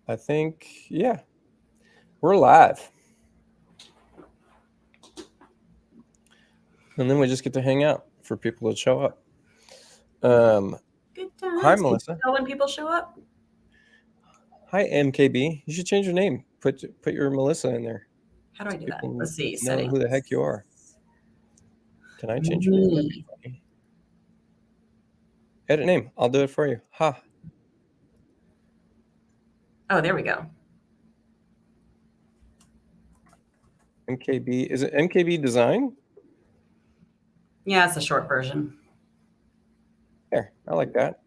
I think, yeah, we're live. And then we just get to hang out for people to show up. Good Hi, times. Can you Melissa. tell when people show up? Hi, MKB. You should change your name. Put your Melissa in there How do I so do that? people Let's see. know Settings. who the heck you are. Can I change your name? That'd be Me. funny. Edit name. I'll do it for you. Ha. Oh, there we go. MKB. Is it MKB Design? Yeah, it's a short version. There. I like that.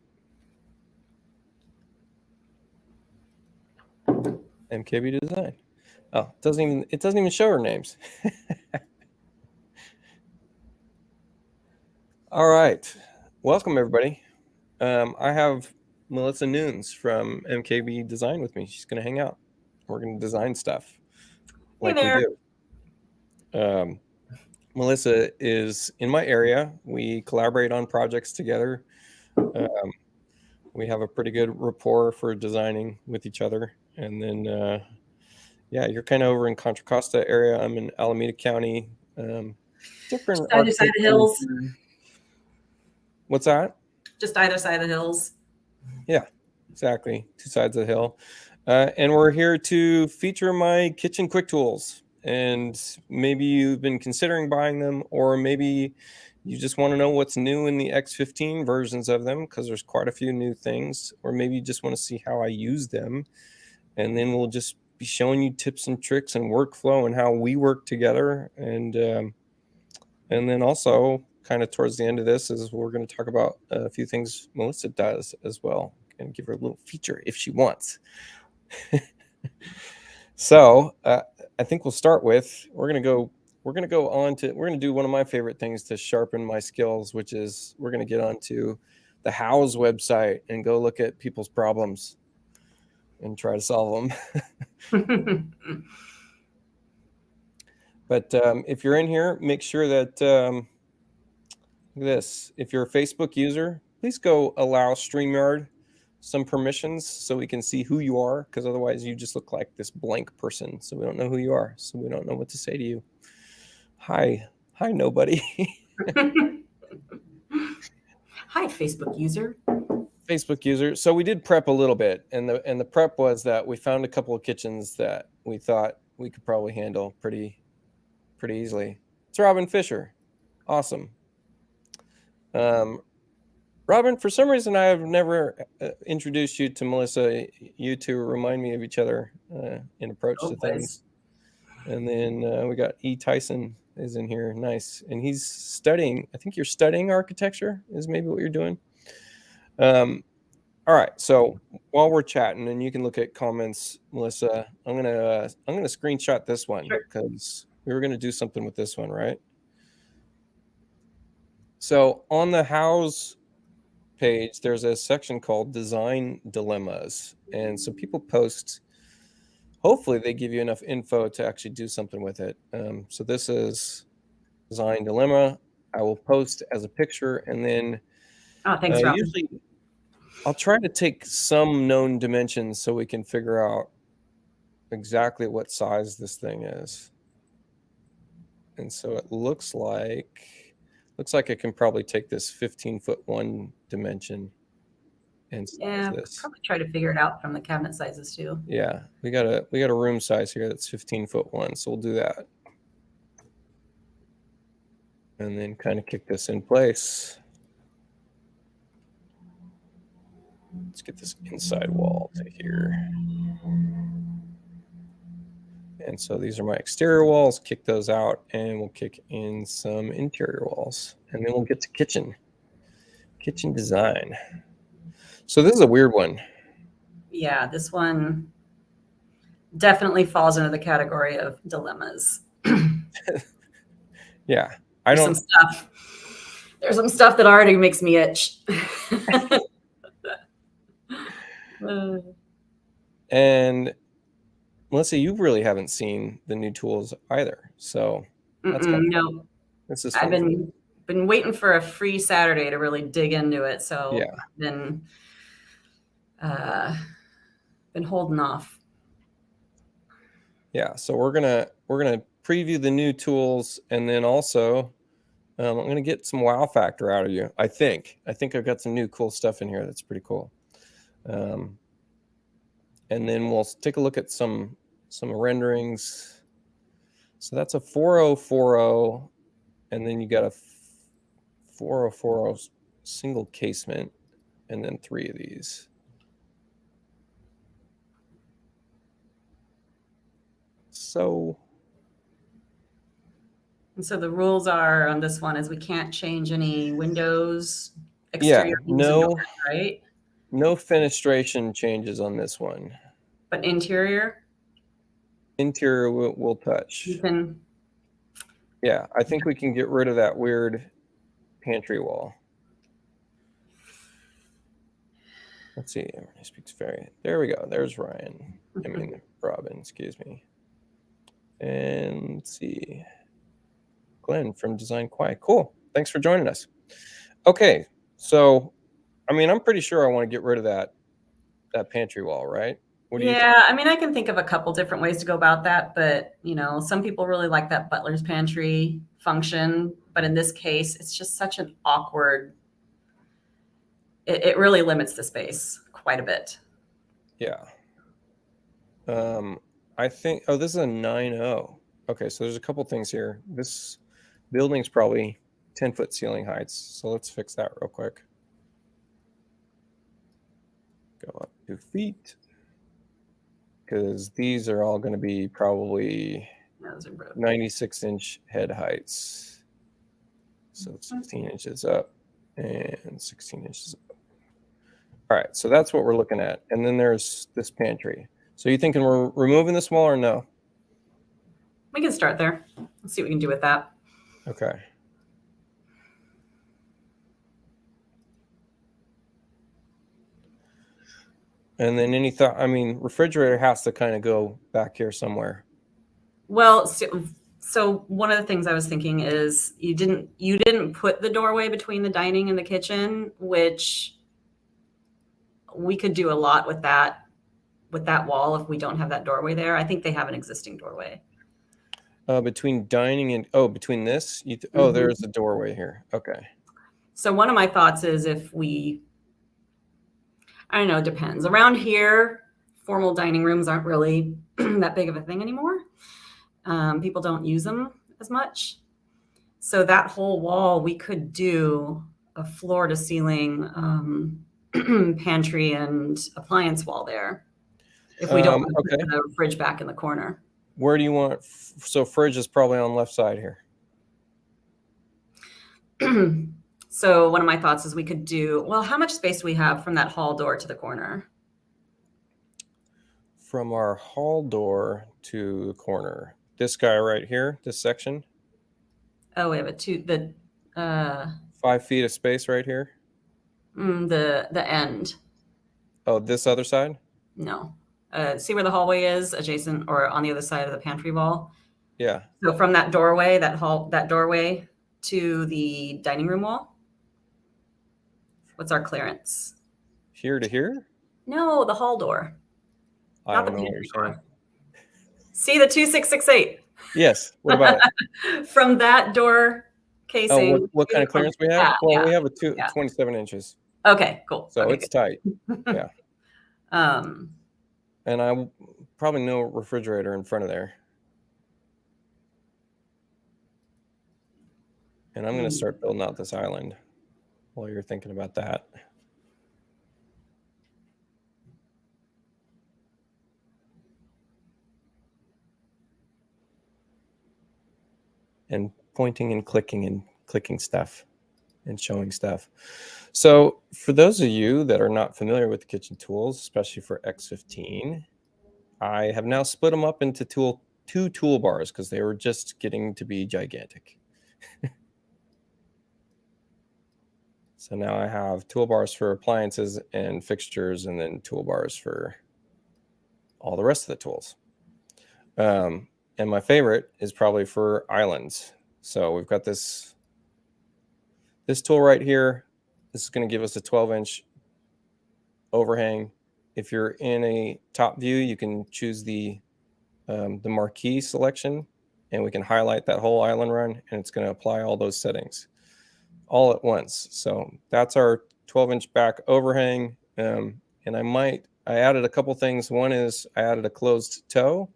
MKB Design. Oh, it doesn't even show her names. All right. Welcome everybody. I have Melissa Nunes from MKB Design with me. She's going to hang out. We're going to design stuff Hey like we there. do. Melissa is in my area. We collaborate on projects together. We have a pretty good rapport for designing with each other. And then, yeah, you're kind of over in Contra Costa area. I'm in Alameda County. Different Just either side of the architecture. hills. What's that? Just either side of the hills. Yeah, exactly. Two sides of the hill. And we're here to feature my kitchen quick tools. And maybe you've been considering buying them, or maybe you just want to know what's new in the X15 versions of them, because there's quite a few new things. Or maybe you just want to see how I use them. And then we'll just be showing you tips and tricks and workflow and how we work together. And then also, kind of towards the end of this, is we're going to talk about a few things Melissa does as well, and give her a little feature if she wants. So I think we'll start with we're going to do one of my favorite things to sharpen my skills, which is we're going to get onto the House website and go look at people's problems and try to solve them. But if you're in here, make sure that look at this. If you're a Facebook user, please go allow StreamYard some permissions so we can see who you are, because otherwise you just look like this blank person. So we don't know who you are. So we don't know what to say to you. Hi, nobody. Hi, Facebook user. Facebook user. So we did prep a little bit, and the prep was that we found a couple of kitchens that we thought we could probably handle pretty easily. It's Robin Fisher. Awesome. Robin, for some reason I have never introduced you to Melissa. You two remind me of each other in approach to things. And then we got E. Tyson is in here. Nice. And he's studying. I think you're studying architecture is maybe what you're doing. All right. So while we're chatting, and you can look at comments, Melissa, I'm gonna screenshot this one because we were gonna do something with this one, right? So on the House page, there's a section called Design Dilemmas. And so people post, hopefully they give you enough info to actually do something with it. So this is Design Dilemma. I will post as a picture, and then thanks, Robin. usually I'll try to take some known dimensions so we can figure out exactly what size this thing is. And so it looks like I can probably take this 15'1" dimension and size this. Probably try to figure it out from the cabinet sizes too. Yeah, we got a room size here that's 15'1", so we'll do that. And then kind of kick this in place. Let's get this inside wall to here. And so these are my exterior walls. Kick those out, and we'll kick in some interior walls. And then we'll get to kitchen design. So this is a weird one. Yeah, this one definitely falls into the category of dilemmas. Yeah, There's some stuff that already makes me itch. And Melissa, you really haven't seen the new tools either, so that's kind of no. This is I've been waiting for a free Saturday to really dig into it. So yeah, I've been been holding off. Yeah, so we're gonna preview the new tools, and then also I'm gonna get some wow factor out of you. I think I've got some new cool stuff in here that's pretty cool. And then we'll take a look at some renderings. So that's a 4040, and then you got a 4040 single casement, and then 3 of these. So. And so the rules are on this one is we can't change any windows, exterior no, doors, right? No fenestration changes on this one. But interior? Interior we'll touch. You can. Yeah, I think we can get rid of that weird pantry wall. Let's see. Everybody speaks fairy. There we go. There's Ryan. I mean, Robin, excuse me. And let's see. Glenn from Design Quiet. Cool. Thanks for joining us. Okay. So, I mean, I'm pretty sure I want to get rid of that pantry wall, right? What do you think? I mean, I can think of a couple different ways to go about that, but some people really like that butler's pantry function. But in this case, it's just such an awkward. It really limits the space quite a bit. Yeah. I think. Oh, this is a 9.0. Okay, so there's a couple things here. This building's probably 10-foot ceiling heights, so let's fix that real quick. Go up 2 feet. Because these are all going to be probably 96-inch head heights. So 16 inches up and 16 inches up. All right, so that's what we're looking at. And then there's this pantry. So you thinking we're removing this wall or no? We can start there. Let's see what we can do with that. Okay. And then any thought, I mean, refrigerator has to kind of go back here somewhere. Well, so one of the things I was thinking is you didn't put the doorway between the dining and the kitchen, which we could do a lot with that wall if we don't have that doorway there. I think they have an existing doorway. Between dining and, between this? There's a doorway here. Okay. So one of my thoughts is if we, I don't know, it depends. Around here, formal dining rooms aren't really that big of a thing anymore. People don't use them as much. So that whole wall, we could do a floor to ceiling pantry and appliance wall there. If we don't want to put the fridge back in the corner. Where do you want? So fridge is probably on the left side here. So one of my thoughts is we could do, well, how much space do we have from that hall door to the corner? From our hall door to the corner. This guy right here, this section. Oh, we have 5 feet of space right here. The end. Oh, this other side? No. See where the hallway is adjacent or on the other side of the pantry wall? Yeah. So from that doorway, that doorway to the dining room wall? What's our clearance? Here to here? No, the hall door. I don't know what you're saying. See the 2668? Yes. What about it? From that door casing. Oh, what kind of clearance we have? We have 27 inches. Okay, cool. So okay, it's tight. Yeah. And I probably no refrigerator in front of there. And I'm going to start building out this island while you're thinking about that. And pointing and clicking stuff and showing stuff. So for those of you that are not familiar with the kitchen tools, especially for X15, I have now split them up into two toolbars because they were just getting to be gigantic. So now I have toolbars for appliances and fixtures, and then toolbars for all the rest of the tools. And my favorite is probably for islands. So we've got this tool right here. This is going to give us a 12-inch overhang. if you're in a top view, you can choose the marquee selection, and we can highlight that whole island run, and it's going to apply all those settings all at once. So that's our 12-inch back overhang. And I added a couple things. One is I added a closed toe,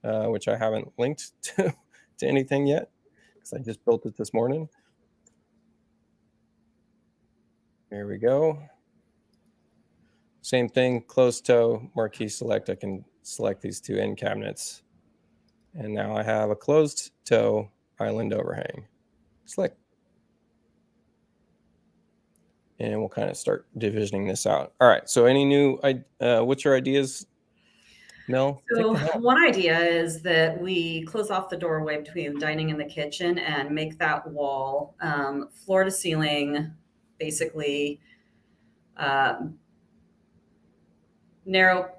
which I haven't linked to anything yet because I just built it this morning. There we go. Same thing, closed toe, marquee select. I can select these two end cabinets. And now I have a closed toe island overhang. Slick. And we'll kind of start divisioning this out. All right, so any new, what's your ideas, Mel? So one idea is that we close off the doorway between the dining and the kitchen and make that wall floor to ceiling, basically narrow,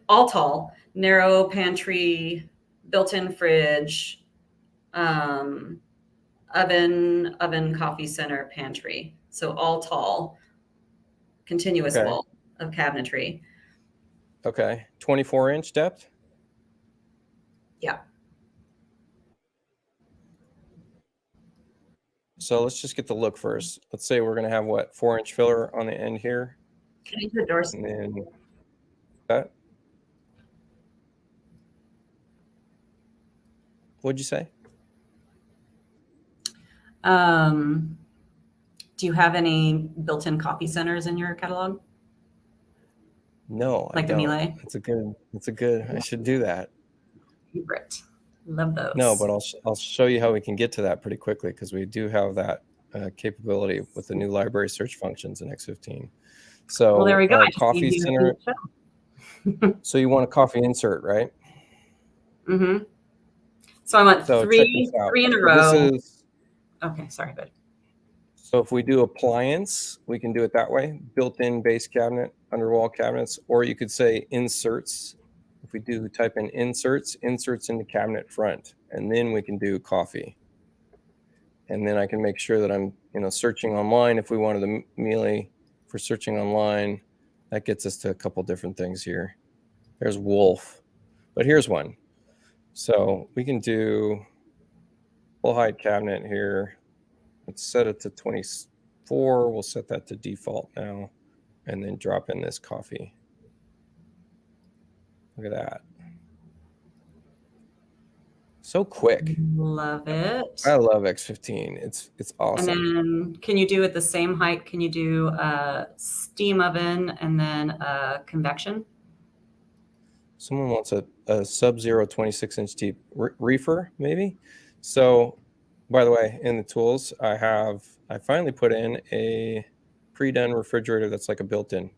all tall, narrow pantry, built-in fridge, oven, coffee center, pantry. So all tall, continuous wall of cabinetry. Okay, 24-inch depth? Yeah. So let's just get the look first. Let's say we're going to have, what, 4-inch filler on the end here? Can you do the doors? And then that. What'd you say? Do you have any built-in coffee centers in your catalog? No, like I don't. The Miele? It's a good. I should do that. Favorite. Love those. No, but I'll show you how we can get to that pretty quickly because we do have that capability with the new library search functions in X15. So well, there we go. Coffee center. So you want a coffee insert, right? Mm-hmm. So I want three in a row. Okay, sorry, good. So if we do appliance, we can do it that way, built-in base cabinet, underwall cabinets, or you could say inserts. If we do type in inserts in the cabinet front, and then we can do coffee. And then I can make sure that I'm, searching online. If we wanted the Miele for searching online, that gets us to a couple different things here. There's wolf, but here's one. So we can do full height cabinet here. Let's set it to 24. We'll set that to default now, and then drop in this coffee. Look at that. So quick. Love it. I love X15. It's awesome. And then can you do at the same height? Can you do a steam oven and then a convection? Someone wants a sub-zero 26-inch deep reefer, maybe. So, by the way, in the tools, I finally put in a pre-done refrigerator that's like a built-in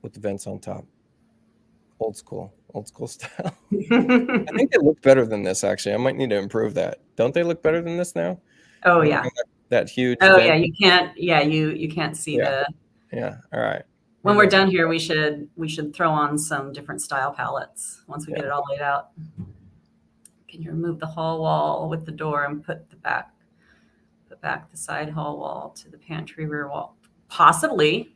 with the vents on top. Old school style. I think they look better than this, actually. I might need to improve that. Don't they look better than this now? Oh, yeah. That huge Oh, vent. yeah. You can't see the. Yeah. All right. When we're done here, we should throw on some different style palettes once we get it all laid out. Can you remove the hall wall with the door and put back the side hall wall to the pantry rear wall? Possibly.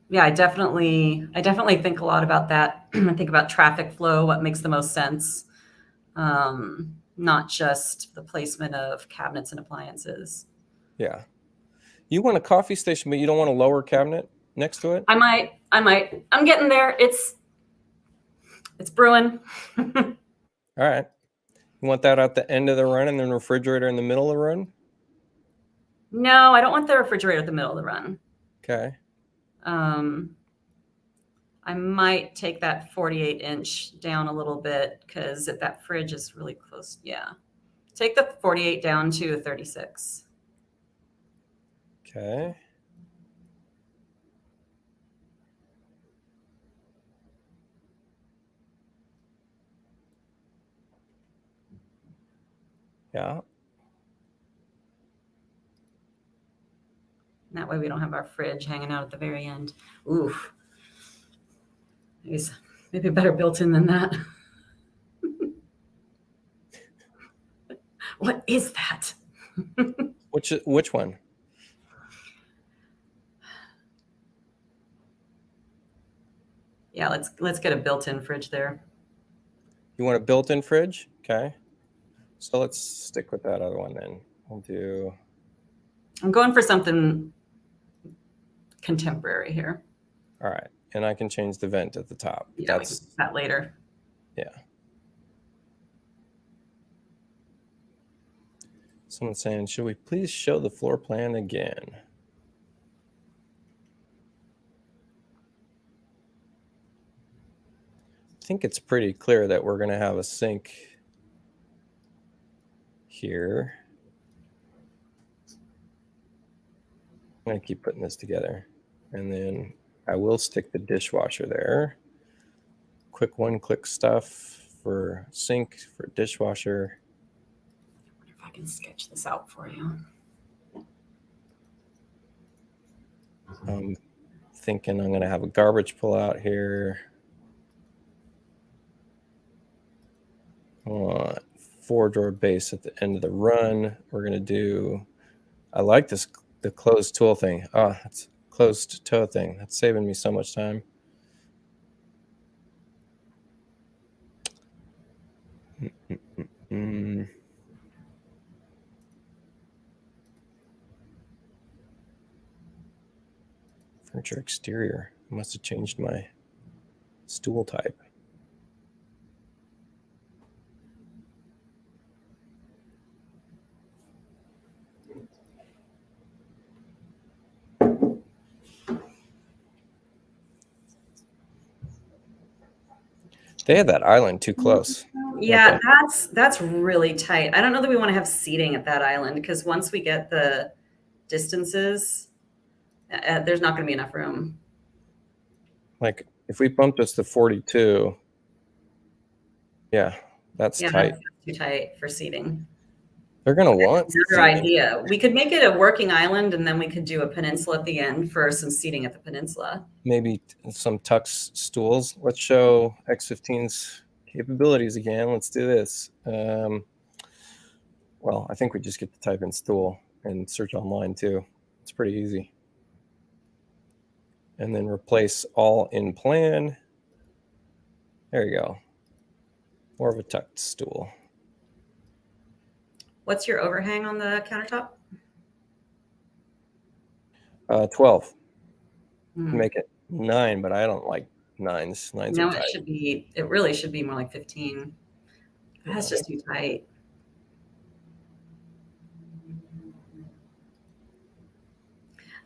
Yeah, I definitely think a lot about that. I think about traffic flow, what makes the most sense, not just the placement of cabinets and appliances. Yeah. You want a coffee station, but you don't want a lower cabinet next to it? I might. I'm getting there. It's brewing. All right. You want that at the end of the run and then refrigerator in the middle of the run? No, I don't want the refrigerator at the middle of the run. Okay. I might take that 48-inch down a little bit because if that fridge is really close, yeah. Take the 48 down to a 36. Okay. Yeah. That way we don't have our fridge hanging out at the very end. Oof. Maybe better built in than that. What is that? Which one? Yeah, let's get a built-in fridge there. You want a built-in fridge? Okay. So let's stick with that other one then. We'll do. I'm going for something contemporary here. All right, and I can change the vent at the top. Yeah, we can do that later. Yeah. Someone's saying, should we please show the floor plan again? I think it's pretty clear that we're going to have a sink here. I'm going to keep putting this together. And then I will stick the dishwasher there. Quick one-click stuff for sink, for dishwasher. I wonder if I can sketch this out for you. I'm thinking I'm going to have a garbage pull out here. I want 4-drawer base at the end of the run. We're going to do, I like this, the closed tool thing. Oh, it's closed toe thing. That's saving me so much time. Furniture exterior. I must have changed my stool type. They had that island too close. Yeah, that's really tight. I don't know that we want to have seating at that island because once we get the distances, there's not going to be enough room. Like if we bumped this to 42, yeah, that's tight. That's too tight for seating. They're going to want another idea. We could make it a working island and then we could do a peninsula at the end for some seating at the peninsula. Maybe some Tux stools. Let's show X15's capabilities again. Let's do this. Well, I think we just get to type in stool and search online too. It's pretty easy. And then replace all in plan. There you go. More of a tucked stool. What's your overhang on the countertop? 12. Make it 9, but I don't like 9s. 9s no, are tight. It really should be more like 15. That's just too tight.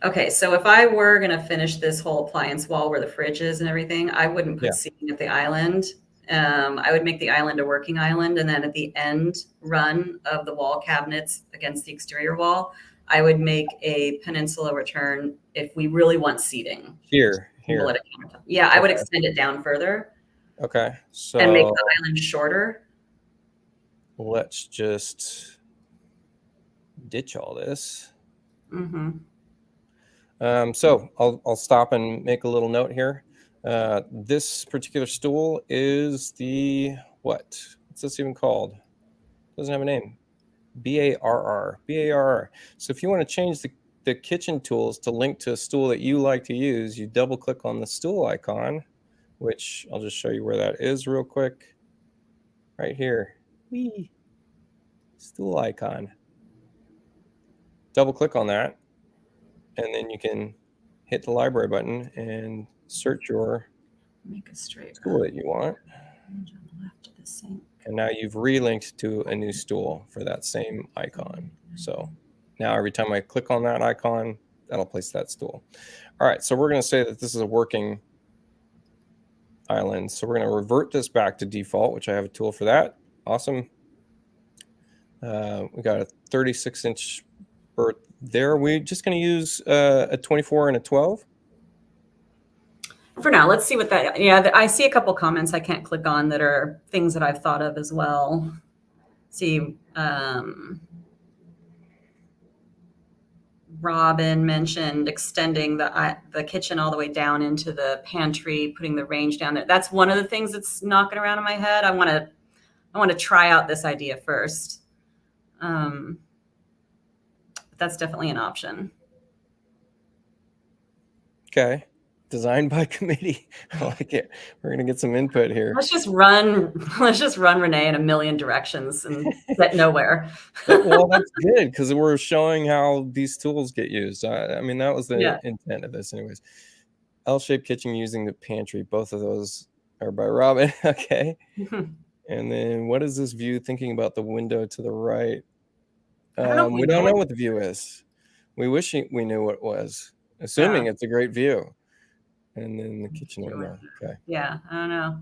Okay, so if I were going to finish this whole appliance wall where the fridge is and everything, I wouldn't put seating at the island. I would make the island a working island. And then at the end run of the wall cabinets against the exterior wall, I would make a peninsula return if we really want seating. Here. Yeah, I would extend it down further. Okay. So and make the island shorter. Let's just ditch all this. So I'll stop and make a little note here. This particular stool is the what's this even called? Doesn't have a name. BARR. So if you want to change the kitchen tools to link to a stool that you like to use, you double click on the stool icon, which I'll just show you where that is real quick. Right here. Whee! Stool icon. Double click on that, and then you can hit the library button and search your stool that you want. And now you've relinked to a new stool for that same icon. So now every time I click on that icon, that'll place that stool. All right, so we're going to say that this is a working island. So we're going to revert this back to default, which I have a tool for that. Awesome. We got a 36-inch berth there. We're just going to use a 24 and a 12. For now, let's see what that, I see a couple comments I can't click on that are things that I've thought of as well. See, Robin mentioned extending the kitchen all the way down into the pantry, putting the range down there. That's one of the things that's knocking around in my head. I want to try out this idea first. that's definitely an option. Okay. Designed by committee. I like it. We're gonna get some input here. Let's just run Renee in a million directions and get nowhere. Well, that's good because we're showing how these tools get used. I mean, that was the intent of this, anyways. L-shaped kitchen using the pantry. Both of those are by Robin. Okay. And then what is this view? Thinking about the window to the right. I don't know We don't know what the view is. We wish we knew what it was, assuming it's a great view. And then the kitchen window. Okay. Yeah, I don't know.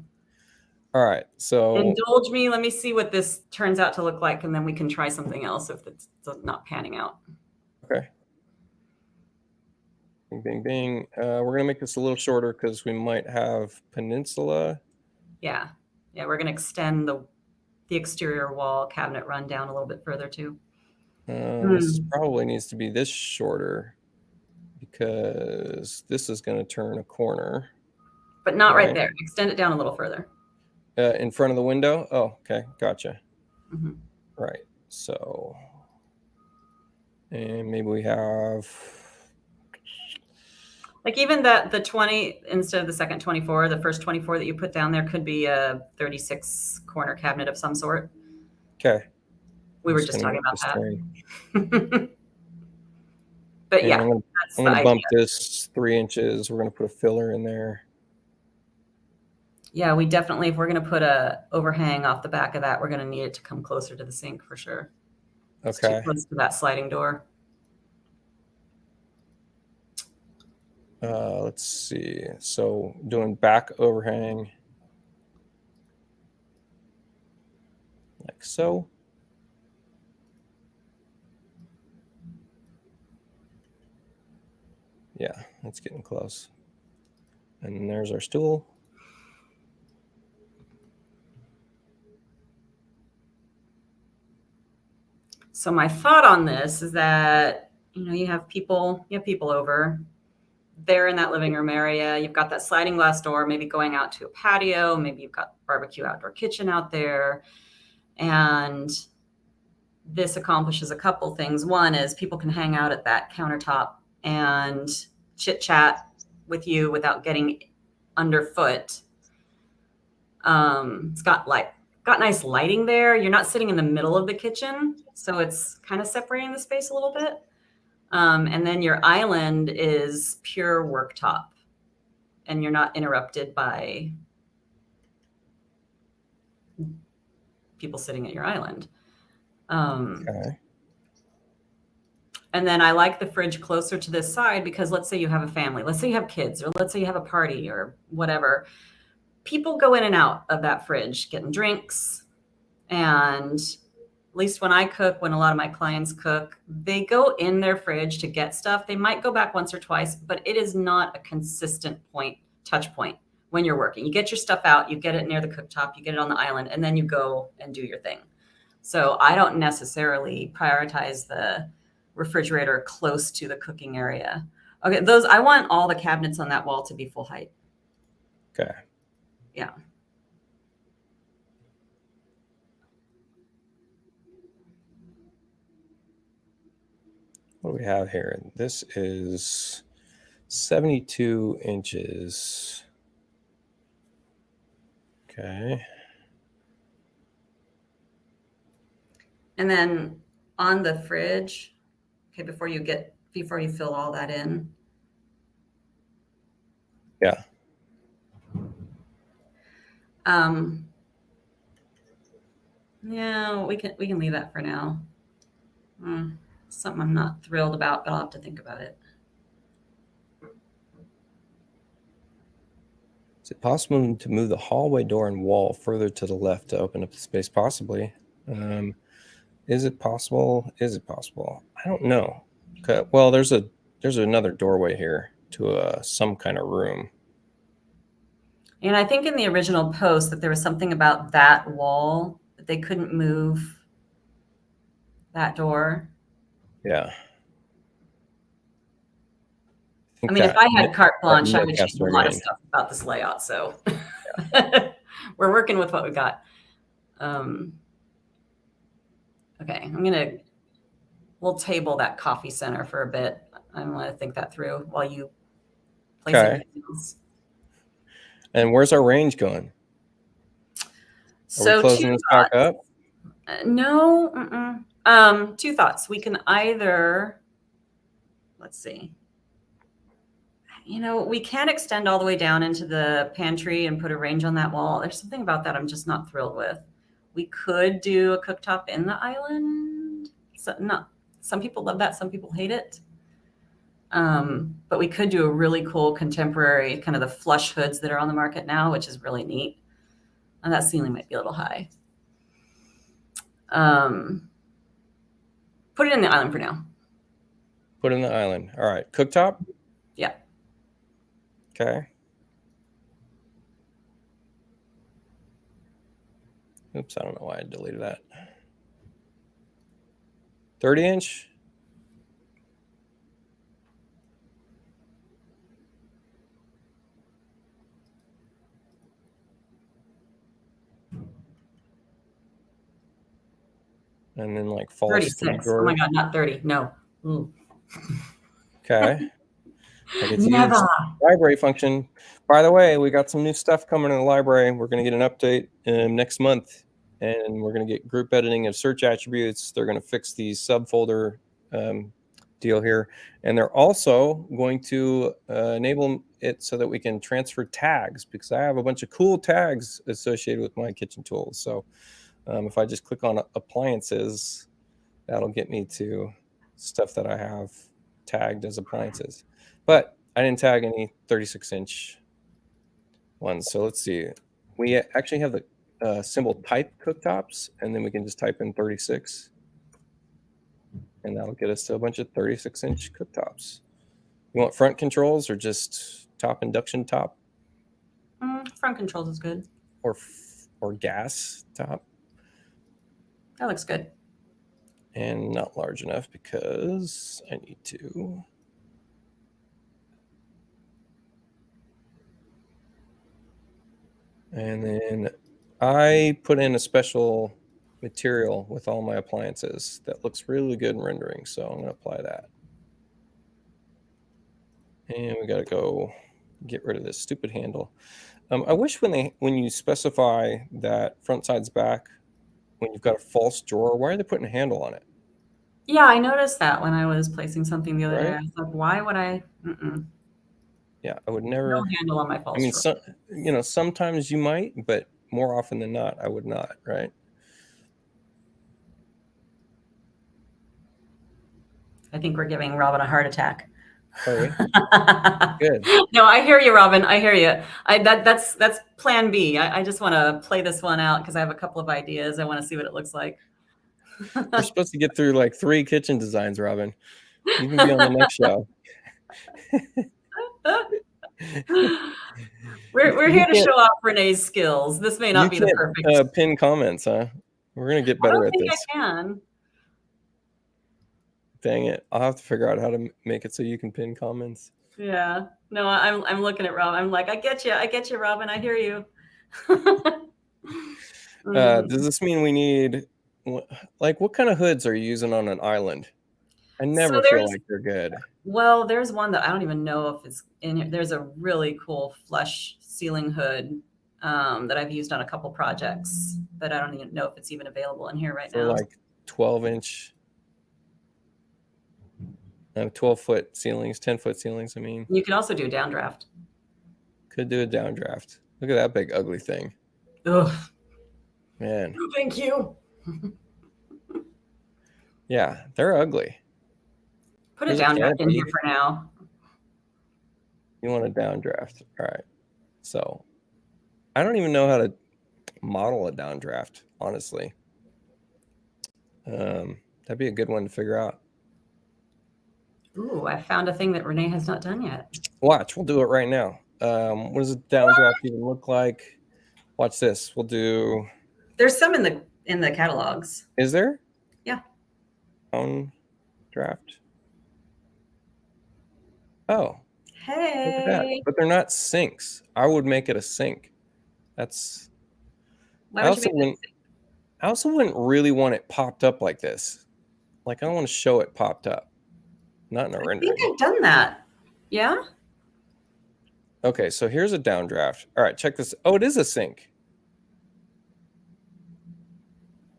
All right. So indulge me. Let me see what this turns out to look like, and then we can try something else if it's not panning out. Okay. Bing, bing, bing. We're gonna make this a little shorter because we might have peninsula. Yeah. Yeah, we're gonna extend the exterior wall cabinet run down a little bit further too. This probably needs to be this shorter because this is going to turn a corner. But not right there. Extend it down a little further. In front of the window? Oh, okay. Gotcha. Mm-hmm. Right. So, and maybe we have... Like even the 20, instead of the second 24, the first 24 that you put down there could be a 36 corner cabinet of some sort. Okay. We were just talking about that. But yeah, I'm going to bump this 3 inches. We're going to put a filler in there. Yeah, we definitely, if we're going to put a overhang off the back of that, we're going to need it to come closer to the sink for sure. Okay. It's too close to that sliding door. Let's see. So doing back overhang. Like so. Yeah, that's getting close. And there's our stool. So my thought on this is that, you have people over. They're in that living room area. You've got that sliding glass door, maybe going out to a patio. Maybe you've got barbecue outdoor kitchen out there. And this accomplishes a couple things. One is people can hang out at that countertop and chit chat with you without getting underfoot. It's got nice lighting there. You're not sitting in the middle of the kitchen, so it's kind of separating the space a little bit. And then your island is pure worktop, and you're not interrupted by people sitting at your island. Okay. And then I like the fridge closer to this side because let's say you have a family, let's say you have kids, or let's say you have a party or whatever. People go in and out of that fridge getting drinks. And at least when I cook, when a lot of my clients cook, they go in their fridge to get stuff. They might go back once or twice, but it is not a consistent touch point when you're working. You get your stuff out, you get it near the cooktop, you get it on the island, and then you go and do your thing. So I don't necessarily prioritize the refrigerator close to the cooking area. Okay, I want all the cabinets on that wall to be full height. Okay. Yeah. What do we have here? This is 72 inches. Okay. And then on the fridge, okay, before you fill all that in. Yeah. Yeah, we can leave that for now. Something I'm not thrilled about, but I'll have to think about it. Is it possible to move the hallway door and wall further to the left to open up the space? Possibly. Is it possible? I don't know. Okay. Well, there's another doorway here to some kind of room. And I think in the original post that there was something about that wall that they couldn't move that door. Yeah. I mean, if I had carte blanche, I would change a lot of stuff about this layout. So we're working with what we got. Okay, I'm going to we'll table that coffee center for a bit. I want to think that through while you place everything else. And where's our range going? Are we closing this back up? No. Two thoughts. We can either, let's see. We can't extend all the way down into the pantry and put a range on that wall. There's something about that I'm just not thrilled with. We could do a cooktop in the island. Some people love that. Some people hate it. But we could do a really cool contemporary kind of the flush hoods that are on the market now, which is really neat. And that ceiling might be a little high. Put it in the island for now. Put it in the island. All right. Cooktop? Yeah. Okay. Oops, I don't know why I deleted that. 30-inch? And then like false 36. Oh my God, not 30. No. Ooh. Okay. I get to use library function. By the way, we got some new stuff coming in the library. We're going to get an update next month, and we're going to get group editing of search attributes. They're going to fix the subfolder deal here, and they're also going to enable it so that we can transfer tags, because I have a bunch of cool tags associated with my kitchen tools. So if I just click on appliances, that'll get me to stuff that I have tagged as appliances. But I didn't tag any 36-inch ones. So let's see. We actually have the symbol type cooktops, and then we can just type in 36. And that'll get us to a bunch of 36-inch cooktops. You want front controls or just top induction top? Front controls is good. Or gas top? That looks good. And not large enough because I need to. And then I put in a special material with all my appliances that looks really good in rendering. So I'm going to apply that. And we got to go get rid of this stupid handle. I wish when you specify that front sides back, when you've got a false drawer, why are they putting a handle on it? Yeah, I noticed that when I was placing something the other day. I was like, why would I? Yeah, I would never. No handle on my false drawer. Sometimes you might, but more often than not, I would not, right? I think we're giving Robin a heart attack. Are we? Good. No, I hear you, Robin. I hear you. That's plan B. I just want to play this one out because I have a couple of ideas. I want to see what it looks like. We're supposed to get through like 3 kitchen designs, Robin. You can be on the next show. We're here to show off Renee's skills. This may not be the perfect. Pin comments, huh? We're gonna get better at this. I can. Dang it! I'll have to figure out how to make it so you can pin comments. Yeah. No, I'm looking at Rob. I'm like, I get you, Robin. I hear you. Does this mean we need, like, what kind of hoods are you using on an island? I never feel like they're good. Well, there's one that I don't even know if it's in here. There's a really cool flush ceiling hood that I've used on a couple projects, but I don't even know if it's even available in here right now. Like 12-inch. 12-foot ceilings, 10-foot ceilings, I mean. You could also do a downdraft. Could do a downdraft. Look at that big, ugly thing. Ugh. Man. Oh, thank you. Yeah, they're ugly. Put a downdraft in here for now. You want a downdraft. All right. So I don't even know how to model a downdraft, honestly. That'd be a good one to figure out. Ooh, I found a thing that Renee has not done yet. Watch, we'll do it right now. What does a downdraft even look like? Watch this. We'll do. There's some in the catalogs. Is there? Yeah. Downdraft. Oh. Hey. Look at that. But they're not sinks. I would make it a sink. That's. Why would you make it a sink? I also wouldn't really want it popped up like this. Like I want to show it popped up, not in a I rendering. think I've done that. Yeah. Okay, so here's a downdraft. All right, check this. Oh, it is a sink.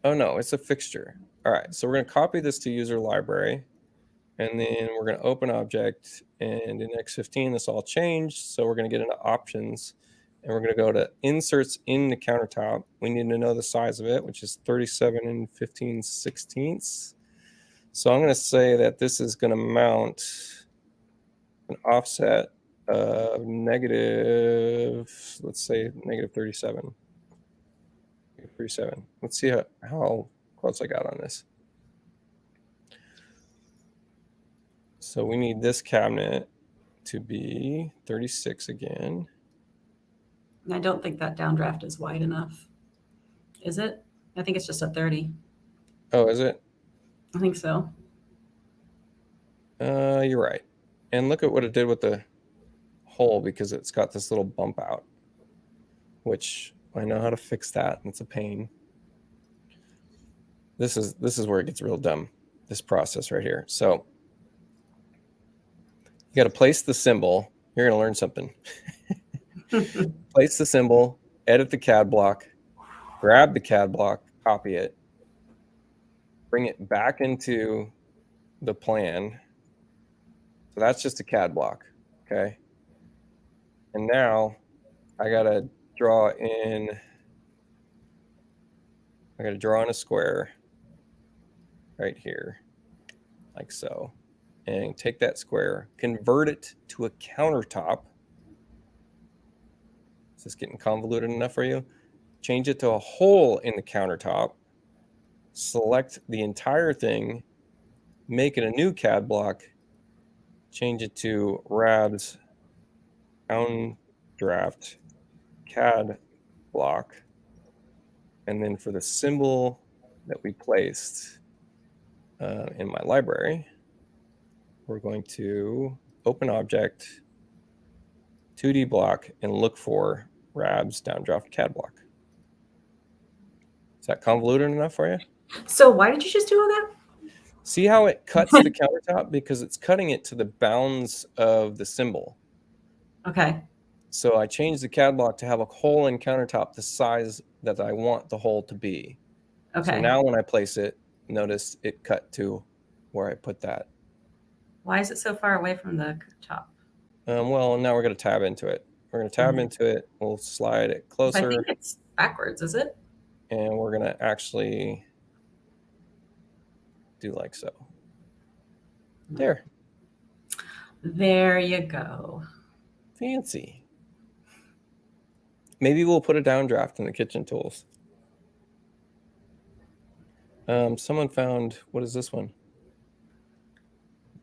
Oh no, it's a fixture. All right, so we're going to copy this to user library, and then we're going to open object, and in X15 this all changed. So we're going to get into options, and we're going to go to inserts in the countertop. We need to know the size of it, which is 37 15/16. So I'm going to say that this is going to mount an offset of negative, let's say negative 37. 37. Let's see how close I got on this. So we need this cabinet to be 36 again. I don't think that downdraft is wide enough. Is it? I think it's just a 30. Oh, is it? I think so. You're right. And look at what it did with the hole, because it's got this little bump out, which I know how to fix that. It's a pain. This is where it gets real dumb, this process right here. So you got to place the symbol. You're going to learn something. Place the symbol, edit the CAD block, grab the CAD block, copy it, bring it back into the plan. So that's just a CAD block, okay? And now I got to draw in a square right here, like so. And take that square, convert it to a countertop. Is this getting convoluted enough for you? Change it to a hole in the countertop. Select the entire thing, make it a new CAD block, change it to Rab's downdraft CAD block. And then for the symbol that we placed in my library, we're going to open object, 2D block, and look for Rab's downdraft CAD block. Is that convoluted enough for you? So why did you just do all that? See how it cuts the countertop? Because it's cutting it to the bounds of the symbol. Okay. So I changed the CAD block to have a hole in countertop the size that I want the hole to be. Okay. So now when I place it, notice it cut to where I put that. Why is it so far away from the top? Well, now we're going to tab into it. We're going to tab into it. We'll slide it closer. I think it's backwards, is it? And we're going to actually do like so. There. There you go. Fancy. Maybe we'll put a downdraft in the kitchen tools. Someone found, what is this one?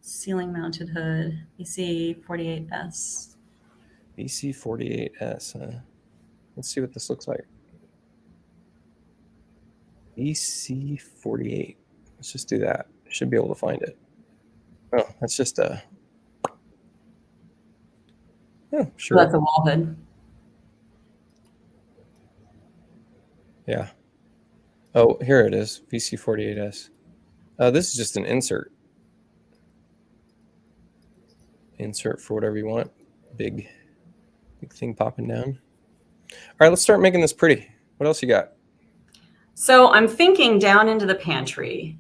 Ceiling mounted hood, EC48S. EC48S, huh? Let's see what this looks like. EC48. Let's just do that. Should be able to find it. Oh, that's just a... Oh, sure. So that's a wall hood. Yeah. Oh, here it is. VC48S. This is just an insert. Insert for whatever you want. Big thing popping down. All right, let's start making this pretty. What else you got? So I'm thinking down into the pantry.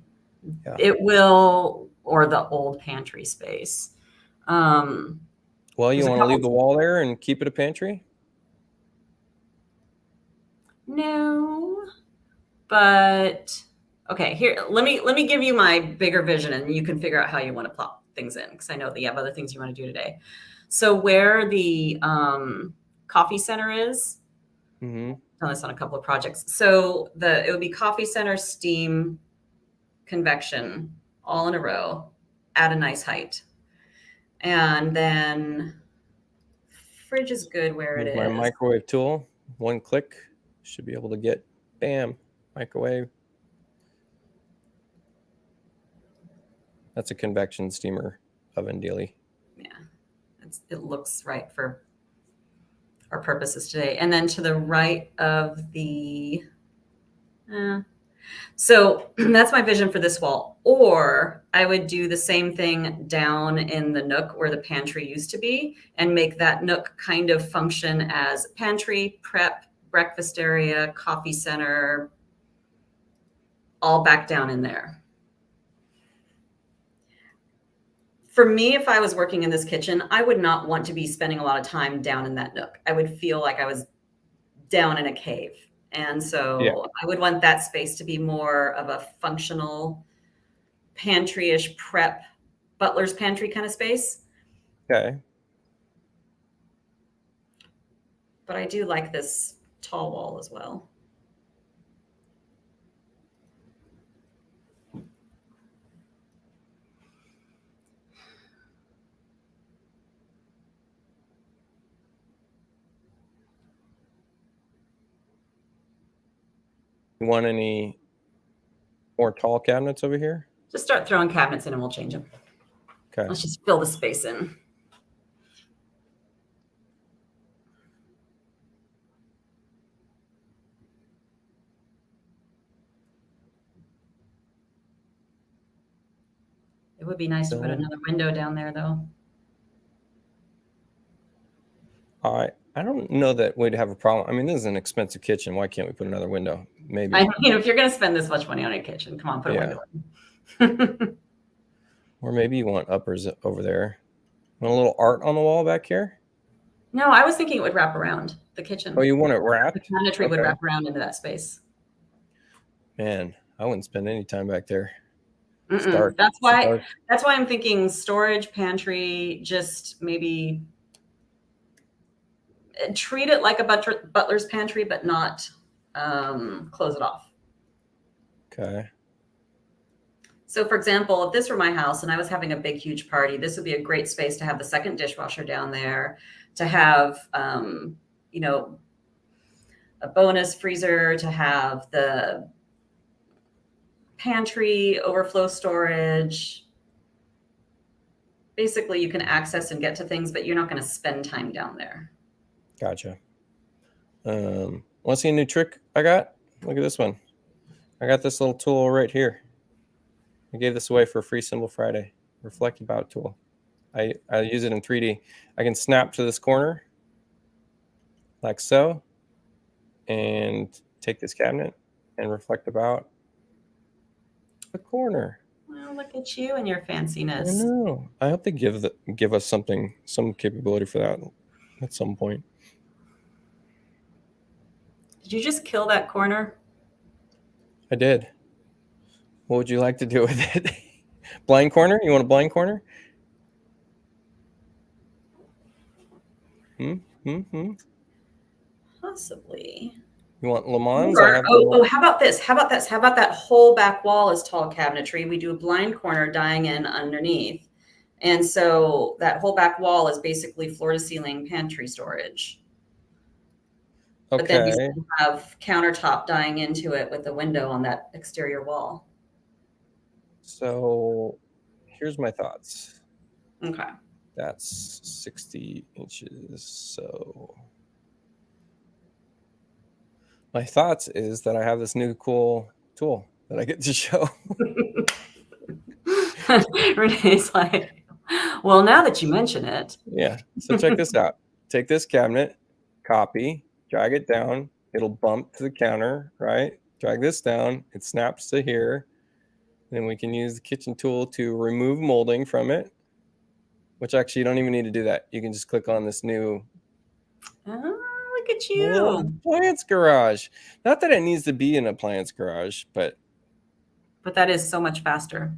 Yeah. It will, or the old pantry space. Well, you want to leave the wall there and keep it a pantry? No, but okay. Here, let me give you my bigger vision, and you can figure out how you want to plop things in, because I know that you have other things you want to do today. So where the coffee center is, done this on a couple of projects. So it would be coffee center, steam, convection, all in a row at a nice height. And then fridge is good where it is. My microwave tool, one click, should be able to get, bam, microwave. That's a convection steamer oven dealie. Yeah, it looks right for our purposes today. And then to the right of the, so that's my vision for this wall. Or I would do the same thing down in the nook where the pantry used to be and make that nook kind of function as pantry, prep, breakfast area, coffee center, all back down in there. For me, if I was working in this kitchen, I would not want to be spending a lot of time down in that nook. I would feel like I was down in a cave. And so I would want that space to be more of a functional pantry-ish prep, butler's pantry kind of space. Okay. But I do like this tall wall as well. You want any more tall cabinets over here? Just start throwing cabinets in and we'll change them. Okay. Let's just fill the space in. It would be nice to put another window down there, though. I don't know that we'd have a problem. I mean, this is an expensive kitchen. Why can't we put another window? Maybe. I mean, if you're going to spend this much money on a kitchen, come on, put a window in. Or maybe you want uppers over there. Want a little art on the wall back here? No, I was thinking it would wrap around the kitchen. Oh, you want it wrapped? The cabinetry would wrap around into that space. Man, I wouldn't spend any time back there. That's why I'm thinking storage, pantry, just maybe treat it like a butler's pantry, but not close it off. Okay. So for example, if this were my house and I was having a big, huge party, this would be a great space to have the second dishwasher down there, to have, you know, a bonus freezer, to have the pantry, overflow storage. Basically, you can access and get to things, but you're not going to spend time down there. Gotcha. Want to see a new trick I got? Look at this one. I got this little tool right here. I gave this away for a free Symbol Friday. Reflect About tool. I use it in 3D. I can snap to this corner like so and take this cabinet and reflect about the corner. Well, look at you and your fanciness. I know. I hope they give us some capability for that at some point. Did you just kill that corner? I did. What would you like to do with it? Blind corner? You want a blind corner? Possibly. You want Le Mans? How about this? How about this? How about that whole back wall is tall cabinetry? We do a blind corner dying in underneath. And so that whole back wall is basically floor to ceiling pantry storage. Okay. But then we still have countertop dying into it with the window on that exterior wall. So here's my thoughts. Okay. That's 60 inches. So my thoughts is that I have this new cool tool that I get to show. Renee's like, well, now that you mention it. Yeah. So check this out. Take this cabinet, copy, drag it down. It'll bump to the counter, right? Drag this down. It snaps to here. Then we can use the kitchen tool to remove molding from it, which actually you don't even need to do that. You can just click on this new. Oh, look at you. Appliance garage. Not that it needs to be an appliance garage, but that is so much faster.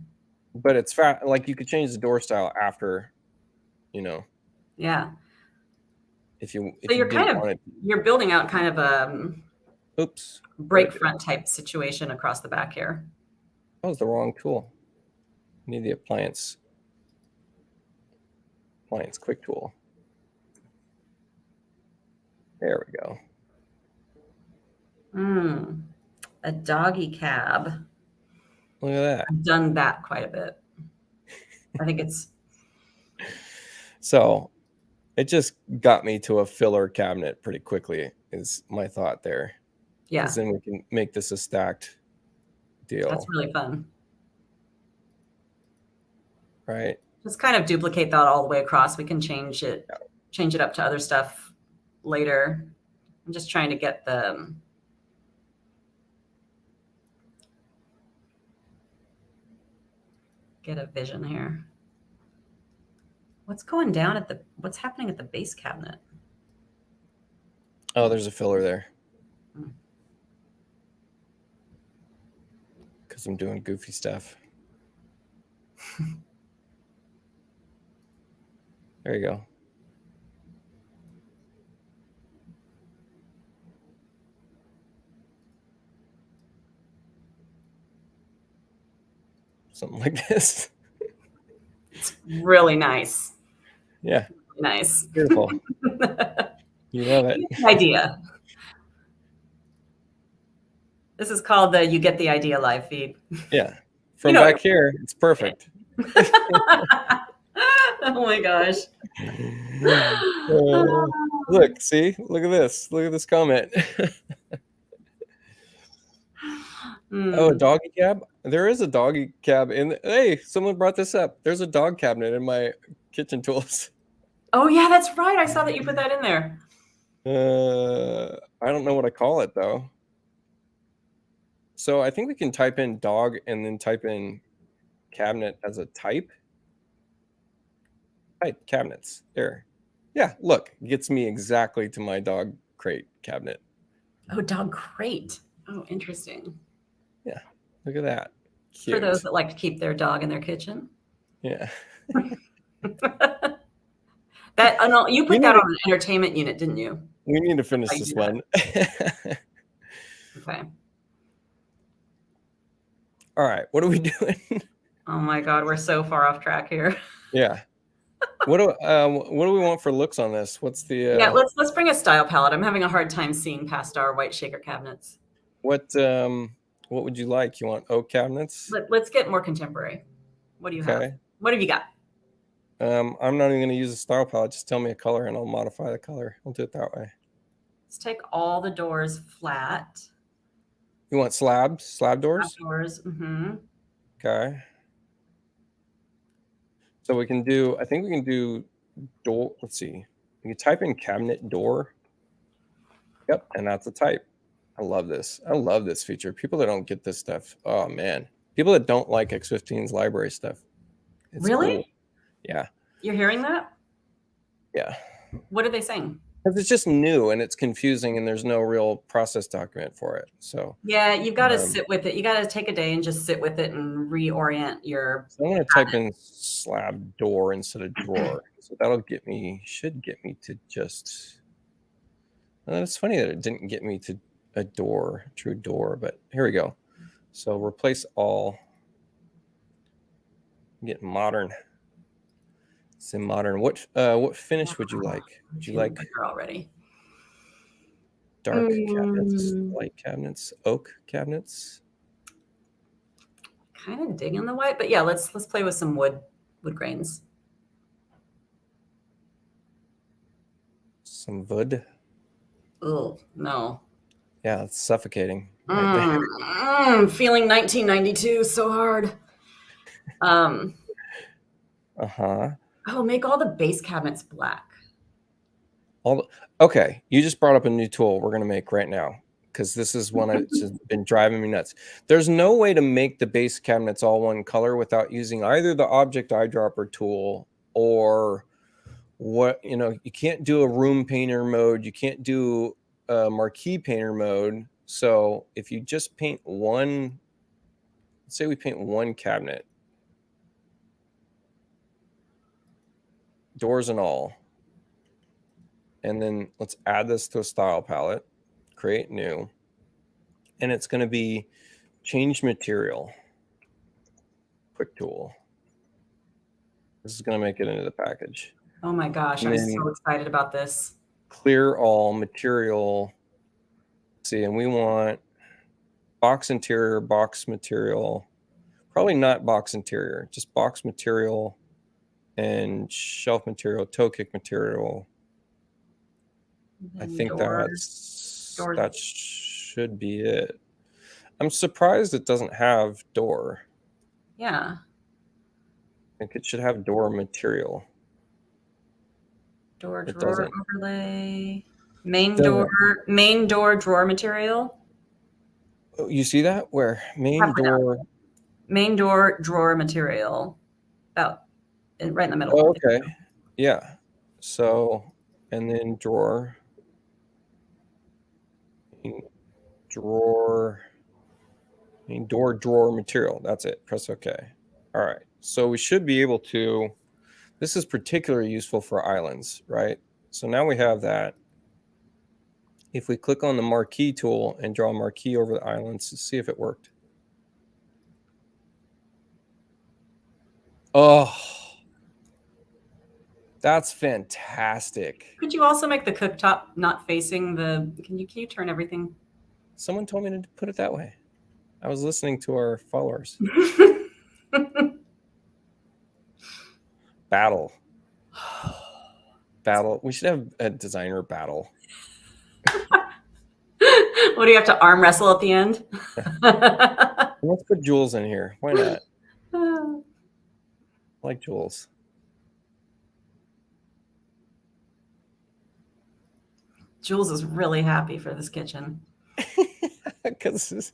But it's fast. Like you could change the door style after, you know. Yeah. If you you're building out kind of a break front type situation across the back here. That was the wrong tool. You need the appliance quick tool. There we go. A doggy cab. Look at that. I've done that quite a bit. I think it's. So it just got me to a filler cabinet pretty quickly is my thought there. Yeah. Because then we can make this a stacked deal. That's really fun. Right. Just kind of duplicate that all the way across. We can change it up to other stuff later. I'm just trying to get the get a vision here. What's going down at what's happening at the base cabinet? Oh, there's a filler there. Because I'm doing goofy stuff. There you go. Something like this. It's really nice. Yeah. Nice. Beautiful. You love it. Idea. This is called the You Get the Idea live feed. Yeah. From back here, it's perfect. Oh my gosh. Look, see? Look at this. Look at this comment. Oh, a doggy cab? There is a doggy cab hey, someone brought this up. There's a dog cabinet in my kitchen tools. Oh yeah, that's right. I saw that you put that in there. I don't know what I call it though. So I think we can type in dog and then type in cabinet as a type. Type cabinets. There. Yeah, look, gets me exactly to my dog crate cabinet. Oh, dog crate. Oh, interesting. Yeah, look at that. Cute. For those that like to keep their dog in their kitchen. Yeah. You put that on an entertainment unit, didn't you? We need to finish this one. Okay. All right, what are we doing? Oh my God, we're so far off track here. Yeah. What do we want for looks on this? What's the yeah? Let's bring a style palette. I'm having a hard time seeing past our white shaker cabinets. What would you like? You want oak cabinets? Let's get more contemporary. What do you have? What have you got? I'm not even going to use a style palette. Just tell me a color and I'll modify the color. I'll do it that way. Let's take all the doors flat. You want slab doors? Slab doors. Mm-hmm. Okay. So we can do, I think we can do door. Let's see. You can type in cabinet door. Yep. And that's a type. I love this. I love this feature. People that don't get this stuff. Oh man. People that don't like X15's library stuff. It's really? Cool. Yeah. You're hearing that? Yeah. What are they saying? Because it's just new and it's confusing and there's no real process document for it. So yeah, you've got to sit with it. You got to take a day and just sit with it and reorient your. So I'm going to type in slab door instead of drawer. So that'll should get me to just. Well, it's funny that it didn't get me to a door, true door, but here we go. So replace all. Get modern. It's in modern. What finish would you like? Would you like already? Dark cabinets, light cabinets, oak cabinets. Kind of digging the white, but yeah, let's play with some wood grains. Some wood. Oh no. Yeah, it's suffocating. Feeling 1992 so hard. Oh, make all the base cabinets black. Okay, you just brought up a new tool we're going to make right now because this is one that's been driving me nuts. There's no way to make the base cabinets all one color without using either the object eyedropper tool or you can't do a room painter mode. You can't do a marquee painter mode. So if you just paint one, let's say we paint one cabinet, doors and all. And then let's add this to a style palette, create new, and it's going to be change material, quick tool. This is going to make it into the package. Oh my gosh, I'm so excited about this. Clear all material. See, and we want box interior, box material, probably not box interior, just box material and shelf material, toe kick material. I think that should be it. I'm surprised it doesn't have door. Yeah. think it should have door material. Door It drawer doesn't. overlay. Main Doesn't. door drawer material. Oh, you see that? Where? Main Halfway down. door. Main door drawer material. About right in the middle. Oh, okay. Yeah. So, and then drawer. Drawer. Main door drawer material. That's it. Press OK. All right. So we should be able to. This is particularly useful for islands, right? So now we have that. If we click on the marquee tool and draw a marquee over the islands to see if it worked. Oh, that's fantastic. Could you also make the cooktop not facing the? Can you turn everything? Someone told me to put it that way. I was listening to our followers. Battle. We should have a designer battle. What do you have to arm wrestle at the end? Let's put Jules in here. Why not? I like Jules. Jules is really happy for this kitchen. Because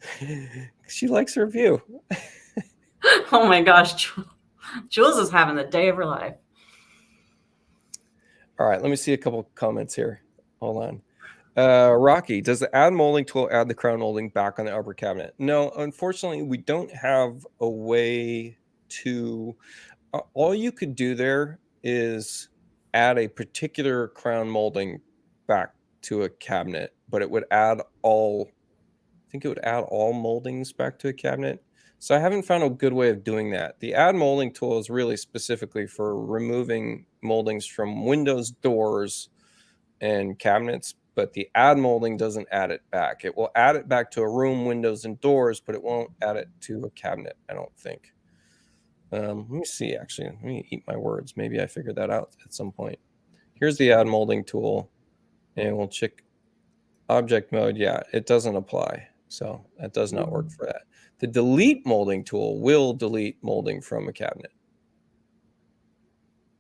she likes her view. Oh my gosh. Jules is having the day of her life. All right, let me see a couple comments here. Hold on. Rocky, does the add molding tool add the crown molding back on the upper cabinet? No, unfortunately, we don't have a way to. All you could do there is add a particular crown molding back to a cabinet, but it would add all. I think it would add all moldings back to a cabinet. So I haven't found a good way of doing that. The add molding tool is really specifically for removing moldings from windows, doors, and cabinets, but the add molding doesn't add it back. It will add it back to a room, windows, and doors, but it won't add it to a cabinet, I don't think. Let me see, actually. Let me eat my words. Maybe I figured that out at some point. Here's the add molding tool, and we'll check object mode. Yeah, it doesn't apply. So that does not work for that. The delete molding tool will delete molding from a cabinet.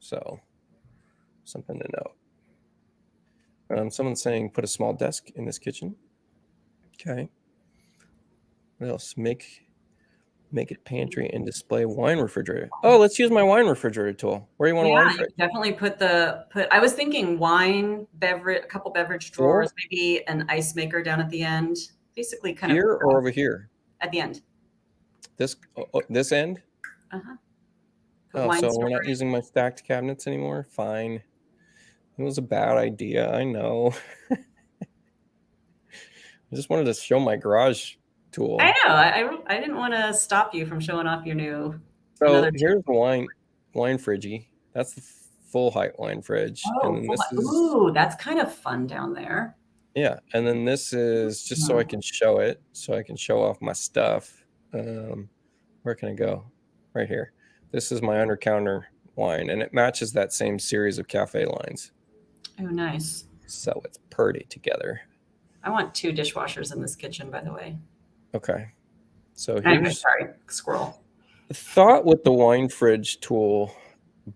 So something to note. Someone's saying put a small desk in this kitchen. Okay. What else? Make it pantry and display wine refrigerator. Oh, let's use my wine refrigerator tool. Where do you want a wine fridge? You definitely put I was thinking wine, beverage, a couple beverage drawers, maybe an ice maker down at the end. Basically kind here or over here? At the end. This end? Uh-huh. Oh, so we're not using my stacked cabinets anymore? Fine. It was a bad idea, I know. I just wanted to show my garage tool. I know. I didn't want to stop you from showing off your new. So here's the wine fridgey. That's the full height wine fridge. Oh, and ooh, that's kind of fun down there. Yeah, and then this is just so I can show it, so I can show off my stuff. Where can I go? Right here. This is my under counter wine, and it matches that same series of cafe lines. Oh, nice. So it's pretty together. I want 2 dishwashers in this kitchen, by the way. Okay. So here's squirrel. The thought with the wine fridge tool,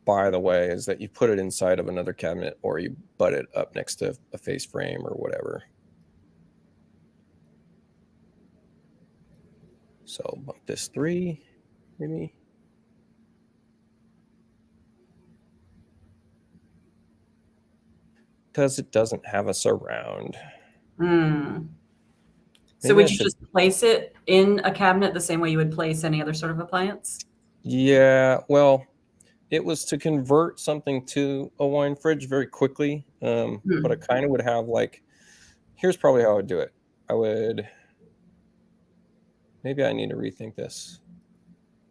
by the way, is that you put it inside of another cabinet or you butt it up next to a face frame or whatever. So bump this 3, maybe. Because it doesn't have a surround. So would you just place it in a cabinet the same way you would place any other sort of appliance? Yeah, well, it was to convert something to a wine fridge very quickly. But I kind of would have here's probably how I would do it. Maybe I need to rethink this.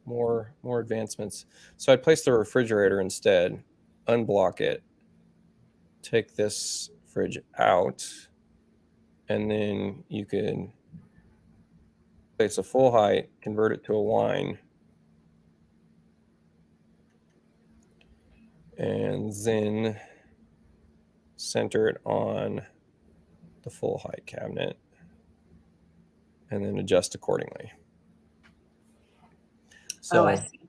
More advancements. So I'd place the refrigerator instead, unblock it, take this fridge out, and then you could place a full height, convert it to a wine, and then center it on the full height cabinet, and then adjust accordingly. So, I see.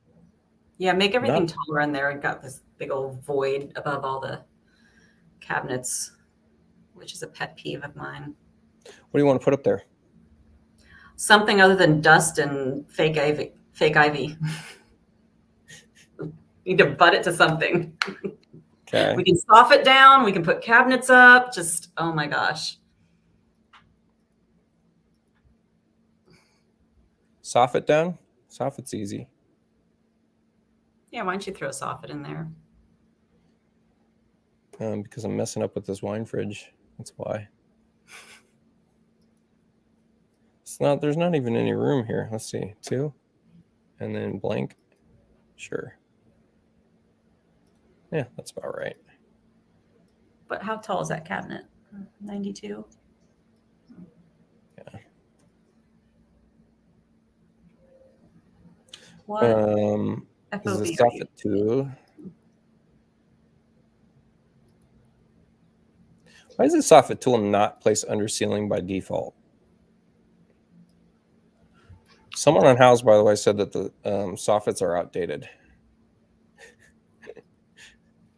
Yeah, make everything taller in there. I've got this big old void above all the cabinets, which is a pet peeve of mine. What do you want to put up there? Something other than dust and fake ivy. Fake ivy. Need to butt it to something. Okay. We can soff it down. We can put cabinets up. Just, oh my gosh. Soffit down? Soffit's easy. Yeah, why don't you throw soffit in there? Because I'm messing up with this wine fridge. That's why. There's not even any room here. Let's see. 2. And then blank. Sure. Yeah, that's about right. But how tall is that cabinet? 92? Yeah. What? This is a soffit tool. Why is the soffit tool not placed under ceiling by default? Someone on House, by the way, said that the soffits are outdated.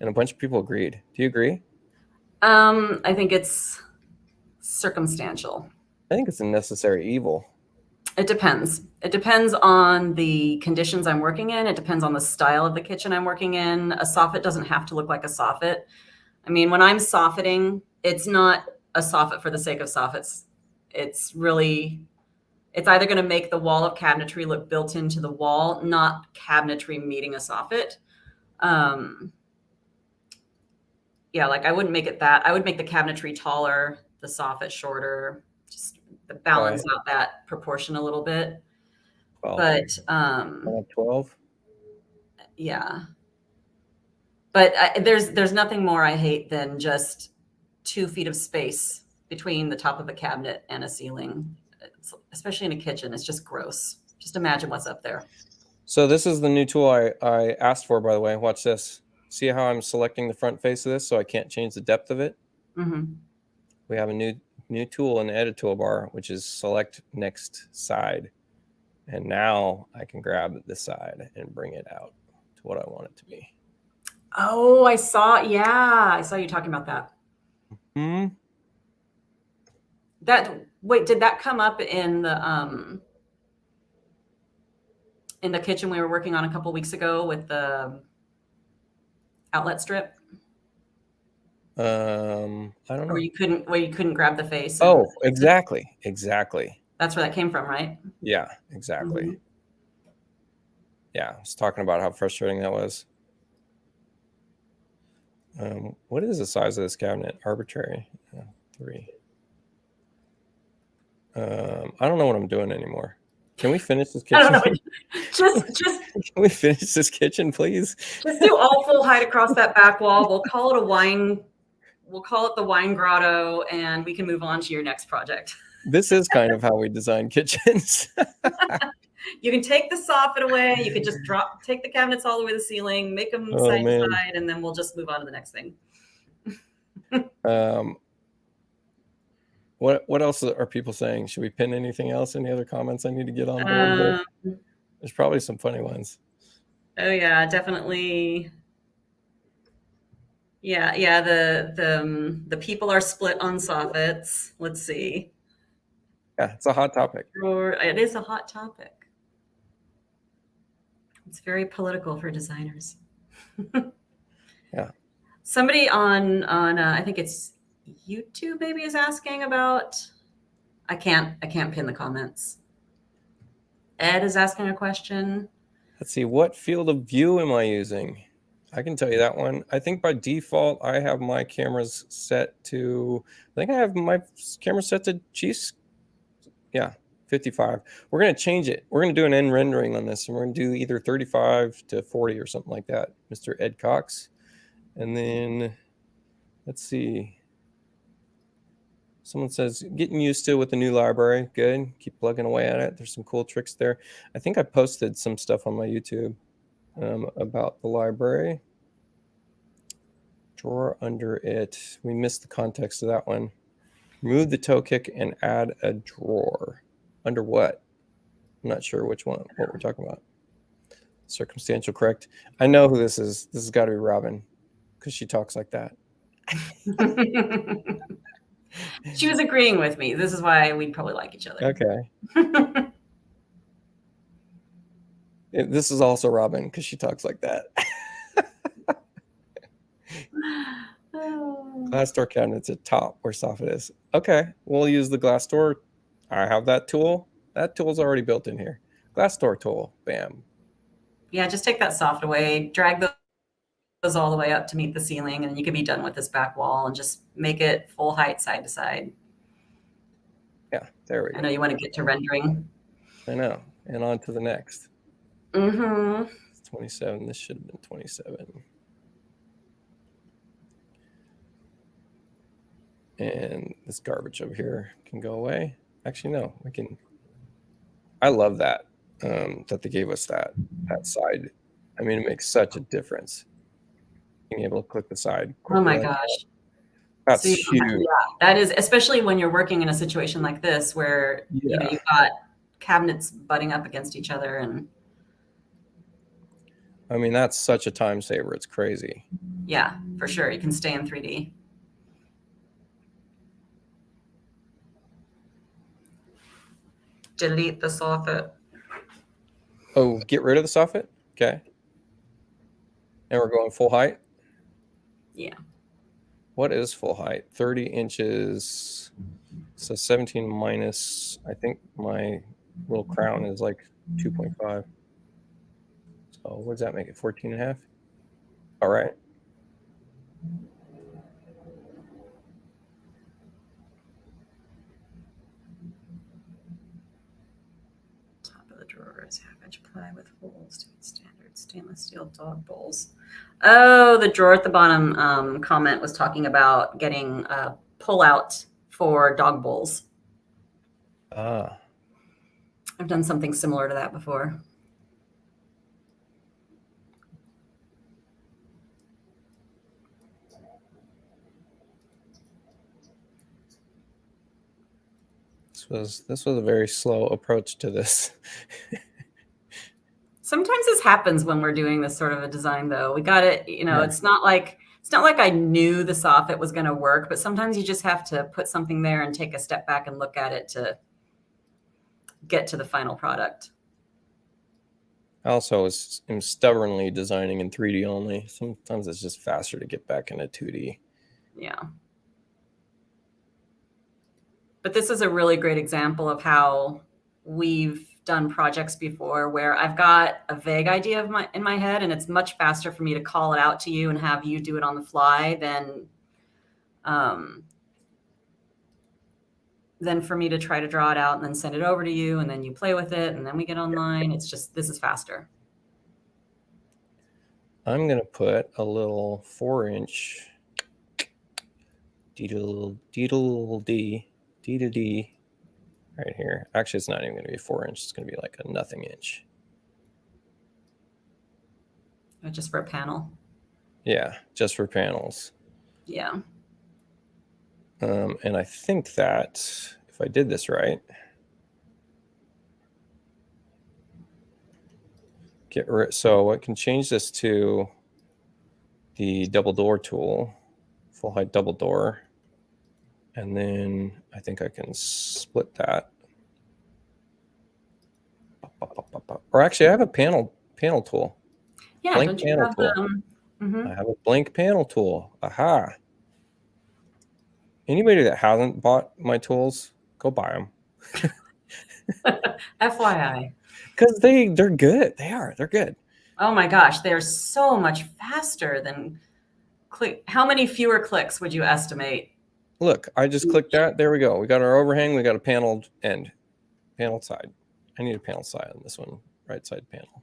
And a bunch of people agreed. Do you agree? I think it's circumstantial. I think it's a necessary evil. It depends. It depends on the conditions I'm working in. It depends on the style of the kitchen I'm working in. A soffit doesn't have to look like a soffit. I mean, when I'm soffitting, it's not a soffit for the sake of soffits. It's either going to make the wall of cabinetry look built into the wall, not cabinetry meeting a soffit. Yeah, like I wouldn't make it that. I would make the cabinetry taller, the soffit shorter, just to balance out that proportion a little bit. 12. But 12. Yeah. But there's nothing more I hate than just 2 feet of space between the top of a cabinet and a ceiling, especially in a kitchen. It's just gross. Just imagine what's up there. So this is the new tool I asked for, by the way. Watch this. See how I'm selecting the front face of this so I can't change the depth of it? Mm-hmm. We have a new tool in the edit toolbar, which is select next side. And now I can grab this side and bring it out to what I want it to be. Oh, I saw you talking about that. Wait, did that come up in the kitchen we were working on a couple weeks ago with the outlet strip? I don't know. Where you couldn't grab the face. Oh, exactly. That's where that came from, right? Yeah, exactly. Mm-hmm. Yeah, I was talking about how frustrating that was. What is the size of this cabinet? Arbitrary. 3. I don't know what I'm doing anymore. Can we finish this kitchen? I don't know. Just Can we finish this kitchen, please? Just do all full height across that back wall. We'll call it the wine grotto, and we can move on to your next project. This is kind of how we design kitchens. You can take the soffit away. You can just take the cabinets all the way to the ceiling, make them side to side, and then we'll just move on to the next thing. What else are people saying? Should we pin anything else? Any other comments I need to get on board with? There's probably some funny ones. Oh yeah, definitely. Yeah. The people are split on soffits. Let's see. Yeah, it's a hot topic. It is a hot topic. It's very political for designers. Yeah. Somebody on I think it's YouTube maybe is asking about. I can't pin the comments. Ed is asking a question. Let's see, what field of view am I using? I can tell you that one. I think by default I have my cameras set to. I think I have my camera set to Chiefs. Yeah, 55. We're going to change it. We're going to do an end rendering on this, and we're going to do either 35 to 40 or something like that, Mr. Ed Cox. And then, let's see. Someone says, getting used to with the new library. Good. Keep plugging away at it. There's some cool tricks there. I think I posted some stuff on my YouTube about the library. Drawer under it. We missed the context of that one. Remove the toe kick and add a drawer. Under what? I'm not sure which one, what we're talking about. Circumstantial correct. I know who this is. This has got to be Robin because she talks like that. She was agreeing with me. This is why we'd probably like each other. Okay. This is also Robin because she talks like that. Glass door cabinets at top where soffit is. Okay, we'll use the glass door. I have that tool. That tool's already built in here. Glass door tool. Bam. Yeah, just take that soffit away, drag those all the way up to meet the ceiling, and you can be done with this back wall and just make it full height side to side. Yeah, there we go. I know you want to get to rendering. I know. And on to the next. Mm-hmm. It's 27. This should have been 27. And this garbage over here can go away. Actually, no, we can. I love that, that they gave us that side. I mean, it makes such a difference. Being able to click the side. Oh my gosh. That's So huge. yeah, that is, especially when you're working in a situation like this where you know, you've got cabinets butting up against each other. And I mean, that's such a time saver. It's crazy. Yeah, for sure. You can stay in 3D. Delete the soffit. Oh, get rid of the soffit? Okay. And we're going full height? Yeah. What is full height? 30 inches. So 17 minus, I think my little crown is like 2.5. So what does that make it? 14 and a half? All right. Top of the drawer is half-inch ply with holes to meet standard stainless steel dog bowls. Oh, the drawer at the bottom comment was talking about getting a pull-out for dog bowls. Ah. I've done something similar to that before. This was a very slow approach to this. Sometimes this happens when we're doing this sort of a design, though. We got it, you know, yeah. It's not like I knew the soffit was going to work, but sometimes you just have to put something there and take a step back and look at it to get to the final product. I also am stubbornly designing in 3D only. Sometimes it's just faster to get back into 2D. Yeah. But this is a really great example of how we've done projects before where I've got a vague idea in my head, and it's much faster for me to call it out to you and have you do it on the fly than for me to try to draw it out and then send it over to you, and then you play with it, and then we get online. It's just, this is faster. I'm going to put a little 4-inch D to D right here. Actually, it's not even going to be 4-inch. It's going to be like a nothing inch. Just for a panel. Yeah, just for panels. Yeah. And I think that if I did this right, so I can change this to the double door tool, full height double door. And then I think I can split that. Or actually, I have a panel tool. Yeah, blank don't you panel have tool. I have a blank panel tool. Aha. Anybody that hasn't bought my tools, go buy them. FYI. Because they're good. They're good. Oh my gosh, they're so much faster than click. How many fewer clicks would you estimate? Look, I just clicked that. There we go. We got our overhang. We got a paneled end. Paneled side. I need a panel side on this one. Right side panel.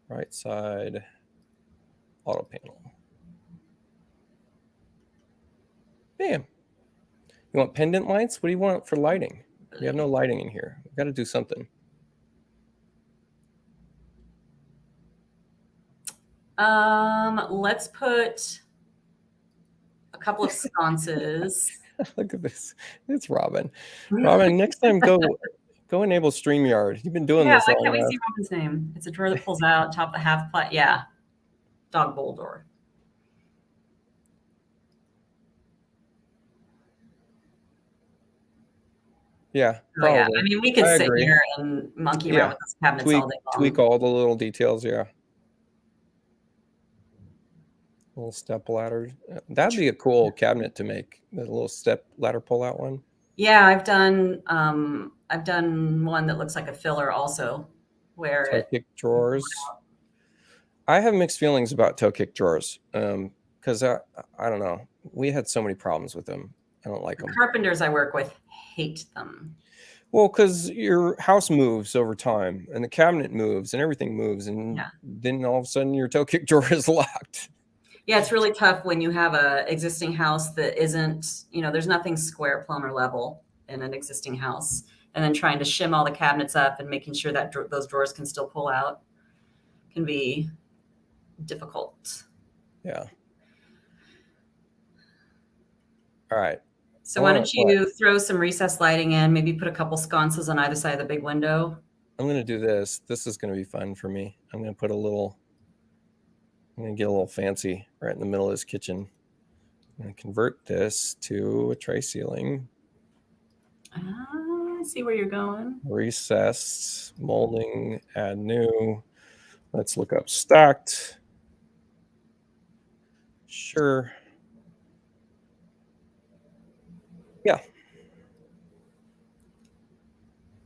Right side auto panel. Bam. You want pendant lights? What do you want for lighting? We have no lighting in here. We've got to do something. Let's put a couple of sconces. Look at this. It's Robin. Robin, next time go Go enable StreamYard. You've been doing Yeah, this why long can't we enough. see Robin's name? It's a drawer that pulls out, top of the half plate. Yeah. Dog bowl door. Yeah, Oh yeah. probably. I mean, we could I sit agree. here and monkey around Yeah. with those cabinets all day long. Tweak all the little details. Yeah. Little step ladder. That'd be a cool cabinet to make. The little step ladder pull-out one. Yeah, I've done one that looks like a filler also, where Toe kick drawers. I have mixed feelings about toe kick drawers because I don't know. We had so many problems with them. I don't like them. Carpenters I work with hate them. Well, because your house moves over time, and the cabinet moves, and everything moves, and then all of a sudden your toe kick drawer is locked. Yeah, it's really tough when you have a existing house that isn't, there's nothing square, plumb, or level in an existing house, and then trying to shim all the cabinets up and making sure that those drawers can still pull out can be difficult. Yeah. All right. So why don't you throw some recessed lighting in, maybe put a couple sconces on either side of the big window. I'm going to do this. This is going to be fun for me. I'm going to get a little fancy right in the middle of this kitchen. I'm going to convert this to a tray ceiling. I see where you're going. Recessed, molding, add new. Let's look up stacked. Sure. Yeah.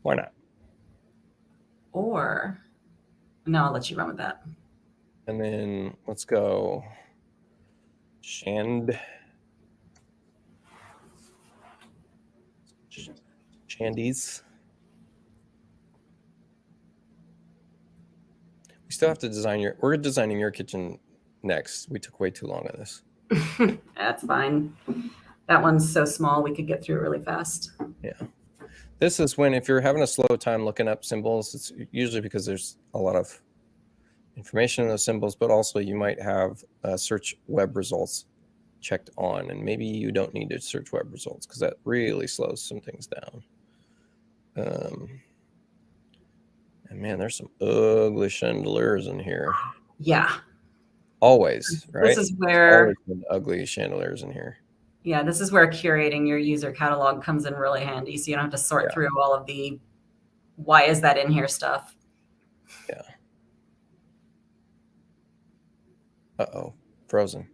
Why not? Or, no, I'll let you run with that. And then let's go shandies. We still have to design we're designing your kitchen next. We took way too long on this. That's fine. That one's so small we could get through really fast. Yeah. This is when, if you're having a slow time looking up symbols, it's usually because there's a lot of information in those symbols, but also you might have search web results checked on, and maybe you don't need to search web results because that really slows some things down. And man, there's some ugly chandeliers in here. Yeah. Always, right? This is where always been ugly chandeliers in here. Yeah, this is where curating your user catalog comes in really handy. So you don't have to sort through all of the why is that in here stuff. Yeah. Uh-oh, frozen.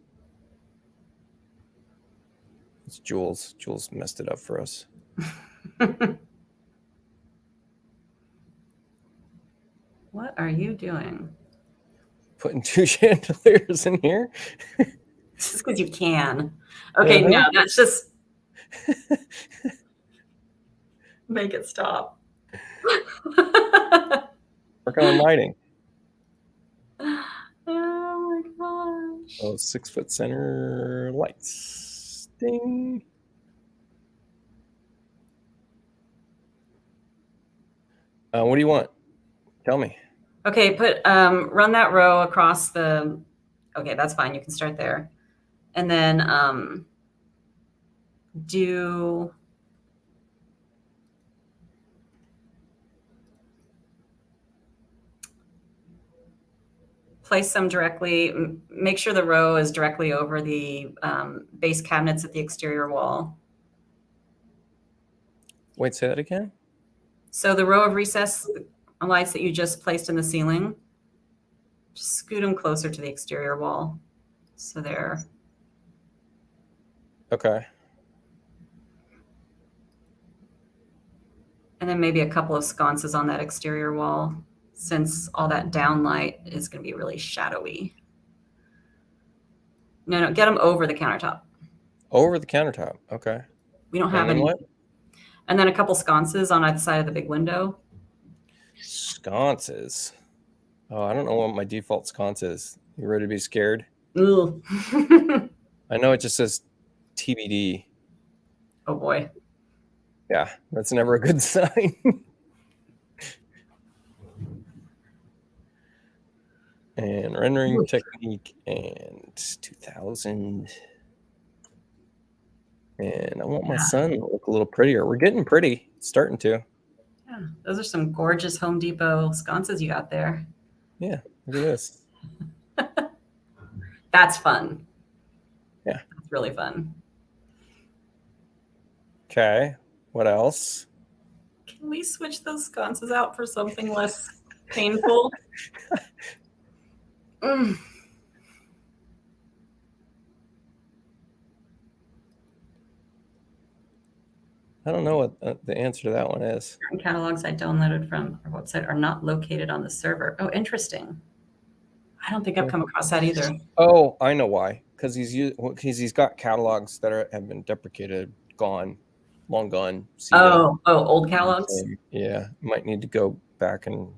It's Jules. Jules messed it up for us. What are you doing? Putting 2 chandeliers in here? This is because you can. Okay, no, that's just make it stop. Work on lighting. Oh my gosh. Oh, 6-foot center lights. Ding. What do you want? Tell me. Okay, run that row across the. Okay, that's fine. You can start there, and then place them directly. Make sure the row is directly over the base cabinets at the exterior wall. Wait, say that again? So the row of recessed lights that you just placed in the ceiling, just scoot them closer to the exterior wall. So there. Okay. And then maybe a couple of sconces on that exterior wall, since all that downlight is going to be really shadowy. No, get them over the countertop. Over the countertop. Okay. We don't have any. What? And then a couple sconces on either side of the big window. Sconces. Oh, I don't know what my default sconce is. You ready to be scared? I know it just says TBD. Oh boy. Yeah, that's never a good sign. And rendering technique and 2000. And I want my son to look a little prettier. We're getting pretty. It's starting to. Yeah, those are some gorgeous Home Depot sconces you got there. Yeah, look at this. That's fun. Yeah. That's really fun. Okay, what else? Can we switch those sconces out for something less painful? Mm. I don't know what the answer to that one is. Certain catalogs I downloaded from our website are not located on the server. Oh, interesting. I don't think I've come across that either. Oh, I know why. Because he's got catalogs that have been deprecated, gone, long gone. Old catalogs. Yeah, might need to go back and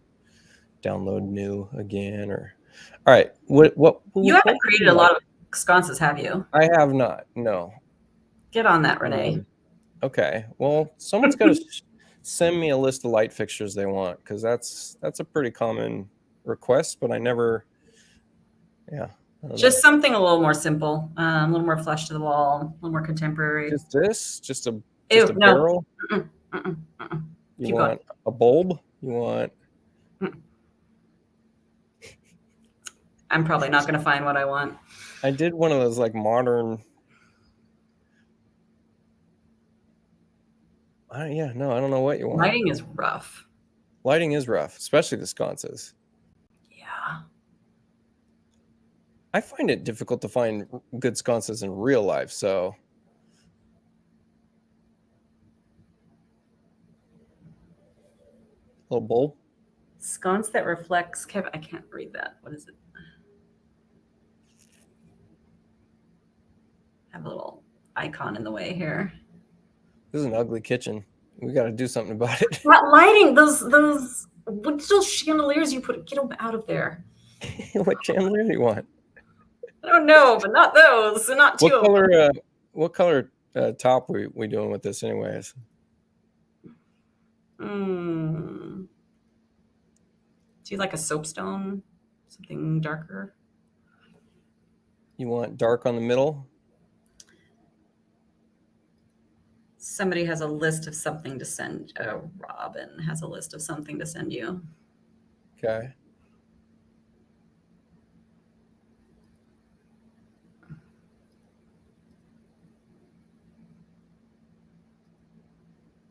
download new again. Or all right, what You haven't created a lot of sconces, have you? I have not. No. Get on that, Renee. Okay. Well, someone's got to send me a list of light fixtures they want, because that's a pretty common request, but I never. Yeah. Just something a little more simple, a little more flush to the wall, a little more contemporary. Just this? Just a No. barrel? You Keep want a bulb? You want? I'm probably not going to find what I want. I did one of those like modern. Yeah, no, I don't know what you want. Lighting is rough. Lighting is rough, especially the sconces. Yeah. I find it difficult to find good sconces in real life, so. Little bulb. Sconce that reflects. I can't read that. What is it? I have a little icon in the way here. This is an ugly kitchen. We got to do something about it. That lighting, those what's those chandeliers you put? Get them out of there. What chandelier do you want? I don't know, but not those. Not two. What color top we doing with this, anyways? Do you like a soapstone? Something darker? You want dark on the middle? Somebody has a list of something to send. Robin has a list of something to send you. Okay.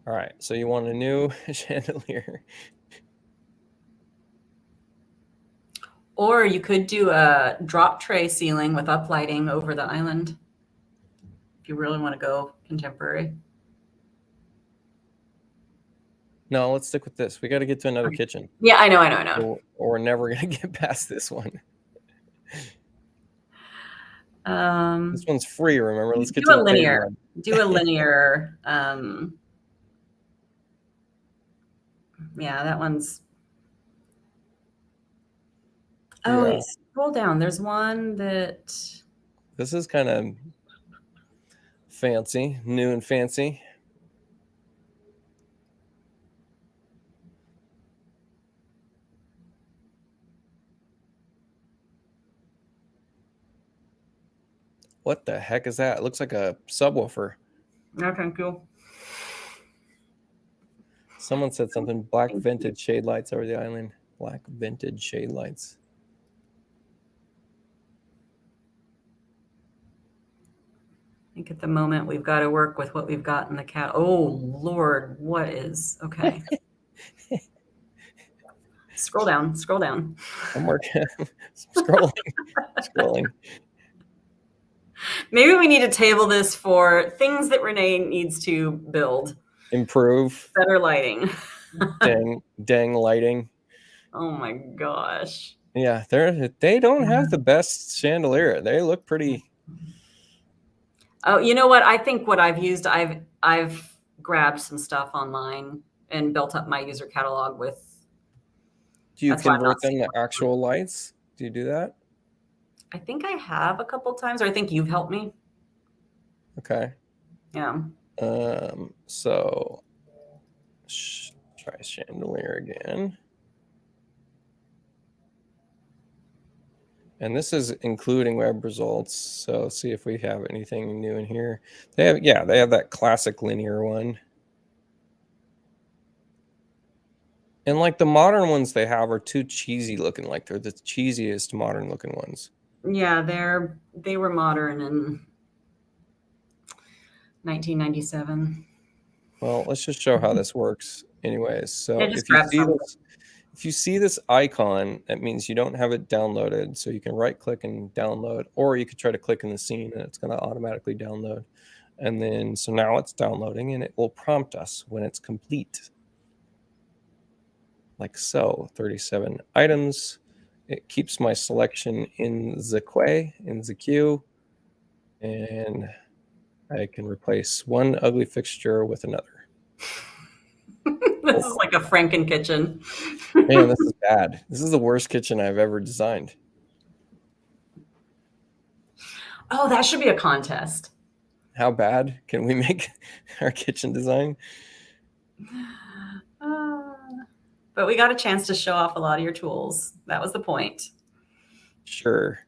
All right. So you want a new chandelier? Or you could do a drop tray ceiling with uplighting over the island. If you really want to go contemporary. No, let's stick with this. We got to get to another kitchen. Yeah, I know. Or we're never going to get past this one. This one's free, remember? Let's get to a linear. Do a linear. Yeah, that one's. Oh, wait, scroll down. There's one that. This is kind of fancy, new and fancy. What the heck is that? It looks like a subwoofer. Okay, cool. Someone said something, black vintage shade lights over the island. Black vintage shade lights. I think at the moment we've got to work with what we've got in the cat. Oh, Lord, what is, okay. Scroll down. I'm working, scrolling. Maybe we need to table this for things that Renee needs to build. Improve. Better lighting. dang lighting. Oh my gosh. Yeah, they don't have the best chandelier. They look pretty. Oh, you know what? I think what I've used, I've grabbed some stuff online and built up my user catalog with. Do you convert them to actual lights? Do you do that? I think I have a couple times, or I think you've helped me. Okay. Yeah. So try chandelier again. And this is including web results. So see if we have anything new in here. They have that classic linear one. And like the modern ones they have are too cheesy looking. Like they're the cheesiest modern looking ones. Yeah, they were modern in 1997. Well, let's just show how this works anyways. Yeah, So just grab some. if you see this icon, that means you don't have it downloaded. So you can right click and download, or you could try to click in the scene and it's going to automatically download. And then, so now it's downloading and it will prompt us when it's complete. Like so, 37 items. It keeps my selection in the queue, and I can replace one ugly fixture with another. This is like a Franken kitchen. Man, this is bad. This is the worst kitchen I've ever designed. Oh, that should be a contest. How bad can we make our kitchen design? But we got a chance to show off a lot of your tools. That was the point. Sure.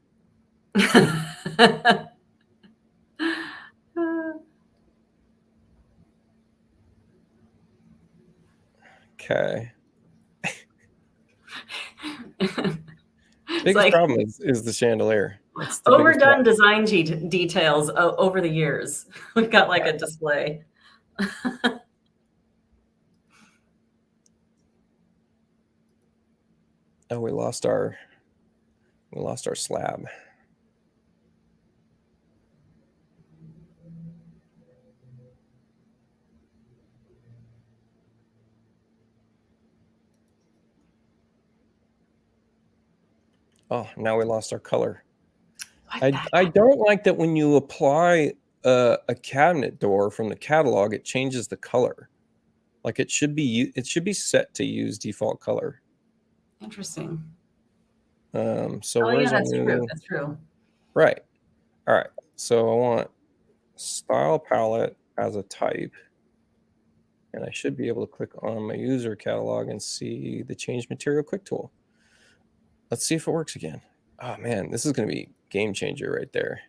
Okay. Biggest like, problem is the chandelier. The overdone design details over the years. We've got like a display. Oh, we lost our slab. Oh, now we lost our color. I don't like that when you apply a cabinet door from the catalog, it changes the color. Like it should be set to use default color. Interesting. So oh where's yeah, that's our new... true. That's true. Right. All right. So I want style palette as a type. And I should be able to click on my user catalog and see the change material quick tool. Let's see if it works again. Oh man, this is going to be game changer right there.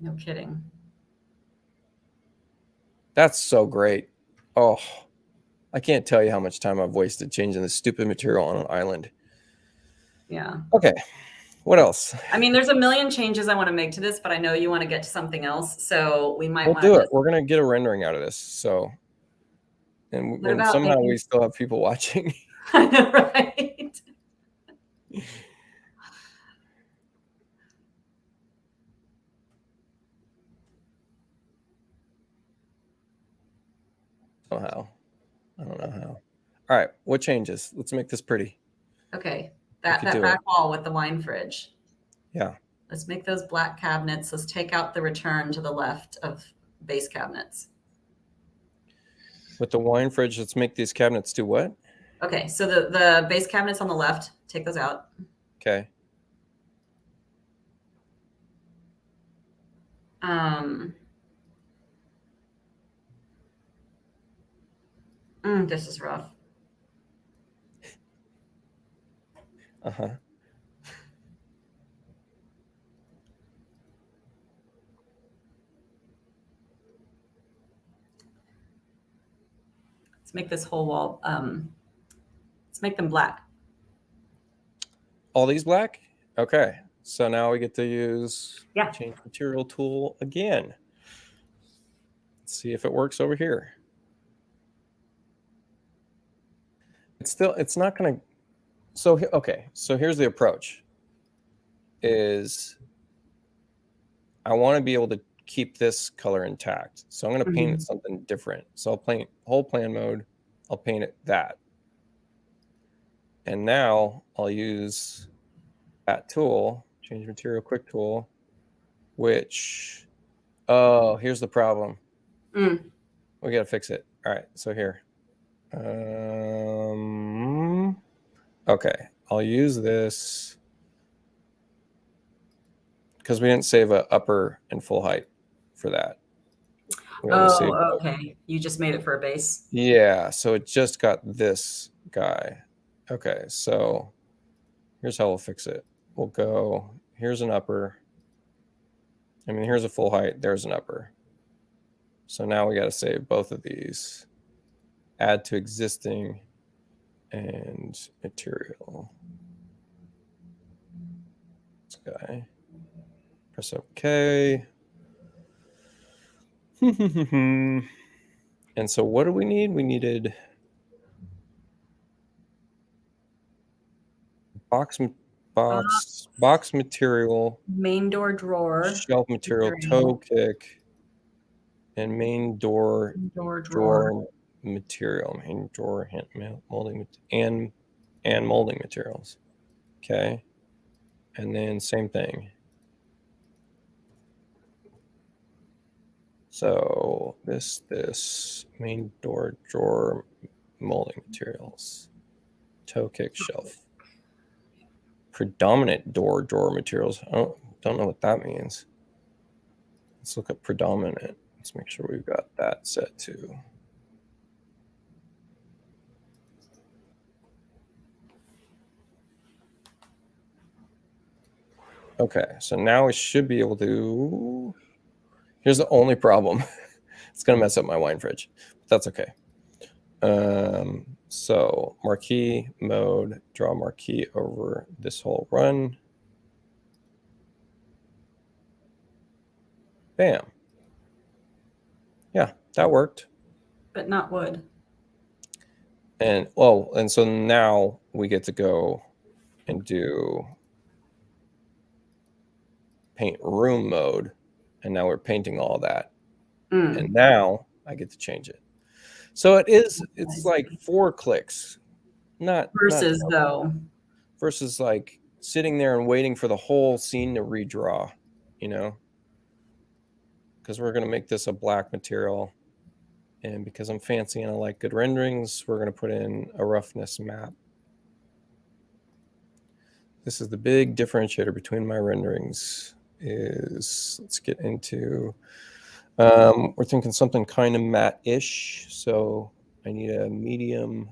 No kidding. That's so great. Oh, I can't tell you how much time I've wasted changing this stupid material on an island. Yeah. Okay. What else? I mean, there's a million changes I want to make to this, but I know you want to get to something else. So we might do it. We're going to get a rendering out of this. So, and somehow we still have people watching. I know, right? Somehow. I don't know how. All right. What changes? Let's make this pretty. Okay. That back wall with the wine fridge. Yeah. Let's make those black cabinets. Let's take out the return to the left of base cabinets. With the wine fridge, let's make these cabinets do what? Okay. So the base cabinets on the left, take those out. Okay. This is rough. Uh-huh. Let's make this whole wall, let's make them black. All these black? Okay. So now we get to use change material tool again. Let's see if it works over here. It's not going to, so here's the approach is I want to be able to keep this color intact. So I'm going to paint it something different. So I'll paint whole plan mode. I'll paint it that. And now I'll use that tool, change material quick tool, which, oh, here's the problem. We got to fix it. All right. So here. Okay. I'll use this because we didn't save a upper and full height for that. Okay. You just made it for a base. Yeah. So it just got this guy. Okay. So here's how we'll fix it. We'll go, here's an upper. I mean, here's a full height. There's an upper. So now we got to save both of these. Add to existing. and material. This guy. Press OK. And so what do we need? We needed box material, main door drawer, shelf material, toe kick, and main door drawer material, main drawer molding and molding materials. Okay, and then same thing. So this main door drawer molding materials, toe kick, shelf. Predominant door drawer materials. I don't know what that means. Let's look at predominant. Let's make sure we've got that set too. Okay, so now we should be able to. Here's the only problem. It's going to mess up my wine fridge, but that's okay. So marquee mode, draw marquee over this whole run. Bam. Yeah, that worked. But not wood. And and so now we get to go and do paint room mode. And now we're painting all that. And now I get to change it. So it's like 4 clicks. Versus like sitting there and waiting for the whole scene to redraw, you know? Because we're going to make this a black material. And because I'm fancy and I like good renderings, we're going to put in a roughness map. This is the big differentiator between my renderings. Let's get into, we're thinking something kind of matte-ish. So I need a medium-ish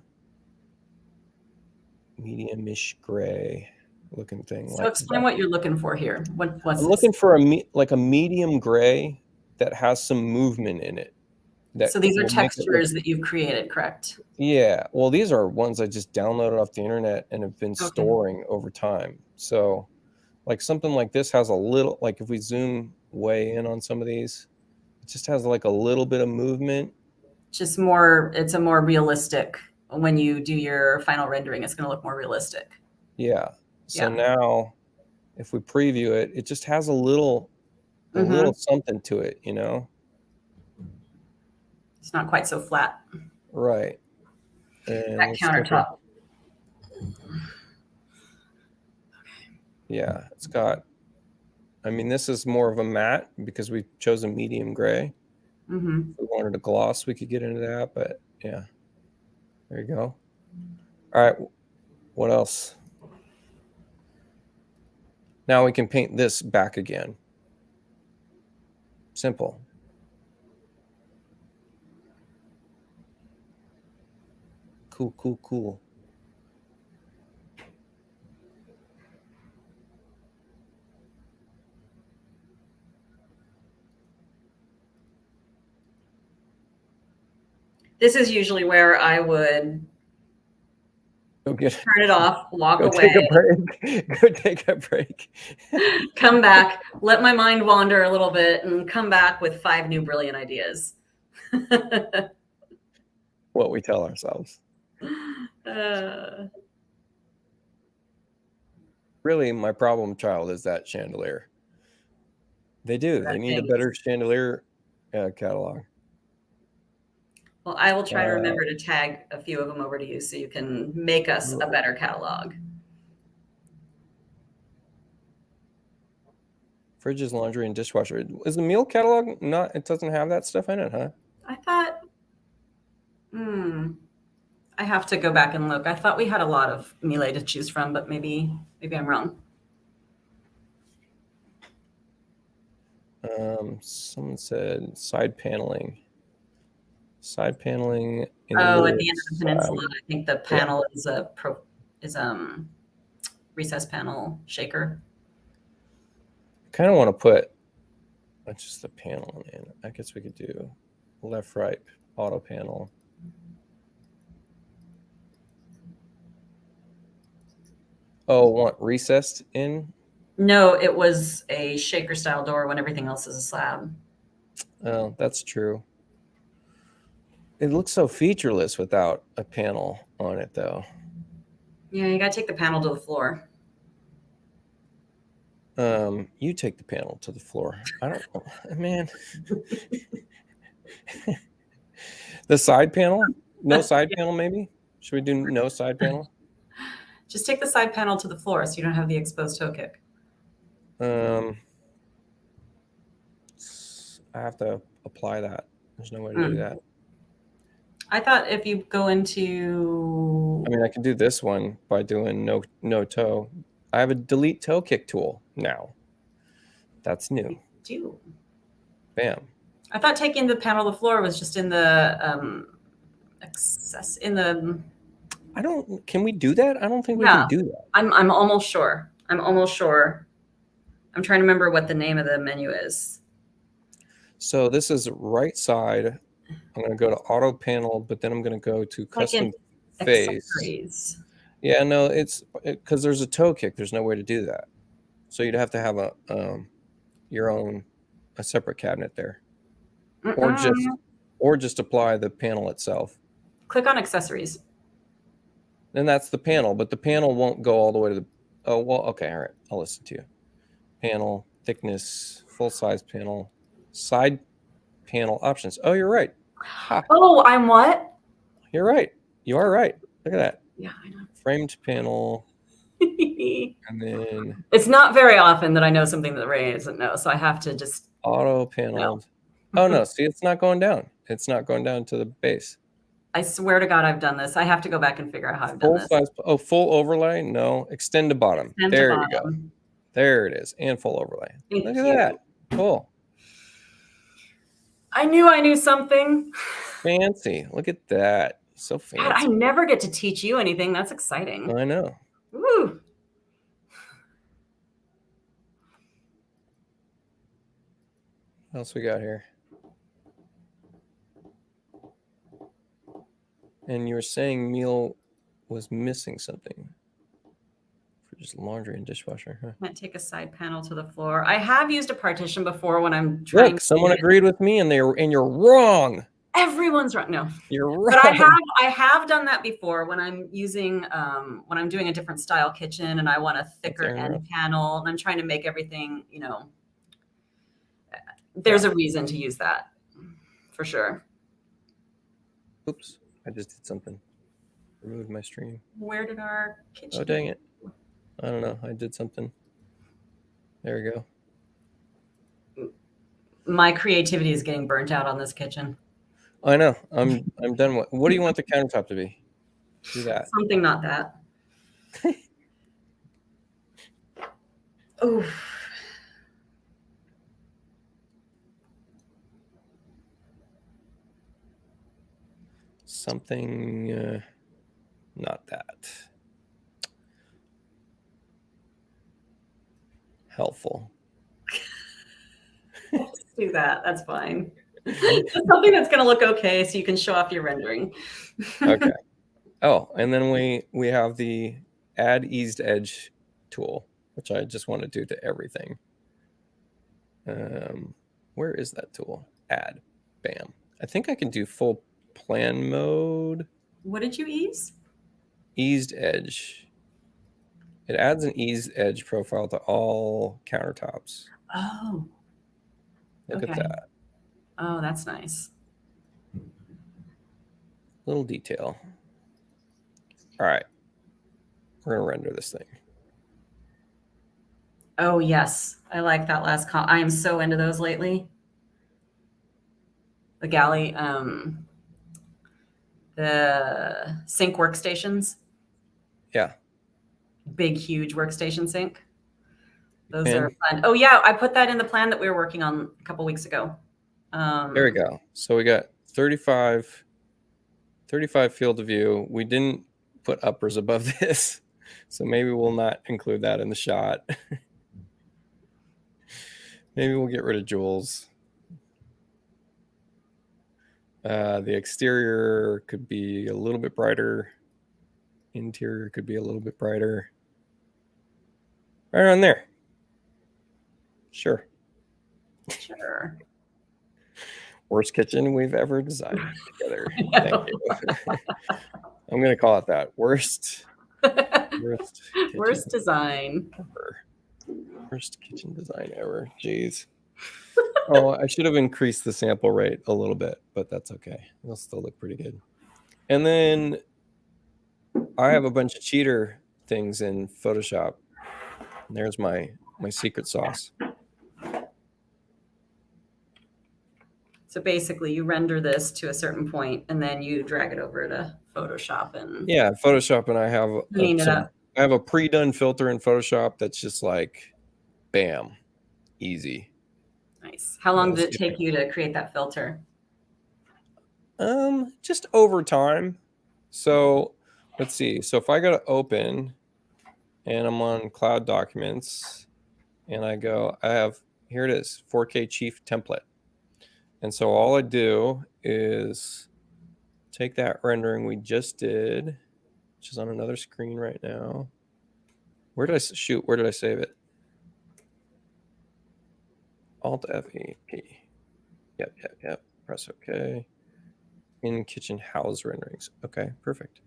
gray looking thing. So explain what you're looking for here. What's I'm looking for a medium gray that has some movement in it. So these are textures that you've created, correct? Yeah. Well, these are ones I just downloaded off the internet and have been storing over time. So like something like this has a little, like if we zoom way in on some of these, it just has like a little bit of movement. Just more, it's a more realistic, when you do your final rendering, it's going to look more realistic. Yeah. So now if we preview it, it just has a little something to it, you know? It's not quite so flat. Right. And that countertop. Yeah, it's got, I mean, this is more of a matte because we chose a medium gray. If we wanted a gloss, we could get into that, but yeah. There you go. All right. What else? Now we can paint this back again. Simple. Cool. This is usually where I would turn it off, walk away. Go take a break. Come back, let my mind wander a little bit, and come back with 5 new brilliant ideas. What we tell ourselves. Really, my problem child is that chandelier. They do. They need a better chandelier catalog. Well, I will try to remember to tag a few of them over to you so you can make us a better catalog. Fridges, laundry, and dishwasher. Is the meal catalog not? It doesn't have that stuff in it, huh? I thought. I have to go back and look. I thought we had a lot of Miele to choose from, but maybe I'm wrong. Someone said side paneling. Side paneling. At the end of the peninsula, I think the panel is a recessed panel shaker. I kind of want to put just the panel in. I guess we could do left, right, auto panel. Oh, want recessed in? No, it was a shaker style door when everything else is a slab. Oh, that's true. It looks so featureless without a panel on it, though. Yeah, you gotta take the panel to the floor. You take the panel to the floor. I don't know, man. The side panel? No side panel, maybe? Should we do no side panel? Just take the side panel to the floor so you don't have the exposed toe kick. I have to apply that. There's no way to do that. I thought if you go into, I mean, I can do this one by doing no toe. I have a delete toe kick tool now. That's new. do. Bam. I thought taking the panel to the floor was just in the I don't. Can we do that? I don't think we Yeah. can do that. I'm almost sure. I'm trying to remember what the name of the menu is. So this is right side. I'm going to go to auto panel, but then I'm going to go to custom face. Accessories. Yeah, no, it's because there's a toe kick. There's no way to do that. So you'd have to have a separate cabinet there, or just apply the panel itself. Click on accessories. Then that's the panel, but the panel won't go all the way to the. Oh well, okay, all right. I'll listen to you. Panel thickness, full size panel, side panel options. Oh, you're right. Ha. Oh, I'm what? You're right. You are right. Look at that. Yeah, I know. Framed panel. And then it's not very often that I know something that Ray doesn't know, so I have to just auto paneled. No. Oh no, see, it's not going down. It's not going down to the base. I swear to God, I've done this. I have to go back and figure out how I've done this. Full size. Oh, full overlay. No, extend to bottom. There you go. There it is, and full overlay. Look at that. Cool. I knew something. Fancy. Look at that. So fancy. God, I never get to teach you anything. That's exciting. I know. Woo. What else we got here? And you were saying meal was missing something for just laundry and dishwasher, huh? Can't take a side panel to the floor. I have used a partition before when I'm trying. Look, someone agreed with me, and you're wrong. Everyone's wrong. No, you're wrong. But I have done that before when I'm using when I'm doing a different style kitchen and I want a thicker end panel and I'm trying to make everything, there's a reason to use that for sure. Oops, I just did something. Removed my stream. Where did our kitchen? Oh, dang it. I don't know. I did something. There we go. My creativity is getting burnt out on this kitchen. I know. I'm done. What do you want the countertop to be? Do that. Something not that. Oh. Something not that. Helpful. Let's do that. That's fine. Something that's going to look okay so you can show off your rendering. Okay. Oh, and then we have the add eased edge tool, which I just want to do to everything. Where is that tool? Add. Bam. I think I can do full plan mode. What did you ease? Eased edge. It adds an eased edge profile to all countertops. Oh. Look at that. Oh, that's nice. Little detail. All right. We're going to render this thing. Oh, yes. I like that last I am so into those lately. The galley, the sink workstations. Yeah. Big, huge workstation sink. Those are fun. Oh, yeah. I put that in the plan that we were working on a couple weeks ago. There we go. So we got 35 field of view. We didn't put uppers above this, so maybe we'll not include that in the shot. Maybe we'll get rid of jewels. The exterior could be a little bit brighter. Interior could be a little bit brighter. Right around there. Sure. Sure. Worst kitchen we've ever designed together. Thank you. I'm going to call it that. Worst kitchen Worst design. ever. Worst kitchen design ever. Jeez. Oh, I should have increased the sample rate a little bit, but that's okay. It'll still look pretty good. And then I have a bunch of cheater things in Photoshop. And there's my secret sauce. So basically, you render this to a certain point, and then you drag it over to Photoshop and Yeah, Photoshop, and I have clean it up. I have a pre-done filter in Photoshop that's just like, bam, easy. Nice. How long did it take you to create that filter? Just over time. So let's see. So if I go to open and I'm on Cloud Documents and I go, here it is, 4K Chief template. And so all I do is take that rendering we just did, which is on another screen right now. Where did I shoot? Where did I save it? Alt F8. Yep. Press OK. In kitchen house renderings. Okay, perfect.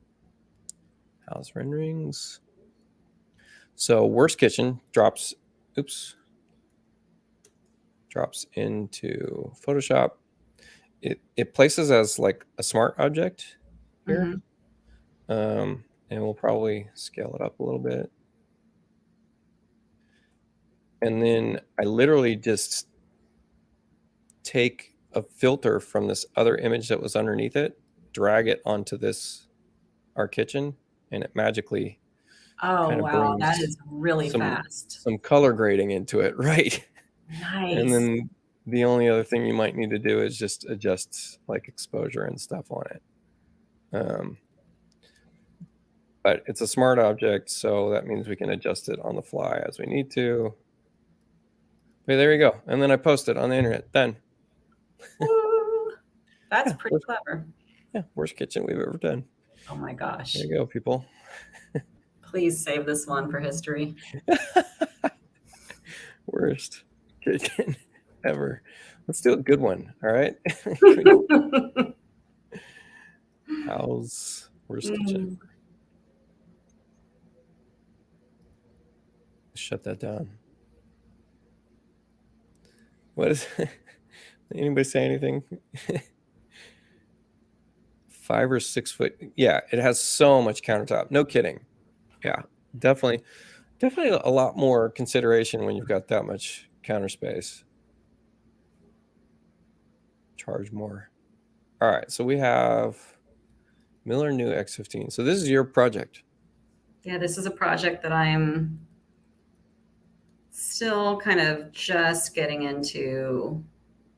House renderings. So worst kitchen drops into Photoshop. It places as like a smart object here. And we'll probably scale it up a little bit. And then I literally just take a filter from this other image that was underneath it, drag it onto our kitchen, and it magically wow, that is really fast. Some color grading into it, right? Nice. And then the only other thing you might need to do is just adjust like exposure and stuff on it. But it's a smart object, so that means we can adjust it on the fly as we need to. Okay, there you go. And then I post it on the internet. Done. Woo! That's pretty clever. Yeah, worst kitchen we've ever done. Oh my gosh. There you go, people. Please save this one for history. Worst kitchen ever. Let's do a good one, all right? How's worst kitchen ever? Shut that down. What is anybody say anything? 5 or 6 foot. Yeah, it has so much countertop. No kidding. Yeah, definitely a lot more consideration when you've got that much counter space. Charge more. All right, so we have Miller new X15. So this is your project. Yeah, this is a project that I'm still kind of just getting into.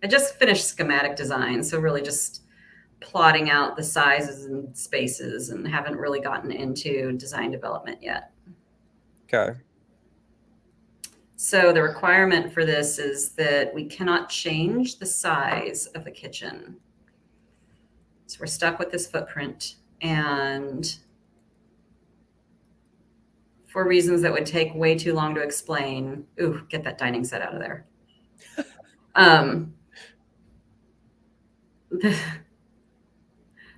I just finished schematic design, so really just plotting out the sizes and spaces, and haven't really gotten into design development yet. Okay. So the requirement for this is that we cannot change the size of the kitchen. So we're stuck with this footprint, and for reasons that would take way too long to explain. Ooh, get that dining set out of there.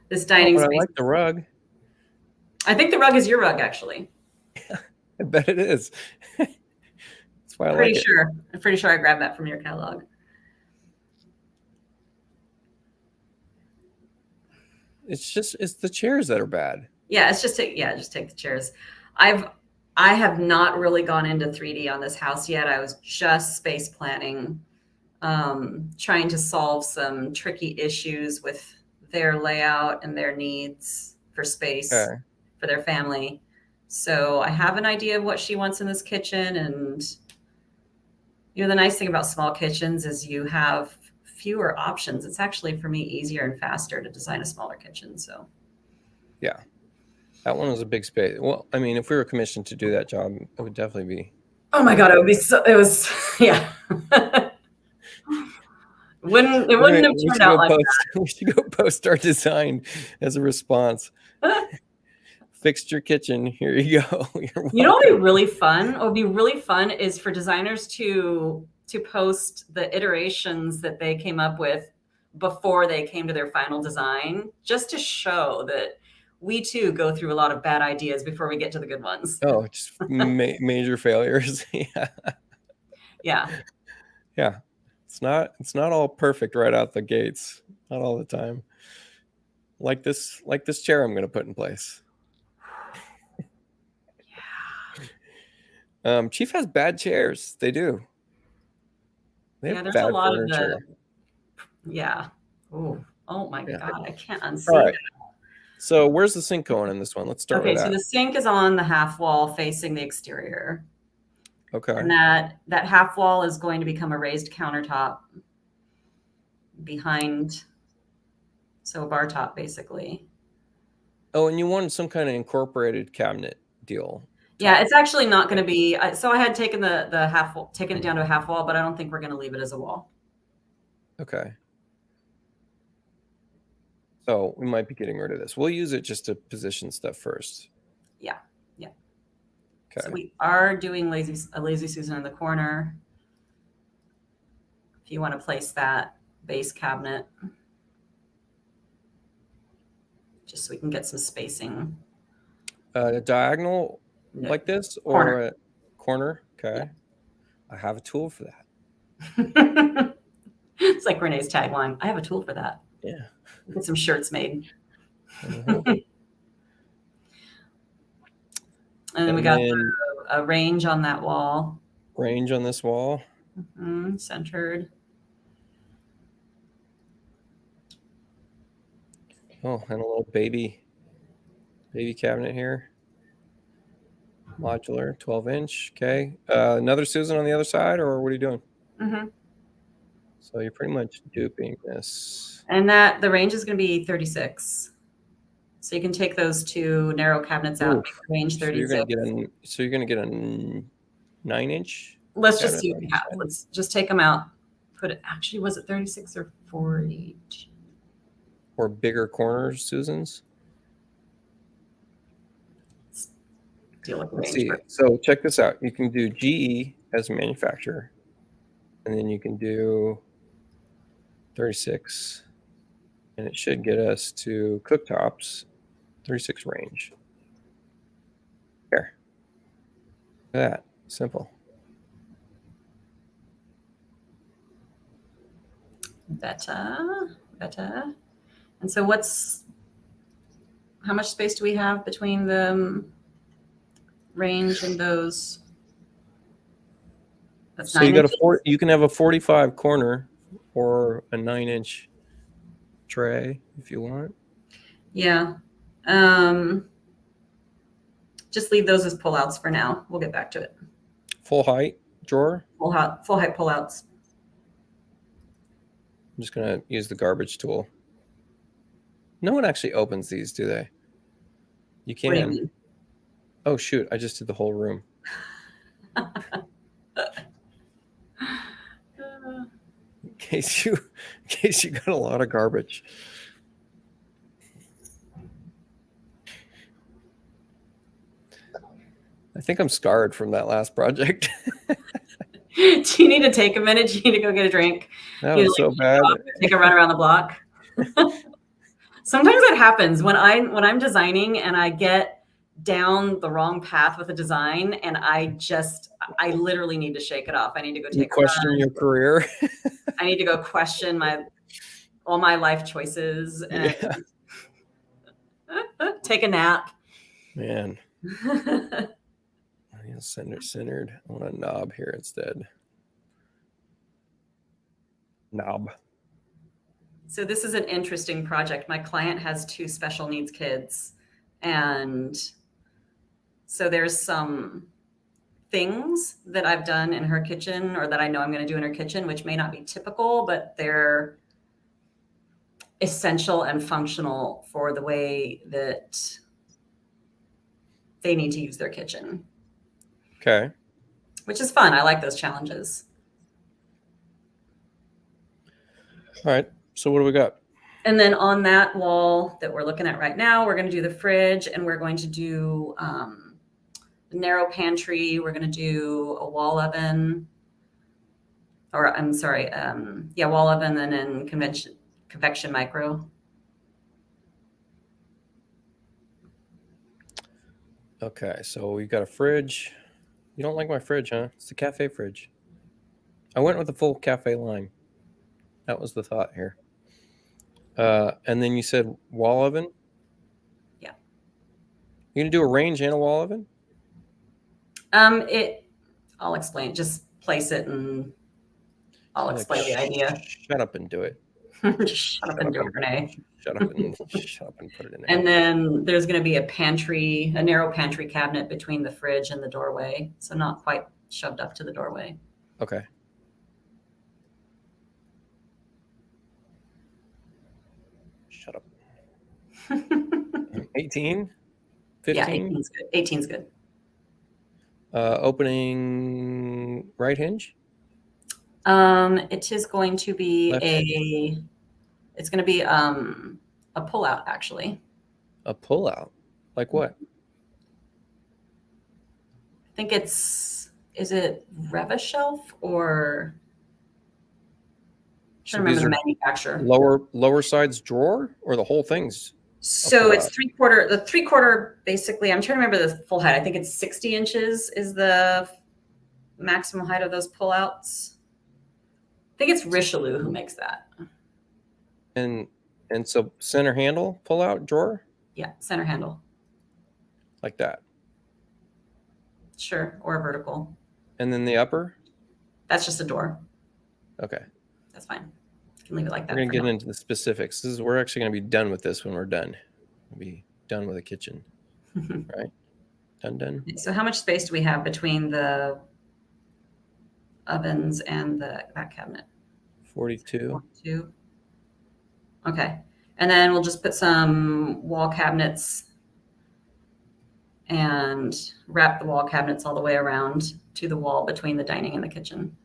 This dining space. I like the rug. I think the rug is your rug, actually. I bet it is. That's why I like it. I'm pretty sure I grabbed that from your catalog. It's the chairs that are bad. Yeah, just take the chairs. I have not really gone into 3D on this house yet. I was just space planning, trying to solve some tricky issues with their layout and their needs for space for their family. So I have an idea of what she wants in this kitchen. And, the nice thing about small kitchens is you have fewer options. It's actually, for me, easier and faster to design a smaller kitchen. So, yeah. That one was a big space. Well, I mean, if we were commissioned to do that job, it would definitely be. Oh my God, yeah. It wouldn't have turned out like that. We should go post our design as a response. fixed your kitchen. Here you go. You're You know what would welcome. be really fun? What would be really fun is for designers to post the iterations that they came up with before they came to their final design, just to show that we too go through a lot of bad ideas before we get to the good ones. Oh, just major failures. Yeah. Yeah. Yeah. It's not all perfect right out the gates. Not all the time. Like this chair I'm going to put in place. Chief has bad chairs. They do. They have There's a bad lot furniture. of oh my Yeah. God, I can't unsee All right. that. So where's the sink going in this one? Let's start with So that. the sink is on the half wall facing the exterior. Okay. And that half wall is going to become a raised countertop behind, so a bar top basically. Oh, and you wanted some kind of incorporated cabinet deal. Yeah, it's actually not going to be. So I had taken the half wall, taken it down to a half wall, but I don't think we're going to leave it as a wall. Okay. So we might be getting rid of this. We'll use it just to position stuff first. Yeah. Okay. So we are doing a lazy Susan in the corner. If you want to place that base cabinet, just so we can get some spacing. A diagonal like this or a corner? Okay. Yeah. I have a tool for that. It's like Renee's tagline. I have a tool for that. Yeah. Get some shirts made. And then we got a range on that wall. Range on this wall. Centered. Oh, and a little baby cabinet here. Modular, 12-inch. Okay. Another Susan on the other side, or what are you doing? So you're pretty much duping this. And the range is going to be 36. So you can take those two narrow cabinets out, make the range 36. So you're going to get a 9-inch? Let's just see what we have. Let's just take them out. Put it, actually, was it 36 or 40? Or bigger corners, Susans? Let's see. So check this out. You can do GE as a manufacturer, and then you can do 36, and it should get us to cooktops, 36 range. Here. Look at that. Simple. Better. And so how much space do we have between the range and those? That's so you can have a 45 corner or a 9-inch tray if you want. Yeah. Just leave those as pullouts for now. We'll get back to it. Full height drawer? Full height pullouts. I'm just going to use the garbage tool. No one actually opens these, do they? You can. What do you mean? Oh, shoot. I just did the whole room. In case you got a lot of garbage. I think I'm scarred from that last project. Do you need to take a minute? Do you need to go get a drink? That was so bad. Take a run around the block. Sometimes it happens when I'm designing and I get down the wrong path with a design, and I literally need to shake it off. I need to go take a question your career. I need to go question all my life choices and take a nap. Man. Centered. I want a knob here instead. Knob. So this is an interesting project. My client has 2 special needs kids, and so there's some things that I've done in her kitchen, or that I know I'm going to do in her kitchen, which may not be typical, but they're essential and functional for the way that they need to use their kitchen. Okay. Which is fun. I like those challenges. All right. So what do we got? And then on that wall that we're looking at right now, we're going to do the fridge, and we're going to do the narrow pantry. We're going to do a wall oven, or I'm sorry, wall oven, and then convection micro. Okay, so we've got a fridge. You don't like my fridge, huh? It's the cafe fridge. I went with the full cafe line. That was the thought here. And then you said wall oven? Yeah. You gonna do a range and a wall oven? I'll explain. Just place it and I'll explain the idea. Shut up and do it. Shut up and do it, Renee. Shut up and put it in there. And then there's going to be a narrow pantry cabinet between the fridge and the doorway. So not quite shoved up to the doorway. Okay. Shut up. 18? 15? Yeah, 18's good. 18's good. Opening right hinge? It is going to be it's going to be a pull-out, actually. A pull-out? Like what? I think is it Revishelf or I don't remember the manufacturer. Lower sides drawer or the whole thing's? So it's the 3/4, basically. I'm trying to remember the full height. I think it's 60 inches is the maximum height of those pullouts. I think it's Richelieu who makes that. And so center handle pull-out drawer? Yeah, center handle. Like that? Sure, or a vertical. And then the upper? That's just a door. Okay. That's fine. You can leave it like that. We're going to get into the specifics. We're actually going to be done with this when we're done. We'll be done with the kitchen, right? Done. So how much space do we have between the ovens and that cabinet? 42. 42. Okay. And then we'll just put some wall cabinets and wrap the wall cabinets all the way around to the wall between the dining and the kitchen.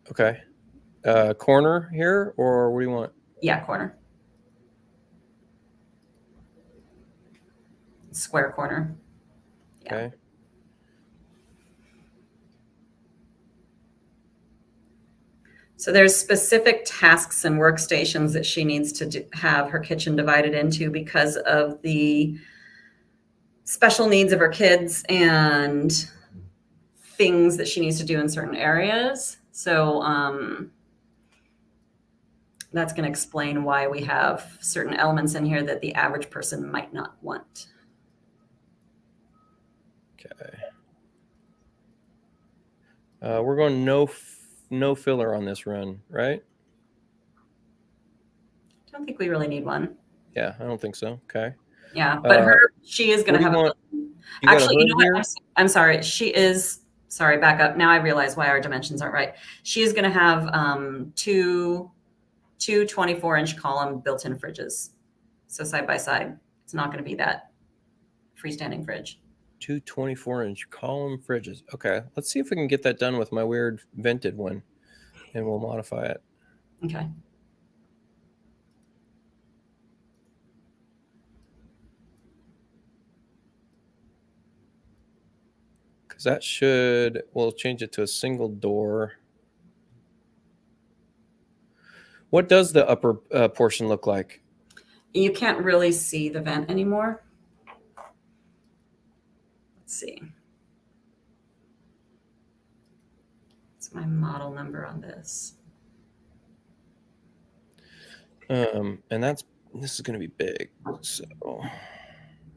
Okay. Corner here, or what do you want? Yeah, corner. Square corner. Yeah. Okay. So there's specific tasks and workstations that she needs to have her kitchen divided into because of the special needs of her kids and things that she needs to do in certain areas. So that's going to explain why we have certain elements in here that the average person might not want. Okay. We're going no filler on this run, right? I don't think we really need one. Yeah, I don't think so. Okay. Yeah, but she is going to have actually, you know what? I'm sorry. Sorry, back up. Now I realize why our dimensions aren't right. She is going to have two 24-inch column built-in fridges. So side by side. It's not going to be that freestanding fridge. Two 24-inch column fridges. Okay, let's see if we can get that done with my weird vented one, and we'll modify it. Okay. Because we'll change it to a single door. What does the upper portion look like? You can't really see the vent anymore. Let's see. What's my model number on this? And this is going to be big. So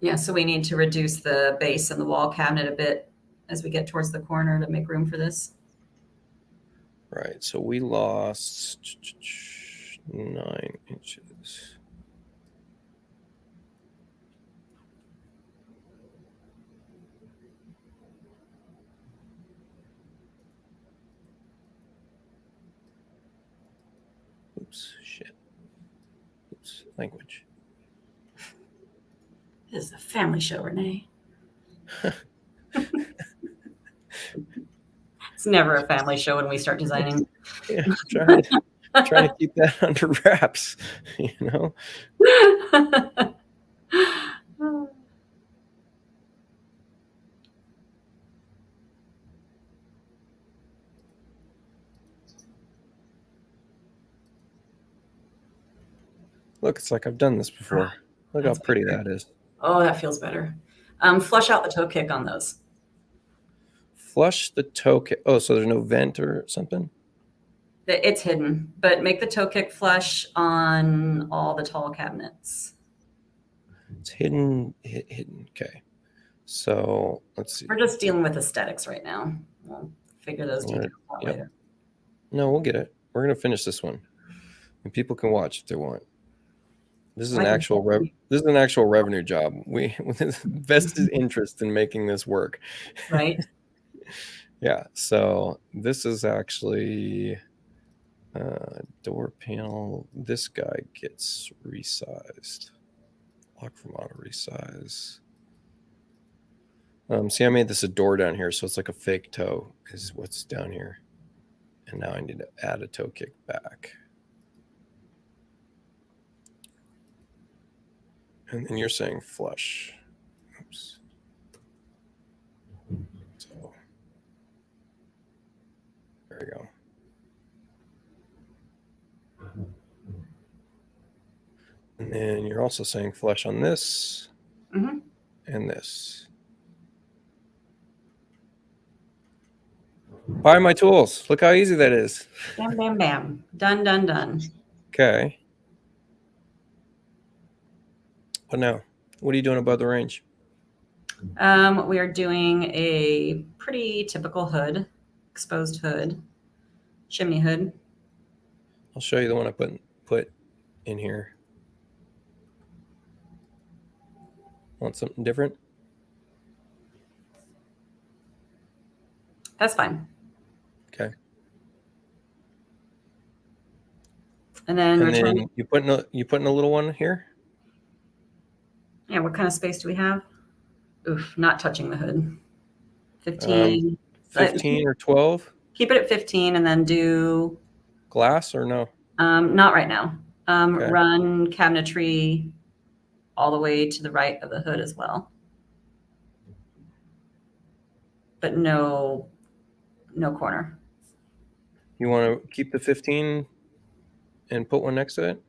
yeah, so we need to reduce the base and the wall cabinet a bit as we get towards the corner to make room for this. Right. So we lost 9 inches. Oops, shit. Oops, language. This is a family show, Renee. It's never a family show when we start designing. Yeah, trying to keep that under wraps, you know? Look, it's like I've done this before. Look how pretty that is. Oh, that feels better. Flush out the toe kick on those. Flush the toe kick. Oh, so there's no vent or something? It's hidden, but make the toe kick flush on all the tall cabinets. It's hidden. Okay. So let's see. We're just dealing with aesthetics right now. We'll figure those details out later. No, we'll get it. We're going to finish this one. And people can watch if they want. This is an actual revenue job. We vested interest in making this work. Right. Yeah. So this is actually door panel. This guy gets resized. Lock from auto resize. See, I made this a door down here, so it's like a fake toe is what's down here. And now I need to add a toe kick back. And then you're saying flush. Oops. So there we go. And then you're also saying flush on this and this. Buy my tools. Look how easy that is. Bam, bam, bam. Done, done, done. Okay. What now? What are you doing above the range? We are doing a pretty typical hood, exposed hood, chimney hood. I'll show you the one I put in here. Want something different? That's fine. Okay. And then you putting a little one here? Yeah, what kind of space do we have? Oof, not touching the hood. 15. 15 or 12? Keep it at 15 and then do glass or no? Not right now. Okay. Run cabinetry all the way to the right of the hood as well. But no corner. You want to keep the 15 and put one next to it?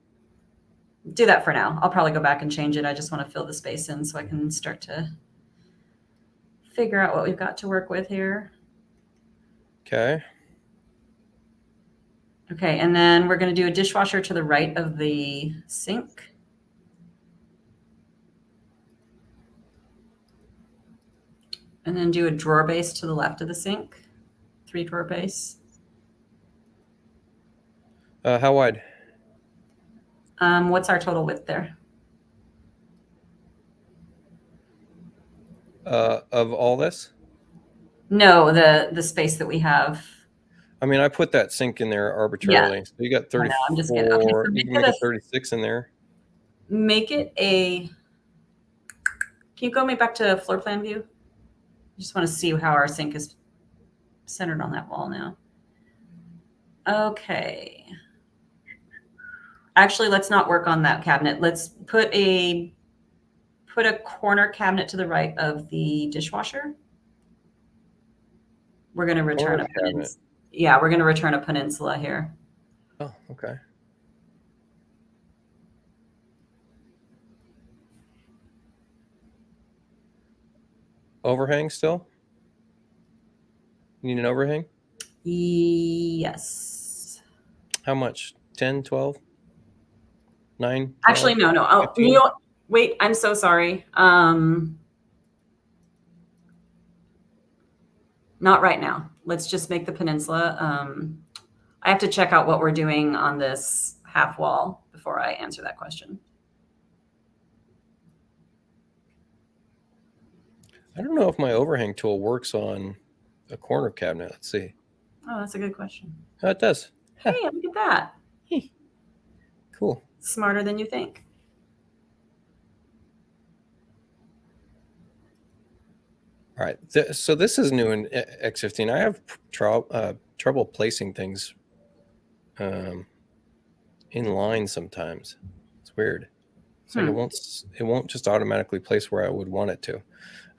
Do that for now. I'll probably go back and change it. I just want to fill the space in so I can start to figure out what we've got to work with here. Okay. Okay, and then we're going to do a dishwasher to the right of the sink. And then do a drawer base to the left of the sink. 3 drawer base. How wide? What's our total width there? Of all this? No, the space that we have. I mean, I put that sink in there arbitrarily. Yeah. So you got 34. I'm just kidding. Okay, so you can make it 36 in there. Make it a. Can you go me back to floor plan view? I just want to see how our sink is centered on that wall now. Okay. Actually, let's not work on that cabinet. Let's put a corner cabinet to the right of the dishwasher. We're going to return a peninsula. Yeah, we're going to return a peninsula here. Oh, okay. Overhang still? You need an overhang? Yes. How much? 10, 12? 9? 12, actually, no. Oh, you know, wait, I'm so sorry. Not right now. Let's just make the peninsula. I have to check out what we're doing on this half wall before I answer that question. I don't know if my overhang tool works on a corner cabinet. Let's see. Oh, that's a good question. Oh, it does. Hey, look at that. Hey. Cool. Smarter than you think. All right. So this is new in X15. I have trouble placing things. in line sometimes. It's weird. It's like it won't just automatically place where I would want it to.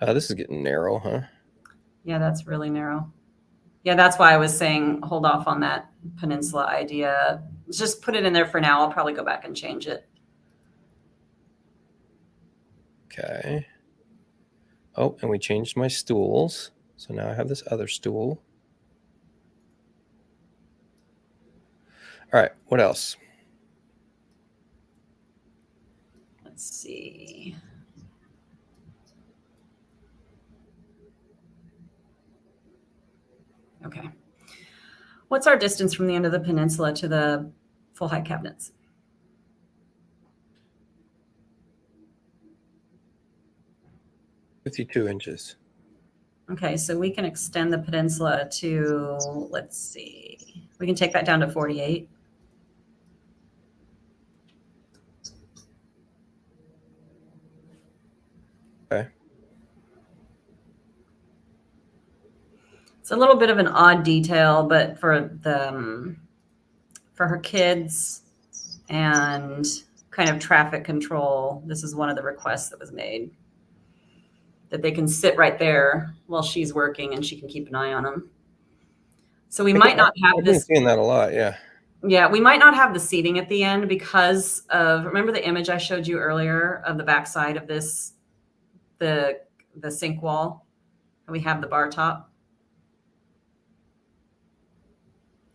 This is getting narrow, huh? Yeah, that's really narrow. Yeah, that's why I was saying hold off on that peninsula idea. Just put it in there for now. I'll probably go back and change it. Okay. Oh, and we changed my stools. So now I have this other stool. All right, what else? Let's see. Okay. What's our distance from the end of the peninsula to the full height cabinets? $52 Okay, so we can extend the peninsula to, let's see, we can take that down to 48. Okay. It's a little bit of an odd detail, but for her kids and kind of traffic control, this is one of the requests that was made, that they can sit right there while she's working and she can keep an eye on them. So we might not have I've this. been seeing that a lot, yeah. Yeah, we might not have the seating at the end because of, remember the image I showed you earlier of the backside of this, the sink wall? We have the bar top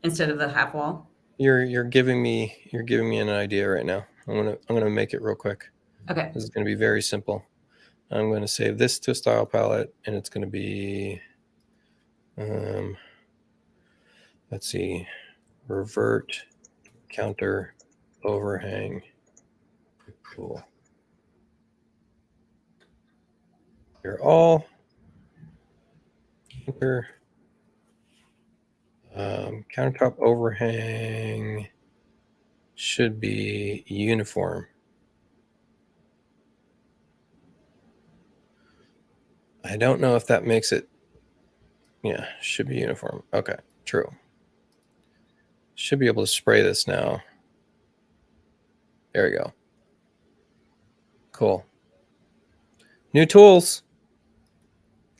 instead of the half wall. You're giving me an idea right now. I'm gonna make it real quick. Okay. This is gonna be very simple. I'm gonna save this to a style palette, and it's gonna be, let's see, revert, counter, overhang, tool. They're all counter. Countertop overhang should be uniform. I don't know if that makes it. Yeah, should be uniform. Okay, true. Should be able to spray this now. There we go. Cool. New tools.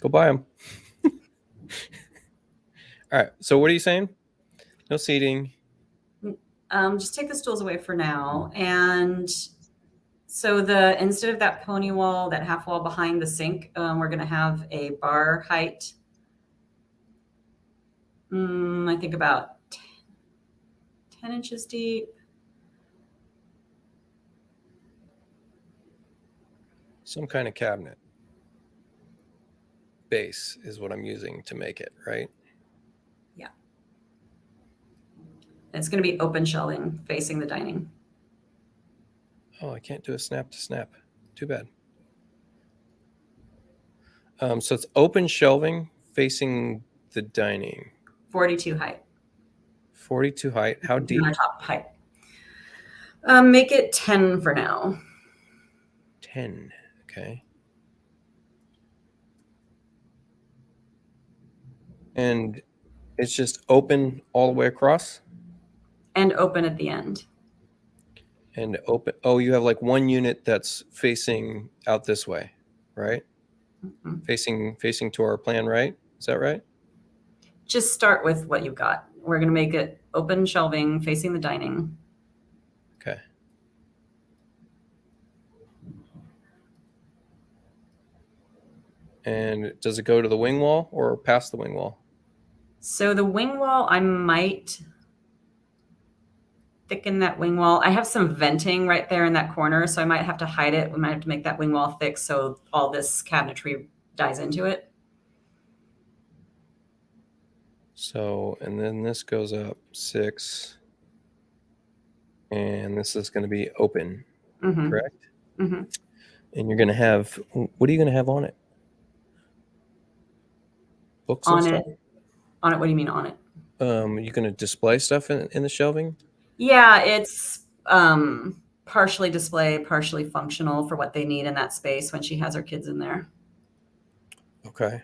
Go buy them. All right. So what are you saying? No seating. Just take the stools away for now. And so instead of that pony wall, that half wall behind the sink, we're going to have a bar height. I think about 10 inches deep. Some kind of cabinet base is what I'm using to make it, right? Yeah. It's going to be open shelving facing the dining. Oh, I can't do a snap to snap. Too bad. So it's open shelving facing the dining. 42 height. 42 height. How deep? Top height. Make it 10 for now. 10. Okay. And it's just open all the way across? And open at the end. And open. Oh, you have like one unit that's facing out this way, right? Mm-hmm. Facing to our plan, right? Is that right? Just start with what you've got. We're going to make it open shelving facing the dining. Okay. And does it go to the wing wall or past the wing wall? So the wing wall, I might thicken that wing wall. I have some venting right there in that corner, so I might have to hide it. We might have to make that wing wall thick so all this cabinetry dies into it. So, and then this goes up 6. And this is going to be open, correct? Mm-hmm. And you're going to have, what are you going to have on it? Books on and it. stuff? On it? What do you mean on it? You're going to display stuff in the shelving? Yeah, it's partially display, partially functional for what they need in that space when she has her kids in there. Okay.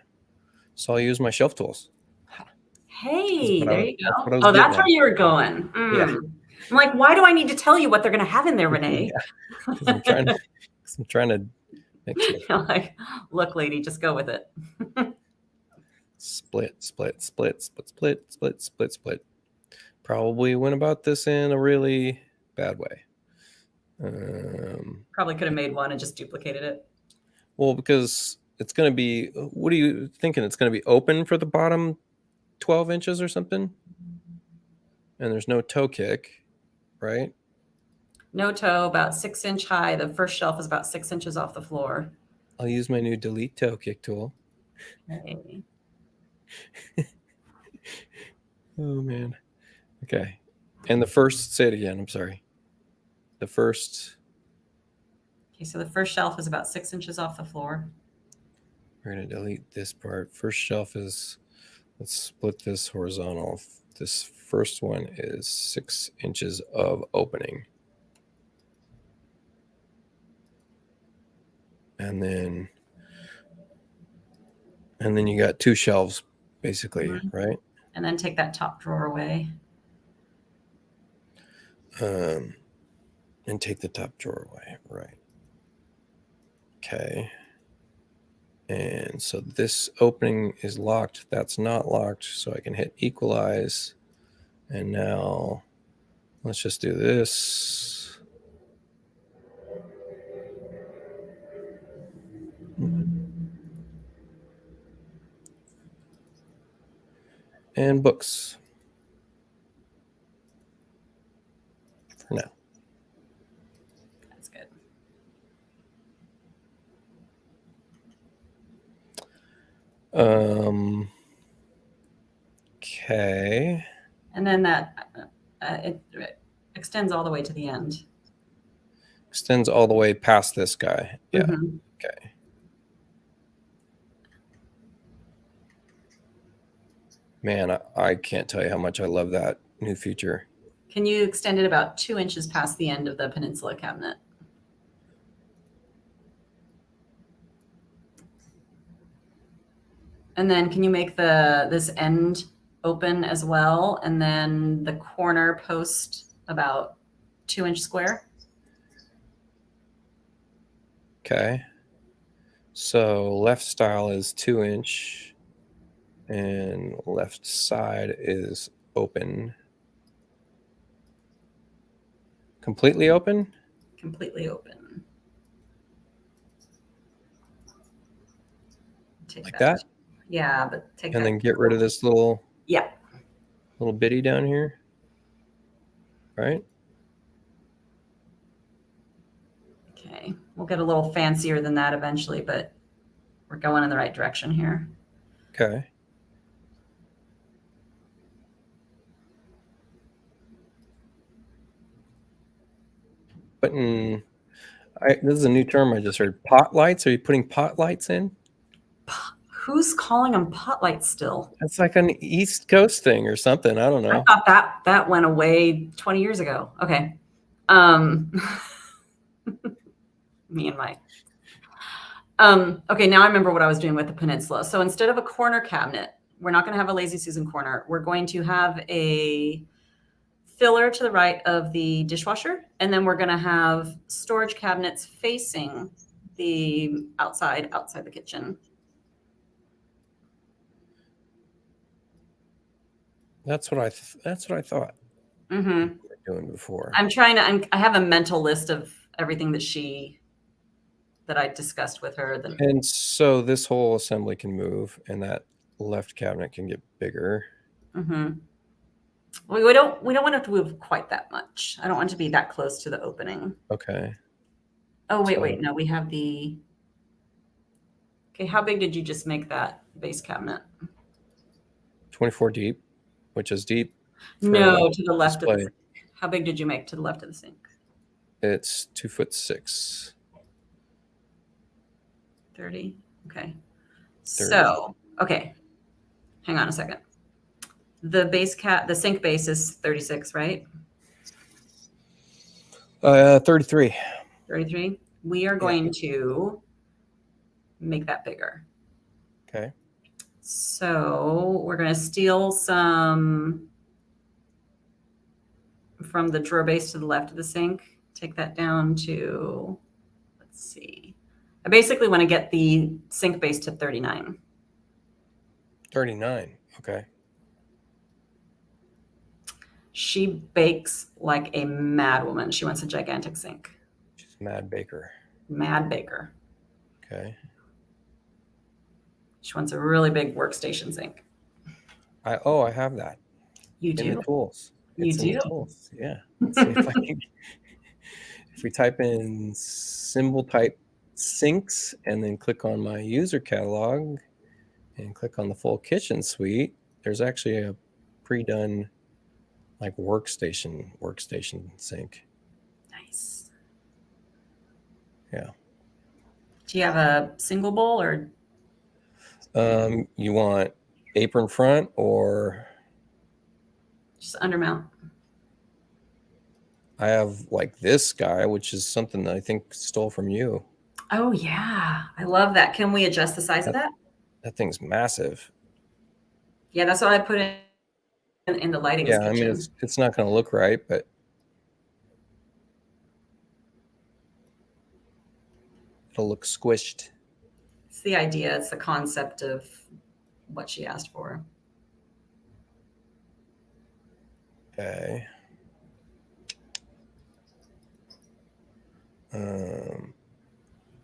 So I'll use my shelf tools. Hey, there you go. That's where you were going. Yeah. I'm like, why do I need to tell you what they're going to have in there, Renee? Yeah, because I'm trying to make sure. Like, look, lady, just go with it. Split, split, split, split, split, split, split, split. Probably went about this in a really bad way. Probably could have made one and just duplicated it. Well, because it's going to be, what are you thinking? It's going to be open for the bottom 12 inches or something? And there's no toe kick, right? No toe, about 6-inch high. The first shelf is about 6 inches off the floor. I'll use my new delete toe kick tool. Okay. Oh, man. Okay. And the first, say it again. I'm sorry. The first. Okay, so the first shelf is about 6 inches off the floor. We're going to delete this part. First shelf is, let's split this horizontal. This first one is 6 inches of opening. And then you got 2 shelves basically, right? And then take that top drawer away. And take the top drawer away, right? Okay. And so this opening is locked. That's not locked. So I can hit equalize. And now let's just do this. And books for now. That's good. Okay. And then that it extends all the way to the end. Extends all the way past this guy. Yeah. Mm-hmm. Okay. Man, I can't tell you how much I love that new feature. Can you extend it about 2 inches past the end of the peninsula cabinet? And then can you make this end open as well? And then the corner post about 2-inch square? Okay. So left style is 2-inch and left side is open. Completely open? Completely open. Take Like that? Yeah, but take that. And then get rid of this little bitty down here. Right? Okay. We'll get a little fancier than that eventually, but we're going in the right direction here. Okay. Putting, this is a new term I just heard. Pot lights? Are you putting pot lights in? Who's calling them pot lights still? That's like an East Coast thing or something. I don't know. I thought that went away 20 years ago. Okay. Me and Mike. Okay, now I remember what I was doing with the peninsula. So instead of a corner cabinet, we're not going to have a Lazy Susan corner. We're going to have a filler to the right of the dishwasher, and then we're going to have storage cabinets facing the outside the kitchen. That's what I thought. Mm-hmm. We were doing before. I have a mental list of everything that I discussed with her. And so this whole assembly can move, and that left cabinet can get bigger. Mm-hmm. We don't want it to move quite that much. I don't want it to be that close to the opening. Okay. Oh, wait. No, we have okay, how big did you just make that base cabinet? 24 deep, which is deep. No, to the left display. of the sink. How big did you make to the left of the sink? It's 2'6". 30. Okay. 30. So, okay. Hang on a second. The sink base is 36, right? 33. 33. We are going to make that bigger. Okay. So we're going to steal some from the drawer base to the left of the sink. Take that down to, let's see. I basically want to get the sink base to 39. 39. Okay. She bakes like a mad woman. She wants a gigantic sink. She's a mad baker. Mad baker. Okay. She wants a really big workstation sink. I have that. You in do? the tools. You It's in do? the tools. Yeah. Let's see if I can. If we type in symbol type sinks and then click on my user catalog and click on the full kitchen suite, there's actually a pre-done like workstation sink. Nice. Yeah. Do you have a single bowl or? You want apron front or? Just undermount. I have like this guy, which is something that I think stole from you. Oh yeah, I love that. Can we adjust the size of that? That thing's massive. Yeah, that's what I put in the lighting. Yeah, I mean it's not going to look right, but it'll look squished. It's the idea. It's the concept of what she asked for. Okay.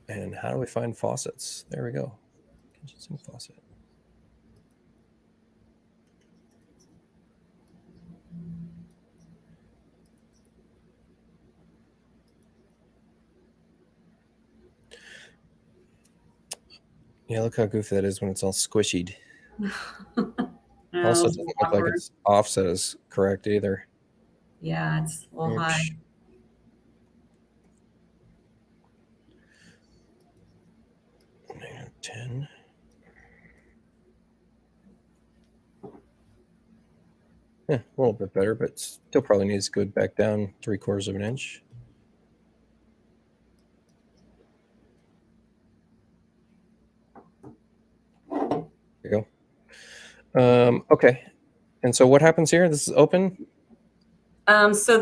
And how do we find faucets? There we go. Kitchen sink faucet. Yeah, look how goofy that is when it's all squishied. Also, doesn't look like its offset is correct either. Yeah, it's a little high. 10. Yeah, a little bit better, but still probably needs to go back down 3/4 of an inch. There you go. Okay. And so what happens here? This is open? So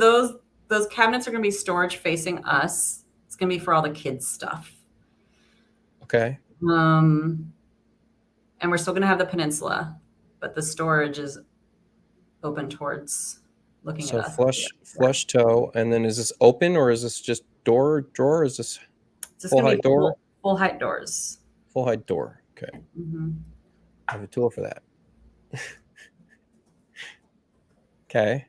those cabinets are going to be storage facing us. It's going to be for all the kids' stuff. Okay. And we're still going to have the peninsula, but the storage is open towards looking at us. So flush toe, and then is this open or is this just drawer? Is this full height door? Full height doors. Full height door. Okay. Mm-hmm. I have a tool for that. Okay.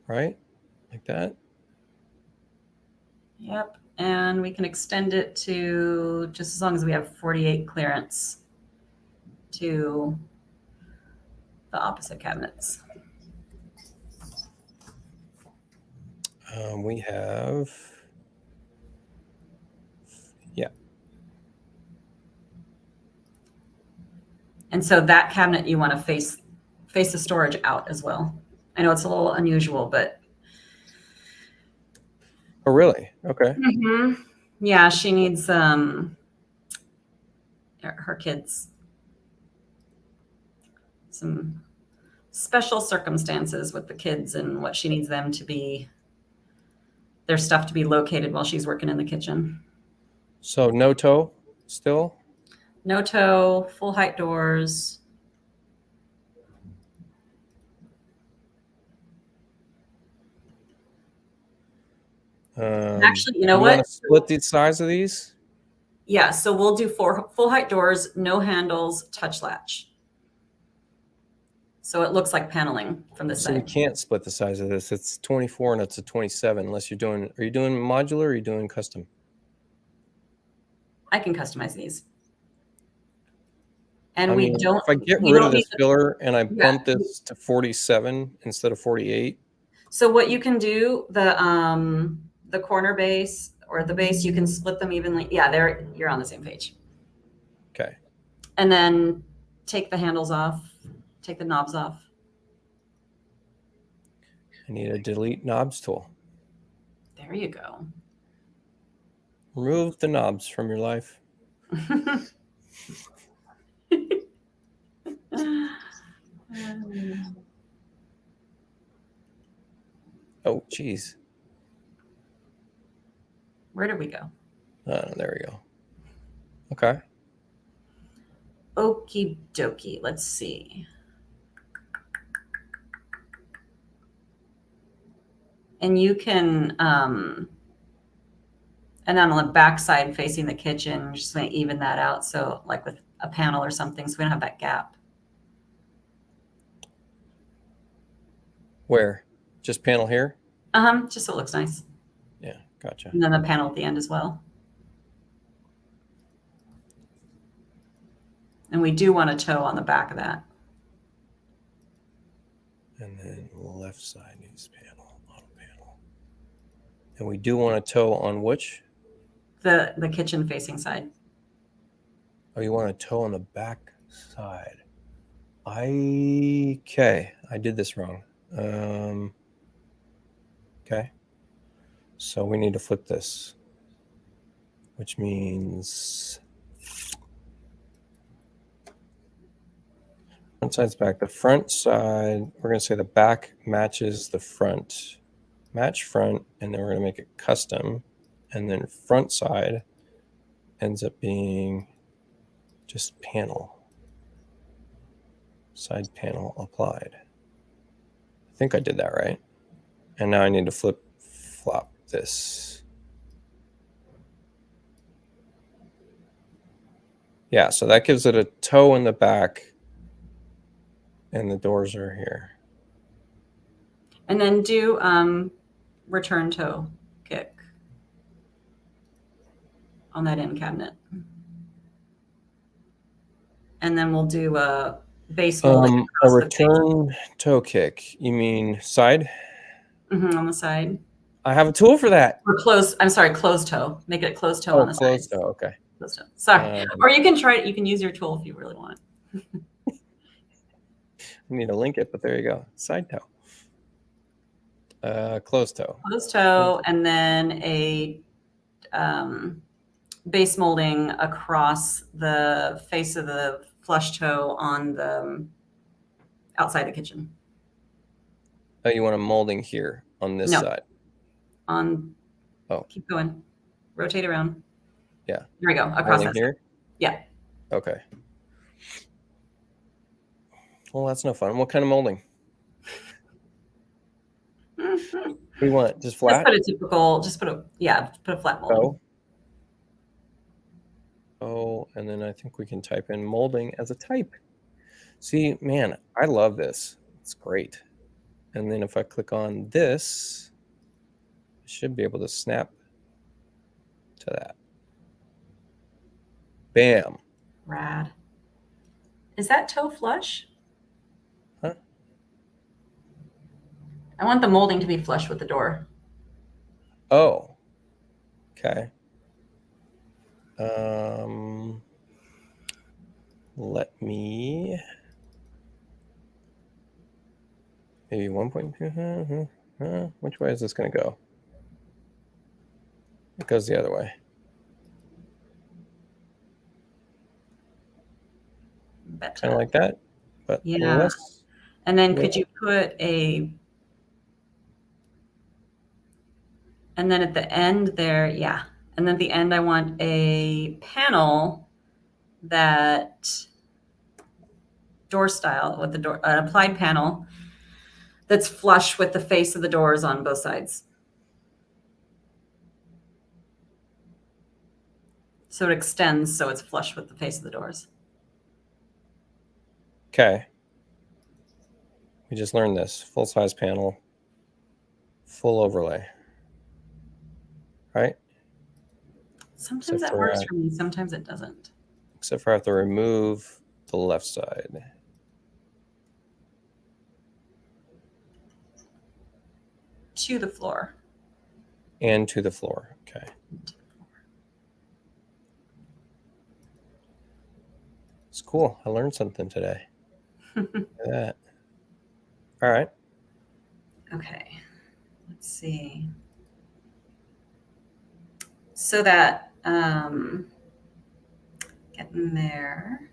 Right? Like that? Yep. And we can extend it to just as long as we have 48 clearance to the opposite cabinets. We have, yeah. And so that cabinet you want to face the storage out as well. I know it's a little unusual, but. Oh, really? Okay. Mm-hmm. Yeah, she needs her kids some special circumstances with the kids and what she needs them to be, their stuff to be located while she's working in the kitchen. So no toe still? No toe, full height doors. Actually, you know what? Want to split the size of these? Yeah, so we'll do 4 full height doors, no handles, touch latch. So it looks like paneling from this side. So we can't split the size of this. It's 24 and it's a 27 unless you're doing, are you doing modular or are you doing custom? I can customize these. And if I get rid of this filler and I bump this to 47 instead of 48. So what you can do, the corner base or the base, you can split them evenly. Yeah, you're on the same page. Okay. And then take the handles off, take the knobs off. I need a delete knobs tool. There you go. Remove the knobs from your life. Oh, geez. Where did we go? There we go. Okay. Okie dokie. Let's see. And you can, and on the back side facing the kitchen, you're just going to even that out. So like with a panel or something, so we don't have that gap. Where? Just panel here? Just so it looks nice. Yeah, gotcha. And then the panel at the end as well. And we do want a toe on the back of that. And then left side needs panel, auto panel. And we do want a toe on which? The kitchen facing side. Oh, you want a toe on the back side. Okay, I did this wrong. Okay. So we need to flip this, which means front side's back. The front side, we're going to say the back matches the front. Match front, and then we're going to make it custom. And then front side ends up being just panel. Side panel applied. I think I did that right. And now I need to flop this. Yeah, so that gives it a toe in the back. And the doors are here. And then do return toe kick on that end cabinet. And then we'll do a base molding. A return toe kick. You mean side? On the side. I have a tool for that. Or closed. I'm sorry, closed toe. Make it a closed toe on the side. Closed toe. Okay. Closed toe. Sorry. Or you can try it. You can use your tool if you really want. I need to link it, but there you go. Side toe. Closed toe. Closed toe, and then a base molding across the face of the flush toe on the outside the kitchen. Oh, you want a molding here on this side? Keep going. Rotate around. Yeah. There we go. Across molding that here? side. Yeah. Okay. Well, that's no fun. What kind of molding? We want just flat? Just put a typical, put a flat mold. Oh, and then I think we can type in molding as a type. See, man, I love this. It's great. And then if I click on this, I should be able to snap to that. Bam. Rad. Is that toe flush? Huh? I want the molding to be flush with the door. Oh. Okay. Let me maybe 1.2. Which way is this going to go? It goes the other way. Kind of like that, but less. And then could you put a, and then at the end there, yeah. And then at the end, I want a panel that door style with the door, an applied panel that's flush with the face of the doors on both sides. So it extends so it's flush with the face of the doors. Okay. We just learned this. Full size panel, full overlay. Right? Sometimes that works for me, sometimes it doesn't. Except for I have to remove the left side. To the floor. And to the floor. Okay. It's cool. I learned something today. Look at that. All right. Okay. Let's see. so that getting there.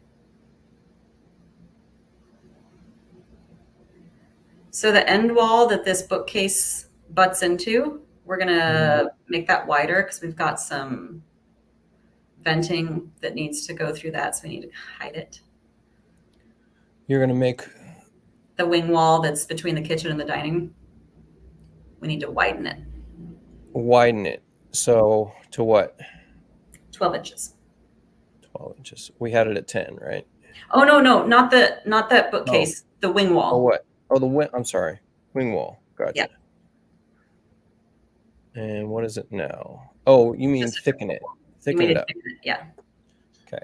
So the end wall that this bookcase butts into, we're gonna make that wider because we've got some venting that needs to go through that, so we need to hide it. You're gonna make The wing wall that's between the kitchen and the dining, we need to widen it. widen it. So to what? 12 inches. 12 inches. We had it at 10, right? Oh no, not that bookcase. The wing wall. Oh, what? Oh, the wing. I'm sorry. Wing wall. Gotcha. Yeah. And what is it now? Oh, you mean thicken it. Thicken it up. Yeah. Okay.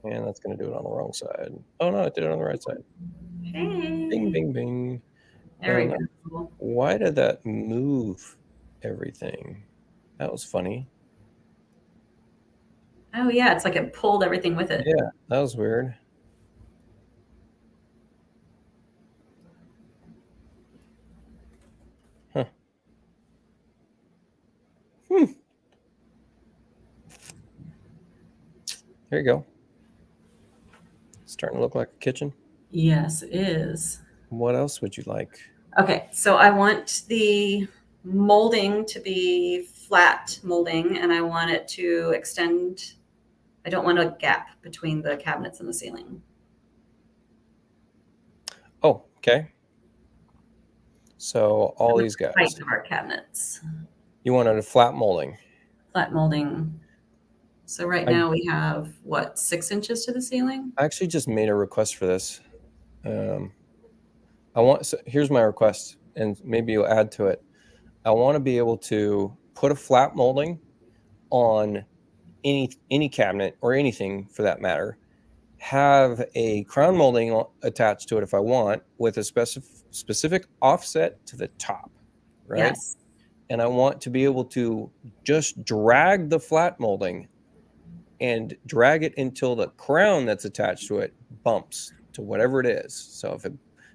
And that's going to do it on the wrong side. Oh, no, it did it on the right side. Hey. Bing, bing, bing. There we go. Why did that move everything? That was funny. Oh, yeah. It's like it pulled everything with it. Yeah, that was weird. Huh. There you go. Starting to look like a kitchen. Yes, it is. What else would you like? Okay, so I want the molding to be flat molding, and I want it to extend. I don't want a gap between the cabinets and the ceiling. Oh, okay. So all these guys. Height of our cabinets. You wanted a flat molding. Flat molding. So right now we have, what, 6 inches to the ceiling? I actually just made a request for this. Here's my request, and maybe you'll add to it. I want to be able to put a flat molding on any cabinet or anything for that matter, have a crown molding attached to it if I want, with a specific offset to the top, right? Yes. And I want to be able to just drag the flat molding and drag it until the crown that's attached to it bumps to whatever it is. So if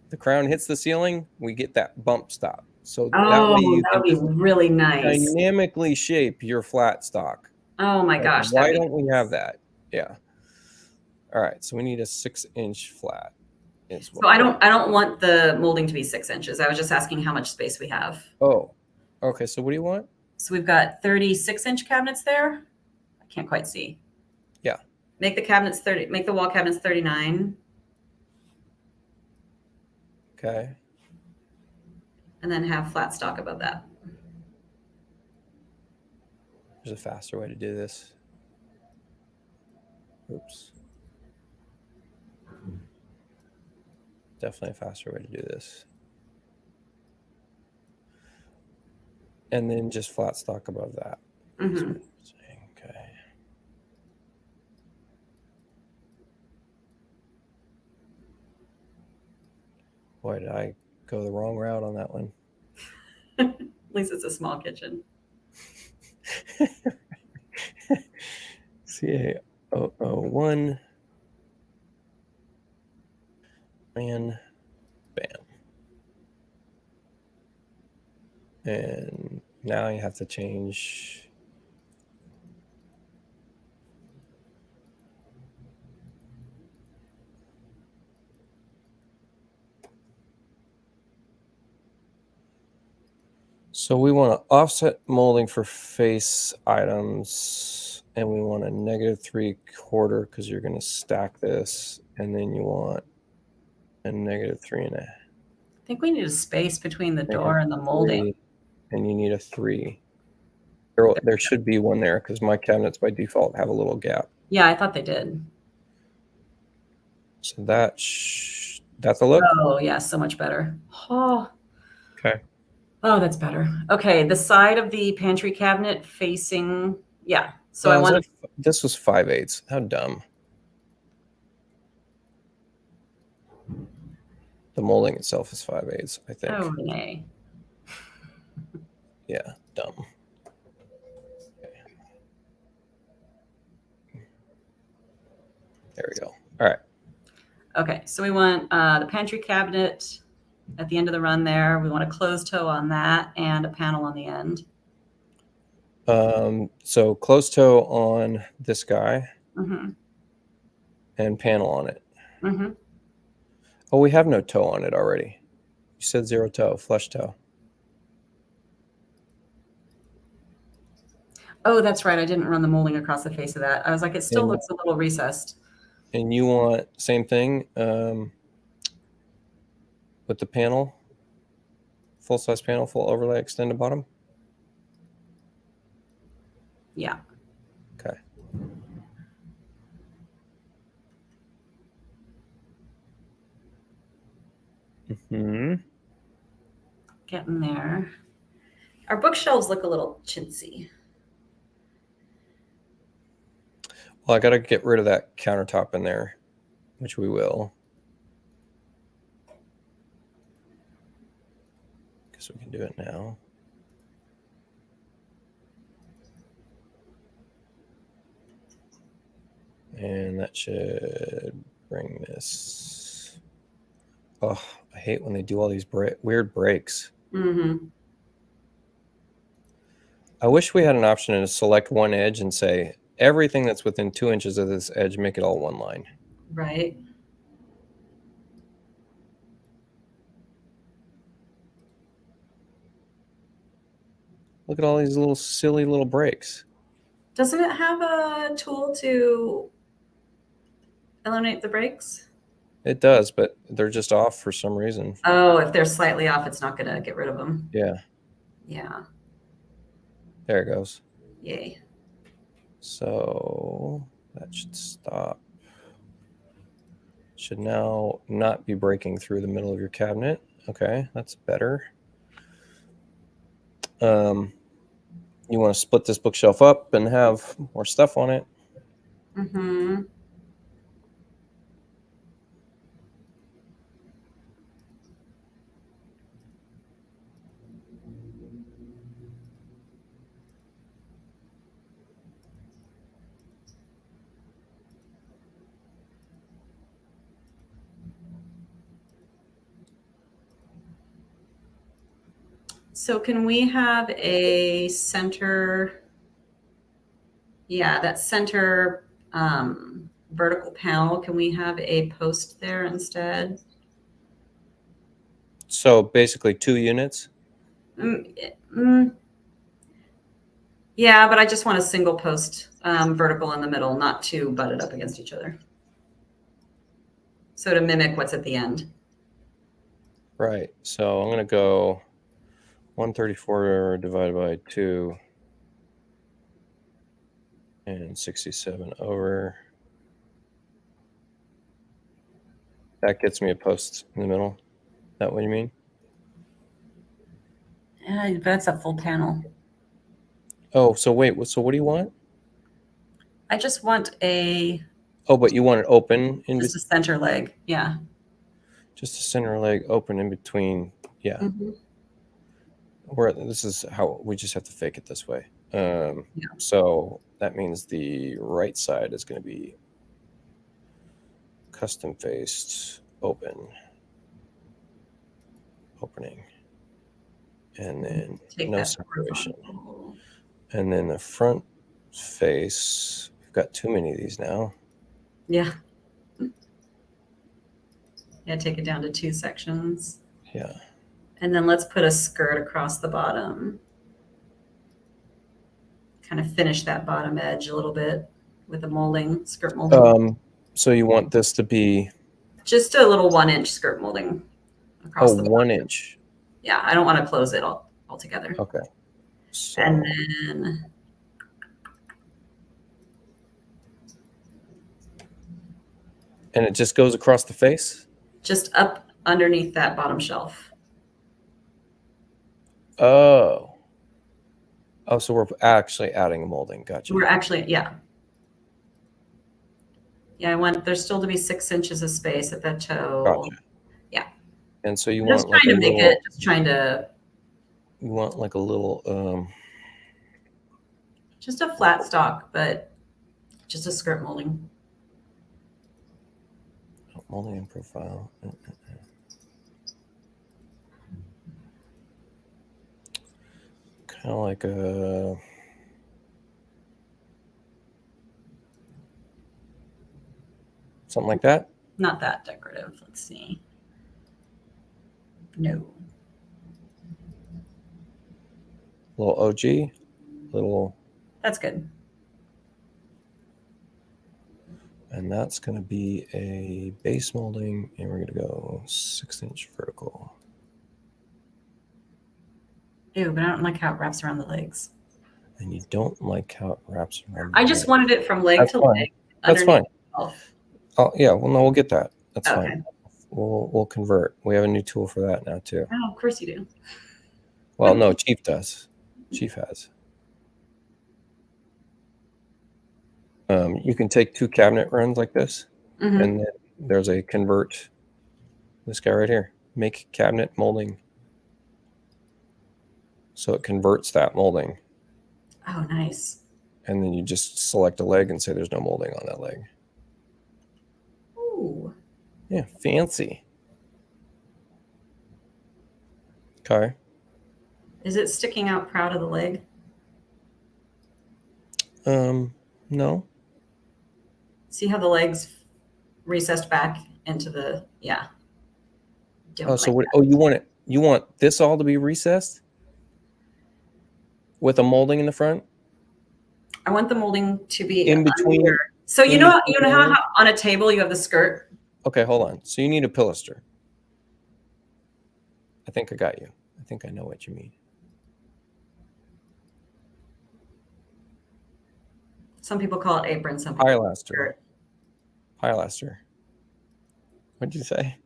the crown hits the ceiling, we get that bump stop. So that way you that would be really nice. Dynamically shape your flat stock. Oh my gosh. Why don't we have that? Yeah. All right. So we need a 6-inch flat. So I don't want the molding to be 6 inches. I was just asking how much space we have. Oh, okay. So what do you want? So we've got 36-inch cabinets there. I can't quite see. Yeah. Make the wall cabinets 39. Okay. And then have flat stock above that. There's a faster way to do this. Oops. Definitely a faster way to do this. And then just flat stock above that. Mm-hmm. Okay. Boy, did I go the wrong route on that one. At least it's a small kitchen. CA001 and bam. And now you have to change. So we want to offset molding for face items, and we want a -3/4 because you're going to stack this, and then you want a -3.5. I think we need a space between the door and the molding. And you need a 3. There should be one there because my cabinets by default have a little gap. Yeah, I thought they did. So that's a look. Oh yeah, so much better. Oh. Okay. Oh, that's better. Okay, the side of the pantry cabinet facing, yeah. So I want this was 5/8. How dumb. The molding itself is 5/8, I think. Oh, nay. Yeah, dumb. Okay. There we go. All right. Okay, so we want the pantry cabinet at the end of the run there. We want a closed toe on that and a panel on the end. So closed toe on this guy Mm-hmm. and panel on it. Mm-hmm. Oh, we have no toe on it already. You said 0 toe, flush toe. Oh, that's right. I didn't run the molding across the face of that. I was like, it still looks a little recessed. And you want same thing with the panel, full size panel, full overlay, extended bottom? Yeah. Okay. Mm-hmm. Getting there. Our bookshelves look a little chintzy. Well, I got to get rid of that countertop in there, which we will. Guess we can do it now. And that should bring this. Oh, I hate when they do all these weird breaks. Mm-hmm. I wish we had an option to select one edge and say, everything that's within 2 inches of this edge, make it all one line. Right. Look at all these little silly little breaks. Doesn't it have a tool to eliminate the breaks? It does, but they're just off for some reason. Oh, if they're slightly off, it's not going to get rid of them. Yeah. Yeah. There it goes. Yay. So that should stop. Should now not be breaking through the middle of your cabinet. Okay, that's better. You want to split this bookshelf up and have more stuff on it. Mm-hmm. So can we have a center? Yeah, that center vertical panel. Can we have a post there instead? So basically 2 units. Yeah, but I just want a single post vertical in the middle, not two butted up against each other. So to mimic what's at the end. Right. So I'm going to go 134 divided by 2 and 67 over. That gets me a post in the middle. Is that what you mean? Yeah, that's a full panel. Oh, so wait. So what do you want? I just want a. Oh, but you want it open in just a center leg. Yeah. Just a center leg open in between. Yeah. Mm-hmm. This is how we just have to fake it this way. Yeah. So that means the right side is going to be custom faced opening, and then no separation. And then the front face, we've got too many of these now. Yeah. Yeah, take it down to 2 sections. Yeah. And then let's put a skirt across the bottom. Kind of finish that bottom edge a little bit with a molding, skirt molding. So you want this to be? Just a little 1-inch skirt molding across the bottom. 1 inch. Yeah, I don't want to close it altogether. Okay. So. And then and it just goes across the face? Just up underneath that bottom shelf. Oh, so we're actually adding a molding. Gotcha. We're actually, yeah. Yeah, I want there still to be 6 inches of space at that toe. Gotcha. Yeah. And so you just want trying to make it, just trying to. You want like a little. Just a flat stock, but just a skirt molding. Molding and profile. Kind of like a something like that. Not that decorative. Let's see. No. Little OG, little. That's good. And that's going to be a base molding, and we're going to go 6-inch vertical. Ew, but I don't like how it wraps around the legs. And you don't like how it wraps around. I just wanted it from leg That's to fine. leg. That's fine. Itself. Oh yeah, well no, we'll get that. That's Okay. fine. We'll convert. We have a new tool for that now too. Oh, of course you do. Well, no, Chief does. Chief has. You can take 2 cabinet runs like this, Mhm. and then there's a convert. This guy right here, make cabinet molding. So it converts that molding, Oh, nice. and then you just select a leg and say there's no molding on that leg. Ooh. Yeah, fancy. Okay. Is it sticking out proud of the leg? No. See how the legs recessed back into the Oh, so what? Oh, you want it? You want this all to be recessed with a molding in the front? I want the molding to be In between. under. So you know how on a table you have the skirt? Okay, hold on. So you need a pilaster. I think I got you. I think I know what you mean. Some people call it apron. Some people call it skirt. Pilaster. What'd you say?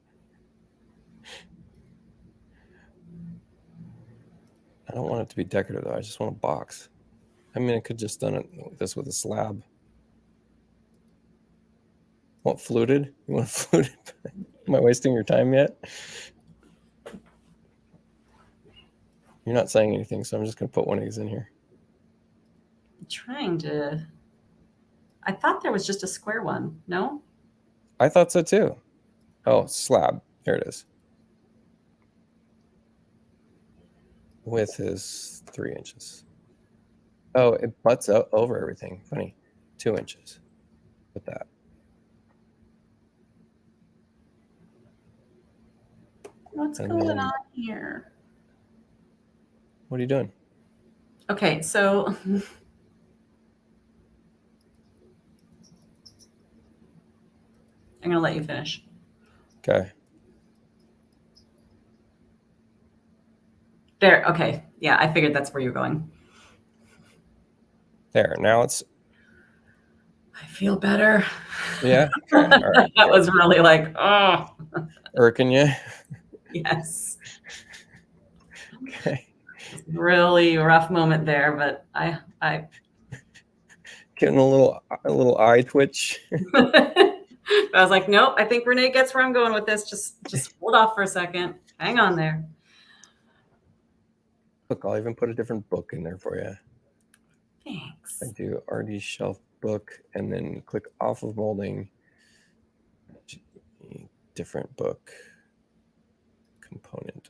I don't want it to be decorative though. I just want a box. I mean, I could just done it this with a slab. Want fluted? You want fluted? Am I wasting your time yet? You're not saying anything, so I'm just gonna put one of these in here. I'm trying to. I thought there was just a square one. No? I thought so too. Oh, slab. Here it is. Width is 3 inches. Oh, it butts out over everything. Funny. 2 inches. With that. What's going on here? What are you doing? Okay, so I'm gonna let you finish. Okay. There. Okay. Yeah, I figured that's where you're going. There. Now it's. I feel better. Yeah. Okay. All right. That was really like, oh. Irking you? Yes. Okay. Really rough moment there, but I Getting a little eye twitch. I was like, nope, I think Renee gets where I'm going with this. Just hold off for a second. Hang on there. Look, I'll even put a different book in there for you. Thanks. I do RD shelf book and then click off of molding. Different book component.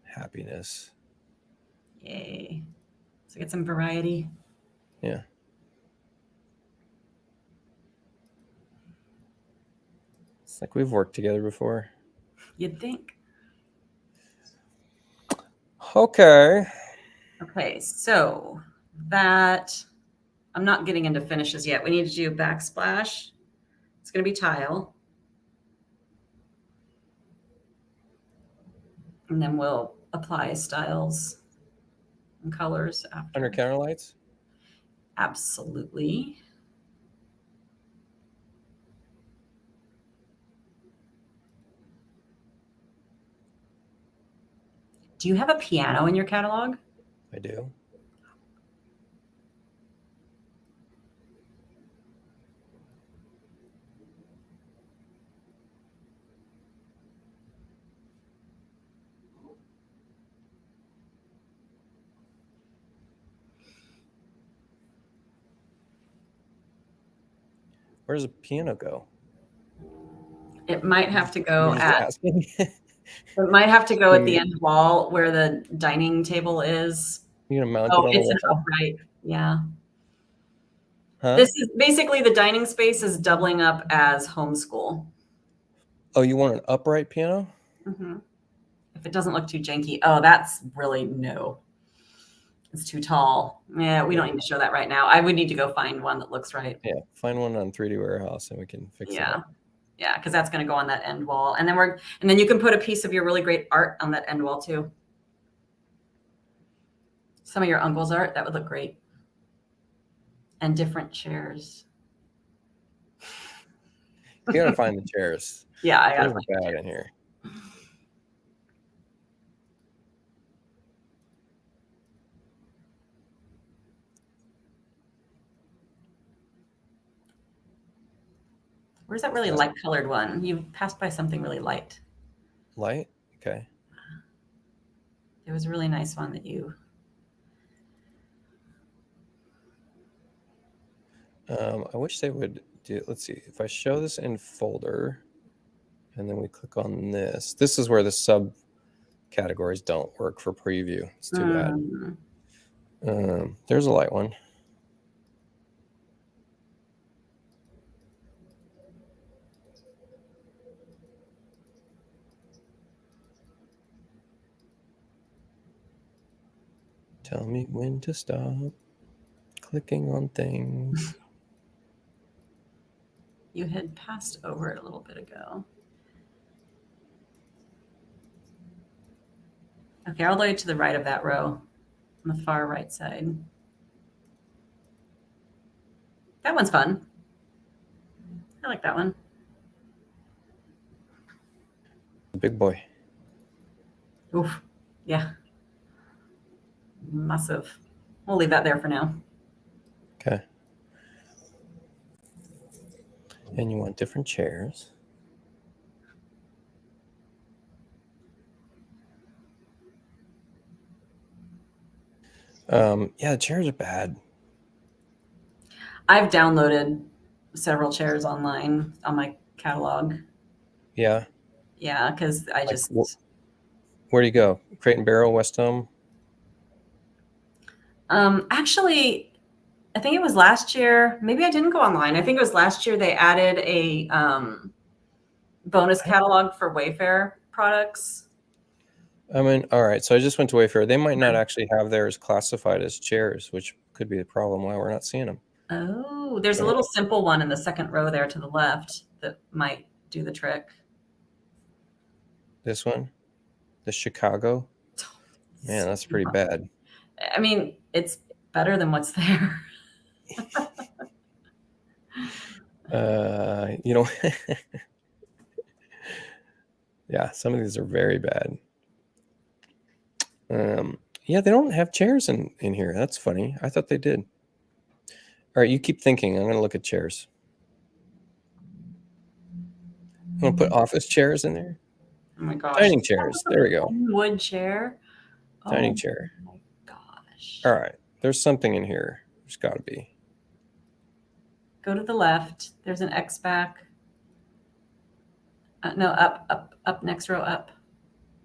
Happiness. Yay. So get some variety. Yeah. It's like we've worked together before. You'd think. Okay. Okay, so that I'm not getting into finishes yet. We need to do backsplash. It's going to be tile. And then we'll apply styles and colors after. Under counter lights? Absolutely. Do you have a piano in your catalog? I do. Where does the piano go? It might have to go You're just at asking? It might have to go at the end wall where the dining table is. You're gonna mount it Oh, on the it's an wall? upright. Yeah. Huh? This is basically the dining space is doubling up as homeschool. Oh, you want an upright piano? Mm-hmm. If it doesn't look too janky. Oh, that's really no. It's too tall. Yeah, we don't need to show that right now. I would need to go find one that looks right. Yeah, find one on 3D Warehouse and we can fix it up. Yeah, because that's going to go on that end wall, and then you can put a piece of your really great art on that end wall too. Some of your uncle's art, that would look great, and different chairs. You gotta find the chairs. Yeah, I Chairs got are bad in here. Where's that really light colored one? You passed by something really light. Light? Okay. There was a really nice one that you. I wish they would do. Let's see if I show this in folder, and then we click on this. This is where the subcategories don't work for preview. It's too bad. There's a light one. Tell me when to stop clicking on things. You had passed over it a little bit ago. Okay, all the way to the right of that row, on the far right side. That one's fun. I like that one. Big boy. Oof. Yeah. Massive. We'll leave that there for now. Okay. And you want different chairs. Yeah, the chairs are bad. I've downloaded several chairs online on my catalog. Yeah. Yeah, because I just. Where do you go? Crate and Barrel, West Elm? Actually, I think it was last year. Maybe I didn't go online. I think it was last year they added a bonus catalog for Wayfair products. I mean, all right. So I just went to Wayfair. They might not actually have theirs classified as chairs, which could be the problem why we're not seeing them. Oh, there's a little simple one in the second row there to the left that might do the trick. This one? The Chicago? Man, that's pretty bad. I mean, it's better than what's there. You know, yeah, some of these are very bad. Yeah, they don't have chairs in here. That's funny. I thought they did. All right, you keep thinking. I'm going to look at chairs. I'm going to put office chairs in there. Oh my gosh. Dining chairs. There we go. Wood chair. Dining chair. Oh my gosh. All right. There's something in here. There's got to be. Go to the left. There's an X back. No, up, next row, up.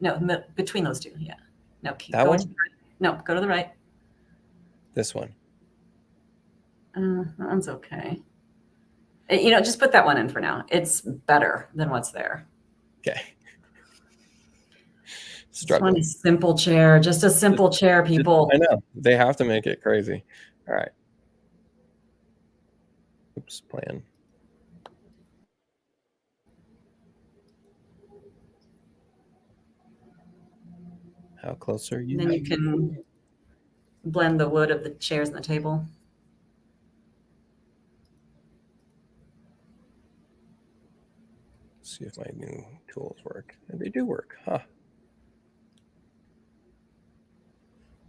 No, between those two. Yeah. No, that go one? to the right. No, go to the right. This one. That one's okay. Just put that one in for now. It's better than what's there. Okay. Just want a simple chair. Just a simple chair, people. I know. They have to make it crazy. All right. Oops, plan. How close are you? And then you can blend the wood of the chairs and the table. See if my new tools work. And they do work, huh?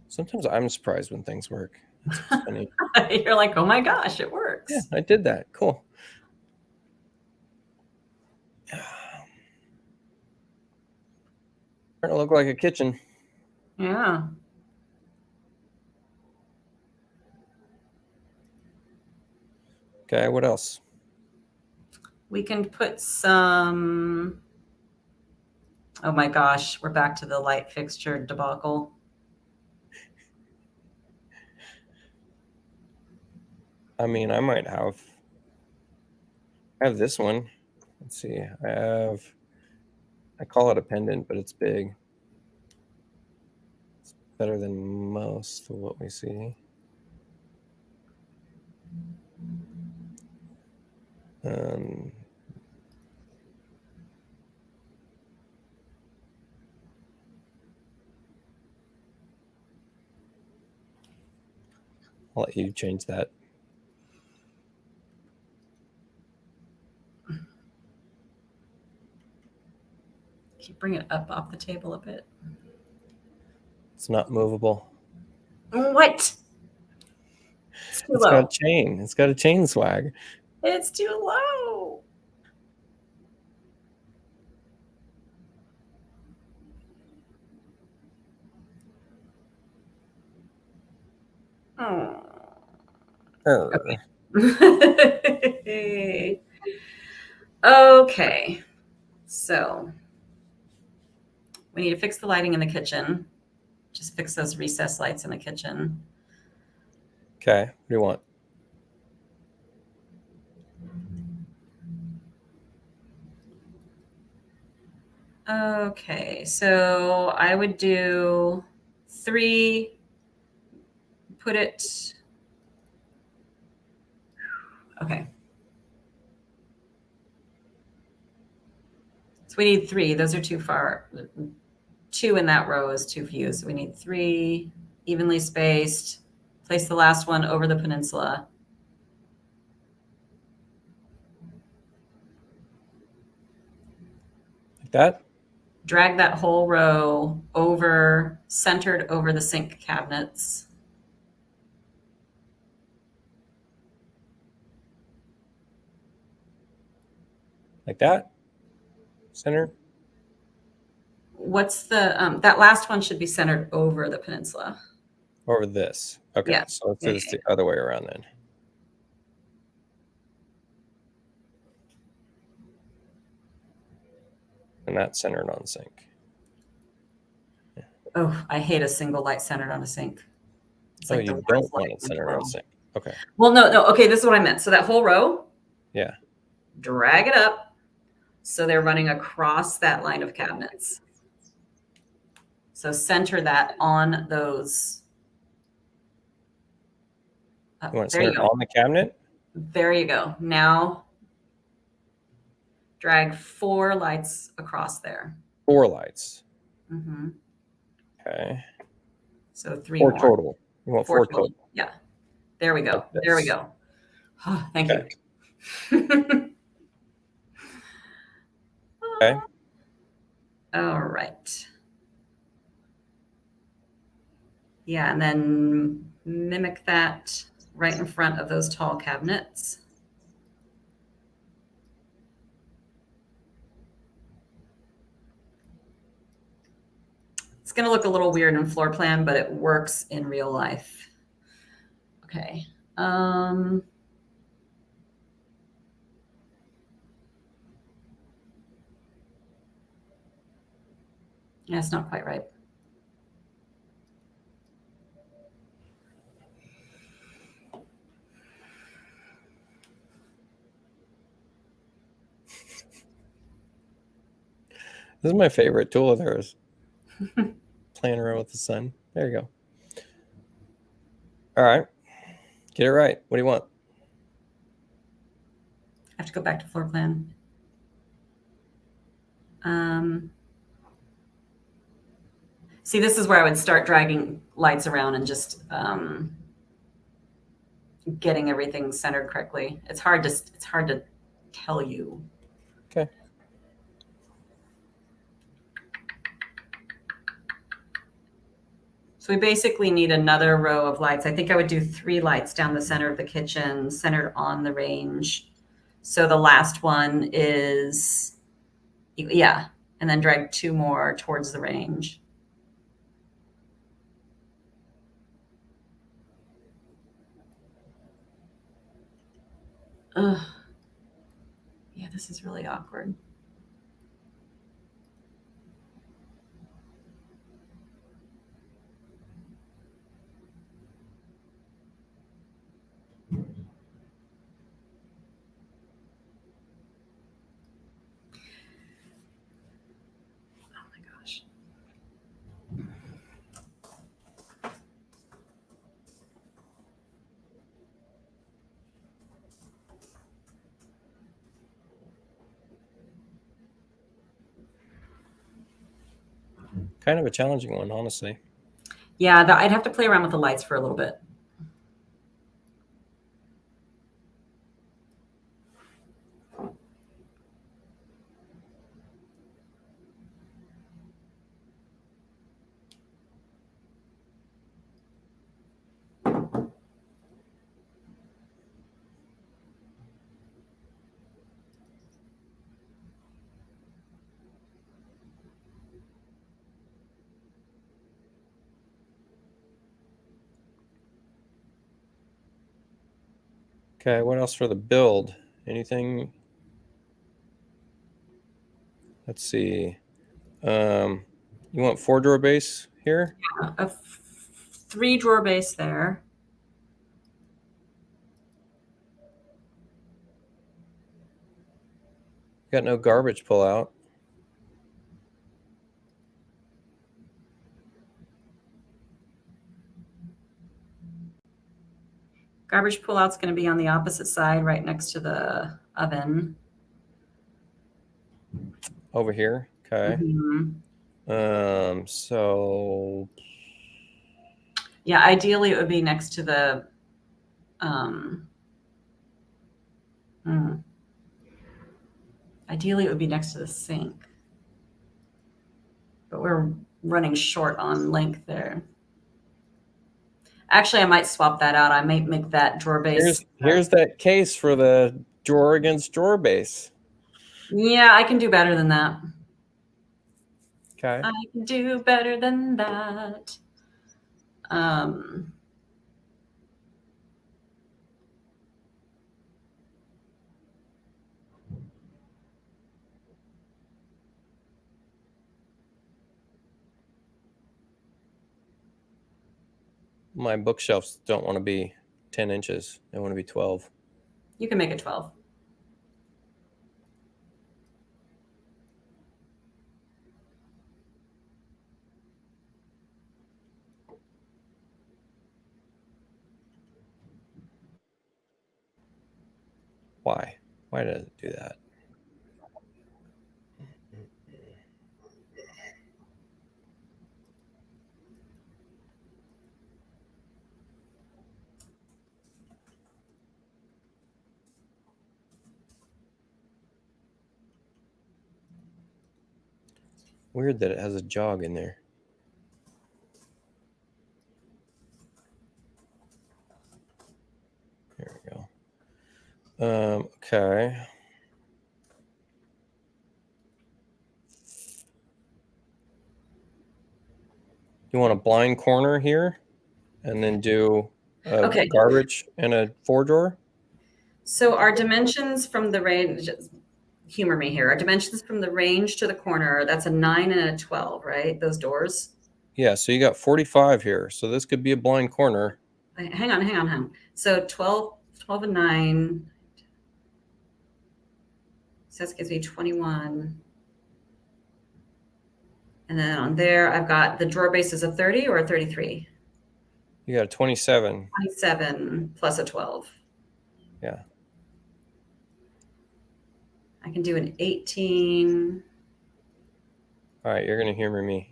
Sometimes I'm surprised when things work. It's funny. You're like, oh my gosh, it works. Yeah, I did that. Cool. Starting to look like a kitchen. Yeah. Okay, what else? We can put some, Oh my gosh, we're back to the light fixture debacle. I mean, I might have this one. Let's see. I call it a pendant, but it's big. It's better than most of what we see. I'll let you change that. Can you bring it up off the table a bit? It's not movable. What? It's too It's low. got a chain. It's got a chain swag. It's too low. Oh. Okay. Okay. So we need to fix the lighting in the kitchen. Just fix those recessed lights in the kitchen. Okay. What do you want? Okay. So I would do 3. Put it. Okay. So we need 3. Those are too far. 2 in that row is too few. So we need 3 evenly spaced. Place the last one over the peninsula. Like that? Drag that whole row over, centered over the sink cabinets. Like that? Center? What's the, that last one should be centered over the peninsula. Over this. Okay. Yeah. So let's do this the other way around then. And that's centered on the sink. Oh, I hate a single light centered on a sink. It's Oh, like you don't want it centered on the sink. Okay. Well, no. Okay, this is what I meant. So that whole row. Yeah. Drag it up so they're running across that line of cabinets. So center that on those. You want it centered on the cabinet? There you go. Now drag 4 lights across there. 4 lights. Mm-hmm. Okay. So 3 4 more. total. You want 4 total. Yeah. There we go. Like there we go. Oh, thank you. Okay. All right. Yeah, and then mimic that right in front of those tall cabinets. It's going to look a little weird in floor plan, but it works in real life. Okay. Yeah, it's not quite right. This is my favorite tool of theirs. Playing around with the sun. There you go. All right. Get it right. What do you want? I have to go back to floor plan. See, this is where I would start dragging lights around and just getting everything centered correctly. It's hard to tell you. Okay. So we basically need another row of lights. I think I would do 3 lights down the center of the kitchen, centered on the range. So the last one is, yeah, and then drag 2 more towards the range. Ugh. Yeah, this is really awkward. kind of a challenging one, honestly. Yeah, I'd have to play around with the lights for a little bit. Okay, what else for the build? Anything? Let's see. You want 4-drawer base here? A 3-drawer base there. Got no garbage pull out. Garbage pull-out's going to be on the opposite side, right next to the oven. Over here. Okay. So yeah, ideally it would be next to the ideally it would be next to the sink, but we're running short on length there. Actually, I might swap that out. I might make that drawer base. Here's that case for the drawer against drawer base. Yeah, I can do better than that. Okay. I can do better than that. My bookshelves don't want to be 10 inches. They want to be 12. You can make it 12. Why? Why did it do that? Weird that it has a jog in there. There we go. Okay. You want a blind corner here and then do a garbage and a 4-drawer? So our dimensions from the range, humor me here, our dimensions from the range to the corner, that's a 9 and a 12, right? Those doors. Yeah, so you got 45 here. So this could be a blind corner. Hang on. So 12 and 9. So that gives me 21. And then on there, I've got the drawer base is a 30 or a 33? You got a 27. 27 plus a 12. Yeah. I can do an 18. All right, you're going to humor me.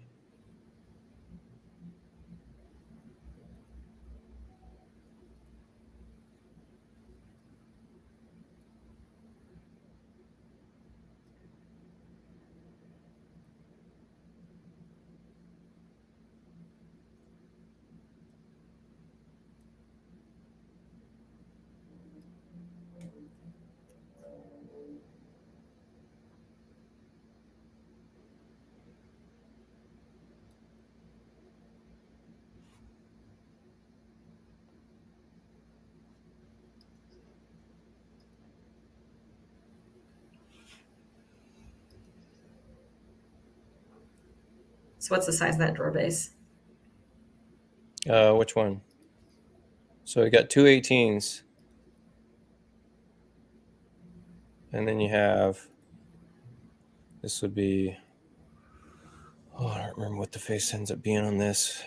So what's the size of that drawer base? Which one? So we got two 18s. And then you have, this would be, I don't remember what the face ends up being on this.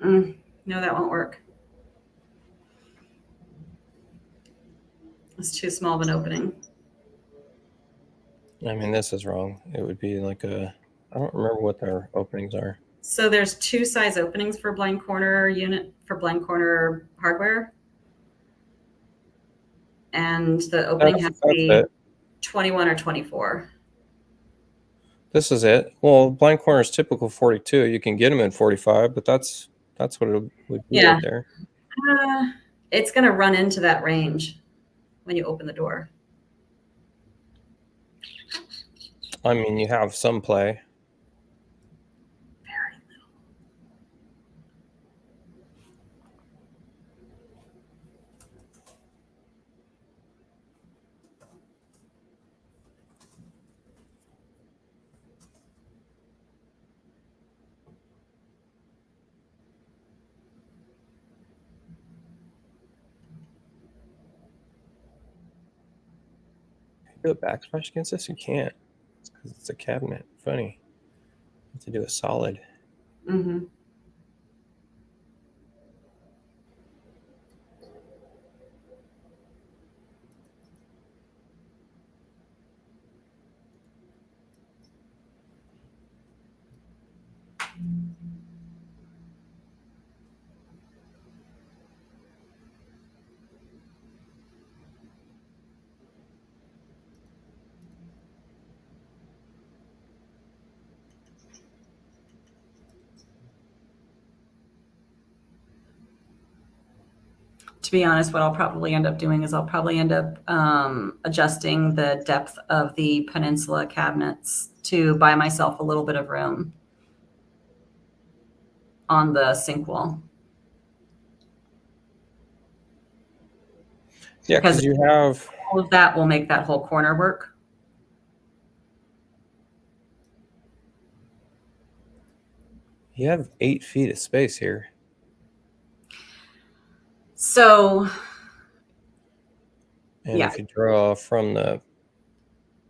No, that won't work. It's too small of an opening. I mean, this is wrong. It would be like a, I don't remember what their openings are. So there's 2 size openings for blind corner unit, for blind corner hardware. And the opening has to be it. 21 or 24. This is it. Well, blind corner is typical 42. You can get them in 45, but that's what it would be right there. It's going to run into that range when you open the door. I mean, you have some play. Very little. Do a backsplash against this? You can't. It's because it's a cabinet. Funny. You have to do a solid. Mm-hmm. To be honest, what I'll probably end up doing is I'll probably end up adjusting the depth of the peninsula cabinets to buy myself a little bit of room on the sink wall. Yeah, because you have all of that will make that whole corner work. You have 8 feet of space here. So, and yeah. if you draw from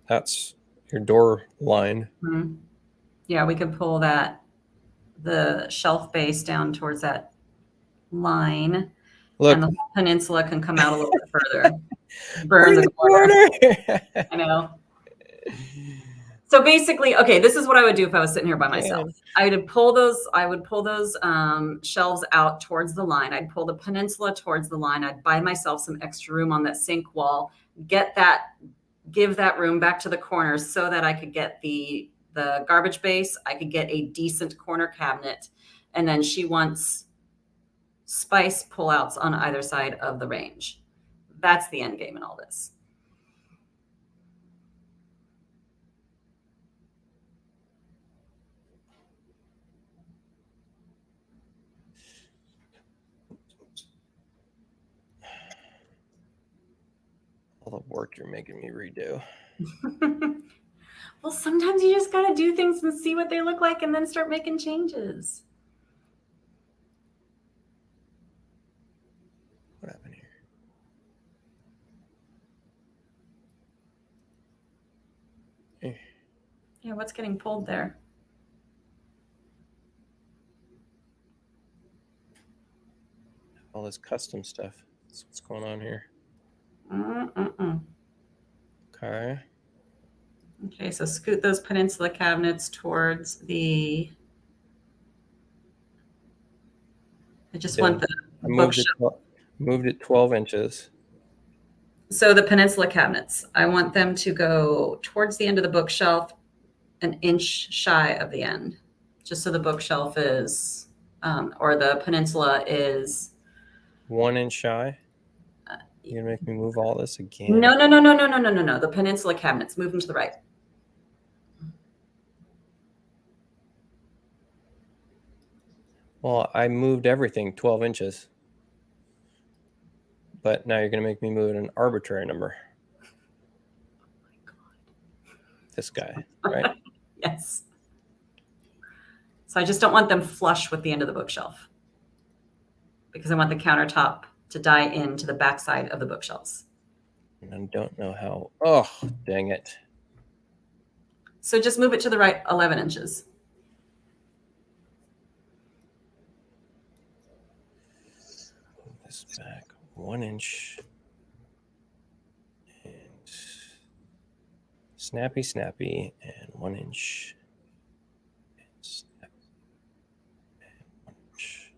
that's your door line. Mm-hmm. Yeah, we could pull the shelf base down towards that line. Look. And the peninsula can come out a little bit further. Burn the corner. I know. So basically, okay, this is what I would do if I was sitting here by myself. I would pull those shelves out towards the line. I'd pull the peninsula towards the line. I'd buy myself some extra room on that sink wall, give that room back to the corners so that I could get the garbage base. I could get a decent corner cabinet. And then she wants spice pullouts on either side of the range. That's the end game in all this. All the work you're making me redo. Well, sometimes you just got to do things and see what they look like and then start making changes. What happened here? Yeah, what's getting pulled there? All this custom stuff. That's what's going on here. Okay. Okay, so scoot those peninsula cabinets towards the. I just want the bookshelf. Moved it 12 inches. So the peninsula cabinets, I want them to go towards the end of the bookshelf, an inch shy of the end, just so the bookshelf is, or the peninsula is 1 inch shy. You're gonna make me move all this again? No. The peninsula cabinets, move them to the right. Well, I moved everything 12 inches. But now you're going to make me move an arbitrary number. Oh my God. This guy, right? Yes. So I just don't want them flush with the end of the bookshelf because I want the countertop to die into the backside of the bookshelves. And I don't know how. Oh, dang it. So just move it to the right 11 inches. this back 1 inch. And snappy, and 1 inch. And snap, and 1 inch.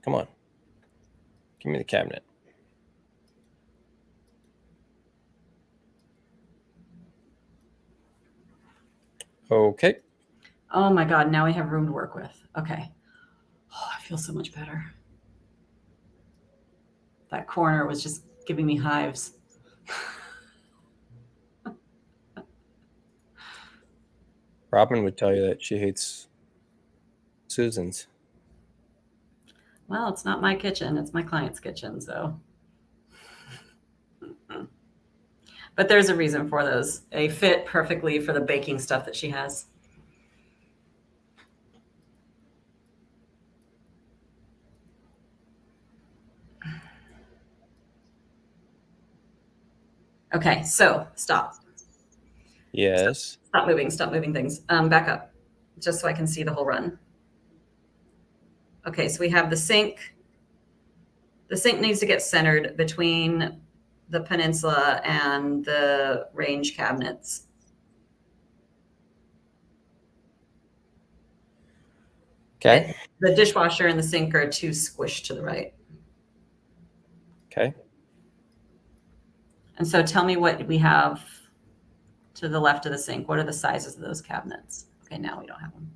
Come on. Give me the cabinet. Okay. Oh my God, now we have room to work with. Okay. Oh, I feel so much better. That corner was just giving me hives. Robin would tell you that she hates Susan's. Well, it's not my kitchen, it's my client's kitchen, so. But there's a reason for those. They fit perfectly for the baking stuff that she has. Okay, so stop. Yes. Stop moving things. Back up, just so I can see the whole run. Okay, so we have the sink. The sink needs to get centered between the peninsula and the range cabinets. Okay. The dishwasher and the sink are too squished to the right. Okay. And so tell me what we have to the left of the sink. What are the sizes of those cabinets? Okay, now we don't have them.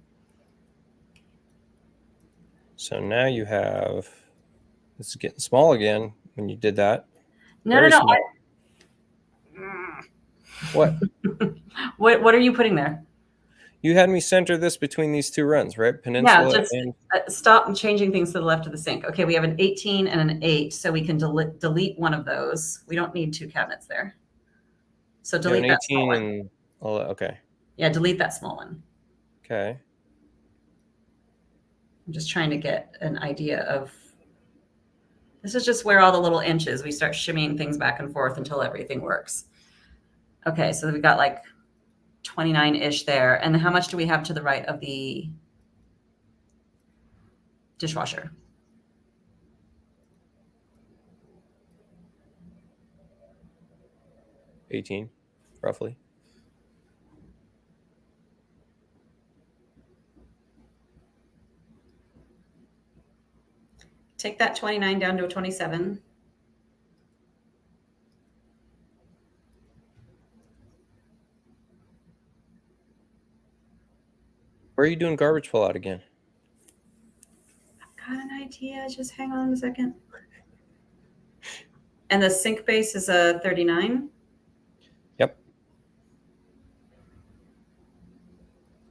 So now you have, this is getting small again when you did that. No. What? What are you putting there? You had me center this between these two runs, right? Peninsula and stop changing things to the left of the sink. Okay, we have an 18 and an 8, so we can delete one of those. We don't need two cabinets there. So delete that small one. And okay. Yeah, delete that small one. Okay. I'm just trying to get an idea of, this is just where all the little inches, we start shimmying things back and forth until everything works. Okay, so we've got like 29-ish there. And how much do we have to the right of the dishwasher? $18, roughly. Take that 29 down to a 27. Where are you doing garbage pull out again? I've got an idea. Just hang on a second. And the sink base is a 39? Yep.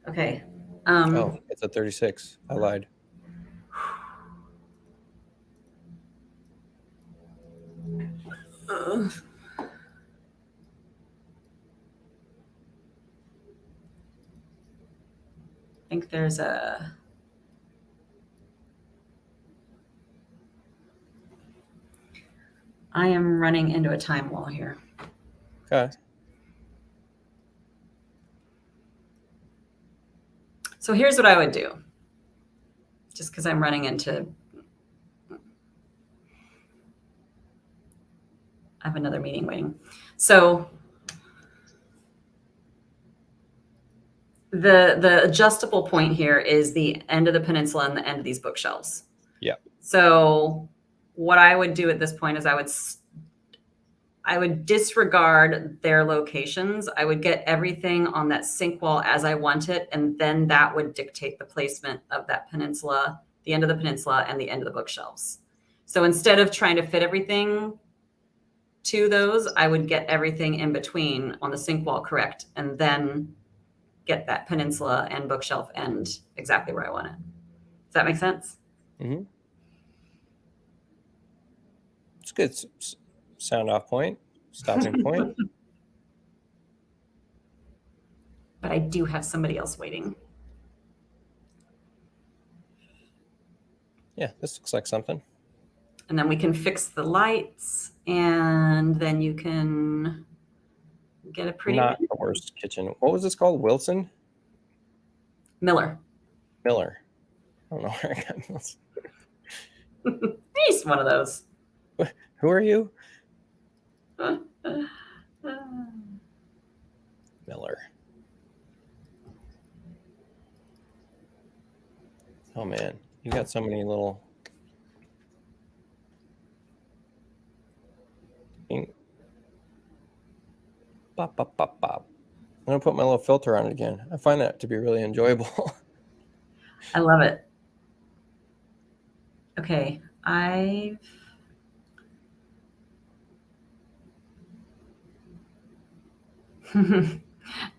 Okay. Oh, it's a 36. I lied. I think there's a, I am running into a time wall here. Okay. So here's what I would do, just because I'm running into, I have another meeting waiting. So the adjustable point here is the end of the peninsula and the end of these bookshelves. Yeah. So what I would do at this point is I would disregard their locations. I would get everything on that sink wall as I want it, and then that would dictate the placement of that peninsula, the end of the peninsula and the end of the bookshelves. So instead of trying to fit everything to those, I would get everything in between on the sink wall correct, and then get that peninsula and bookshelf end exactly where I want it. Does that make sense? Mm-hmm. It's good. Sound off point, stopping point. But I do have somebody else waiting. Yeah, this looks like something. And then we can fix the lights, and then you can get a pretty Not win. the worst kitchen. What was this called? Wilson? Miller. Miller. I don't know where I got those. He's one of those. Who are you? Miller. Oh man, you got so many little. Bop, bop, bop, bop. I'm gonna put my little filter on it again. I find that to be really enjoyable. I love it. Okay, I've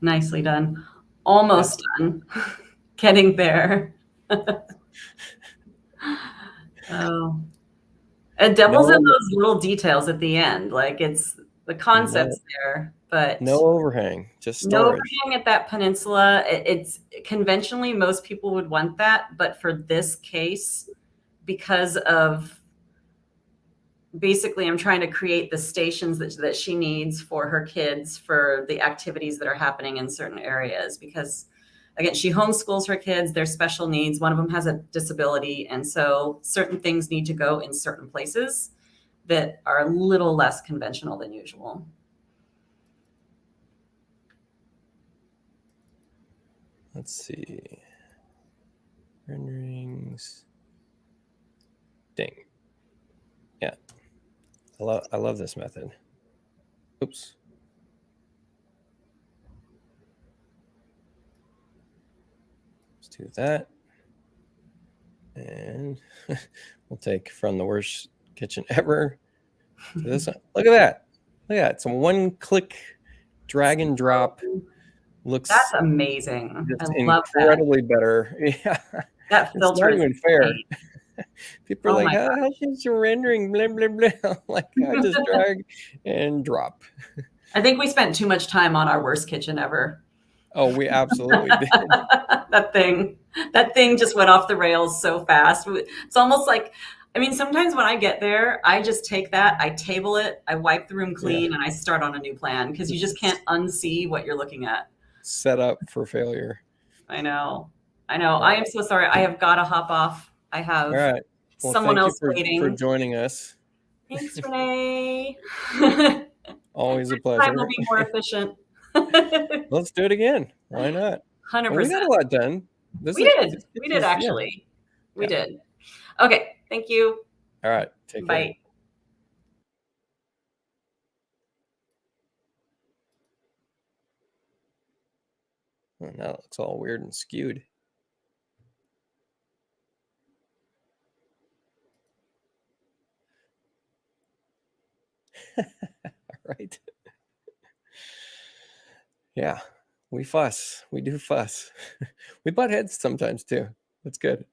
nicely done. Almost done. Getting there. Oh, it devil's in those little details at the end. Like it's the concept's there, but no overhang, just storage. No overhang at that peninsula. It's conventionally most people would want that, but for this case, because of basically I'm trying to create the stations that she needs for her kids for the activities that are happening in certain areas, because again, she homeschools her kids, they're special needs. One of them has a disability. And so certain things need to go in certain places that are a little less conventional than usual. Let's see. Renderings. Ding. Yeah. I love this method. Oops. Let's do that. And we'll take from the worst kitchen ever to this one. Look at that. Look at that. It's a one-click drag and drop. Looks That's amazing. I love incredibly better. Yeah. That filter it's not even fair. People are like, how is your rendering? Blah, blah, blah. Like, I just drag and drop. I think we spent too much time on our worst kitchen ever. Oh, we absolutely did. That thing just went off the rails so fast. It's almost like, I mean, sometimes when I get there, I just take that, I table it, I wipe the room clean, and I start on a new plan because you just can't unsee what you're looking at. Set up for failure. I know. I am so sorry. I have got to hop off. I have someone else waiting. For joining us. Thanks, Renee. Always a pleasure. Time will be more efficient. Let's do it again. Why not? 100%. We got a lot done. We did actually. We did. Okay. Thank you. All right. Take care. Bye. Oh, now it looks all weird and skewed. Right. Yeah, we fuss. We do fuss. We butt heads sometimes too. That's good.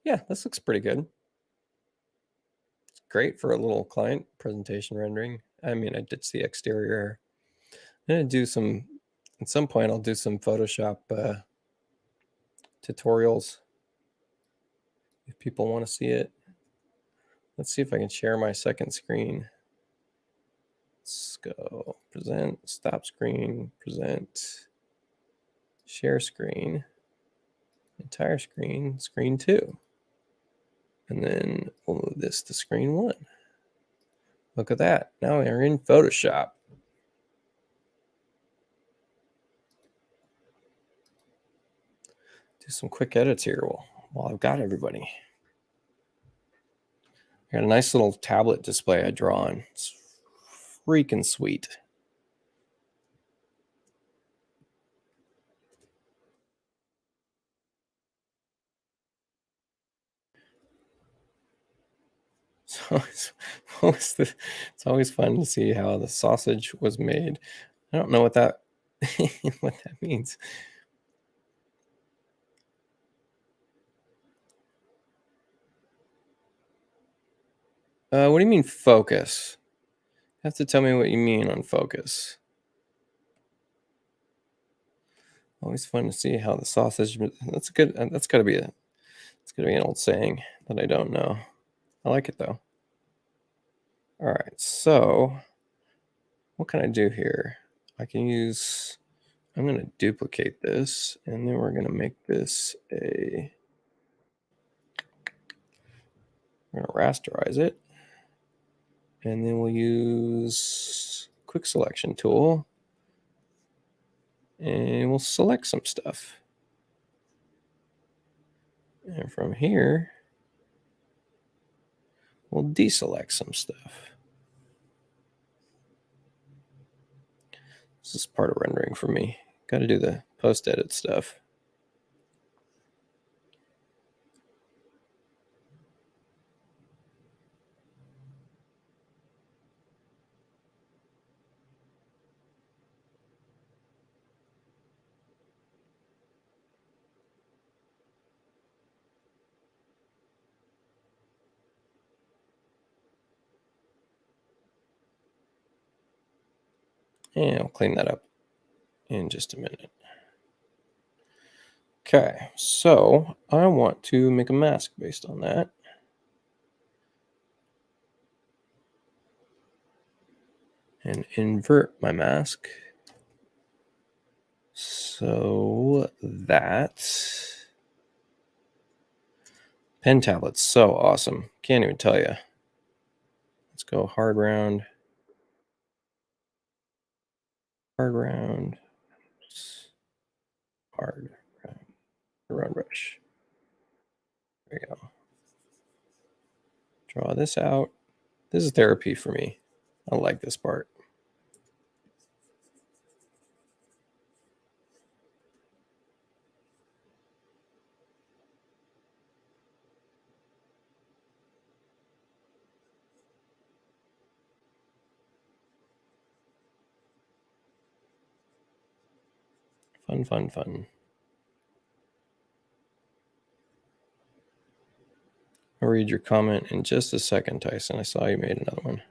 Yeah, this looks pretty good. It's great for a little client presentation rendering. I mean, I did the exterior. I'm gonna do some, at some point I'll do some Photoshop tutorials if people want to see it. Let's see if I can share my second screen. Let's go present, stop screen, present, share screen, entire screen, screen 2. And then we'll move this to screen 1. Look at that. Now we're in Photoshop. Do some quick edits here while I've got everybody. I got a nice little tablet display I draw on. It's freaking sweet. So it's always fun to see how the sausage was made. I don't know what that what that means. What do you mean focus? You have to tell me what you mean on focus. Always fun to see how the sausage. That's good. That's got to be an old saying that I don't know. I like it though. All right, so what can I do here? I can use, I'm going to duplicate this, and then we're going to make this a, we're going to rasterize it. And then we'll use quick selection tool, and we'll select some stuff. And from here, we'll deselect some stuff. This is part of rendering for me. Got to do the post-edit stuff. And I'll clean that up in just a minute. Okay, so I want to make a mask based on that. And invert my mask so that pen tablet's so awesome. Can't even tell you. Let's go hard round. Hard round. Hard round brush. There we go. Draw this out. This is therapy for me. I like this part. Fun, fun, fun. I'll read your comment in just a second, Tyson. I saw you made another one.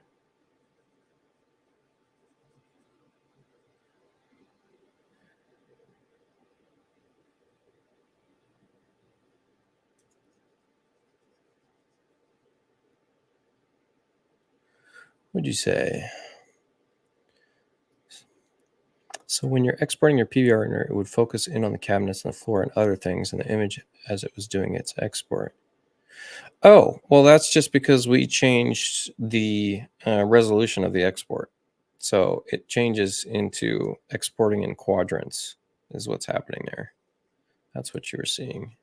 What'd you say? So when you're exporting your PBR render, it would focus in on the cabinets and the floor and other things in the image as it was doing its export. Oh, well, that's just because we changed the resolution of the export. So it changes into exporting in quadrants is what's happening there. That's what you were seeing.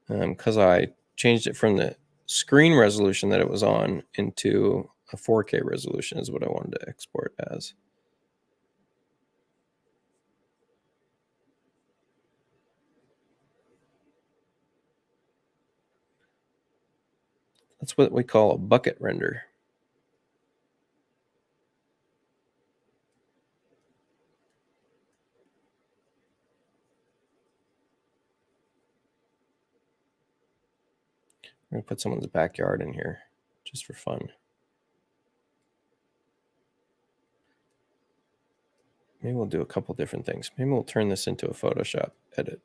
Because I changed it from the screen resolution that it was on into a 4K resolution is what I wanted to export as. That's what we call a bucket render. I'm going to put someone's backyard in here just for fun. Maybe we'll do a couple different things. Maybe we'll turn this into a Photoshop edit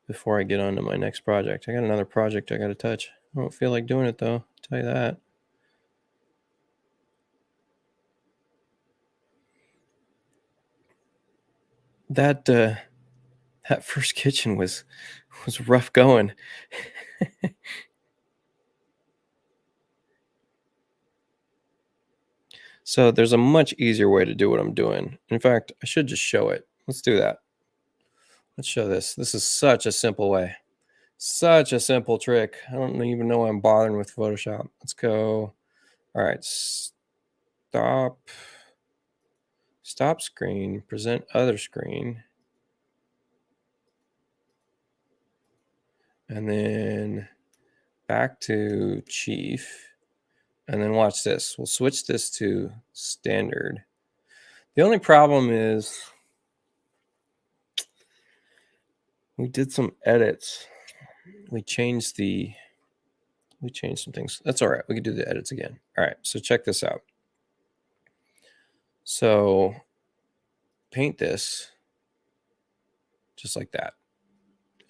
before I get on to my next project. I got another project I got to touch. I don't feel like doing it though, I'll tell you that. That first kitchen was rough going. So there's a much easier way to do what I'm doing. In fact, I should just show it. Let's do that. Let's show this. This is such a simple way. Such a simple trick. I don't even know why I'm bothering with Photoshop. Let's go. All right. Stop screen. Present other screen. And then back to chief. And then watch this. We'll switch this to standard. The only problem is we did some edits. We changed some things. That's all right. We can do the edits again. All right. So check this out. So paint this just like that.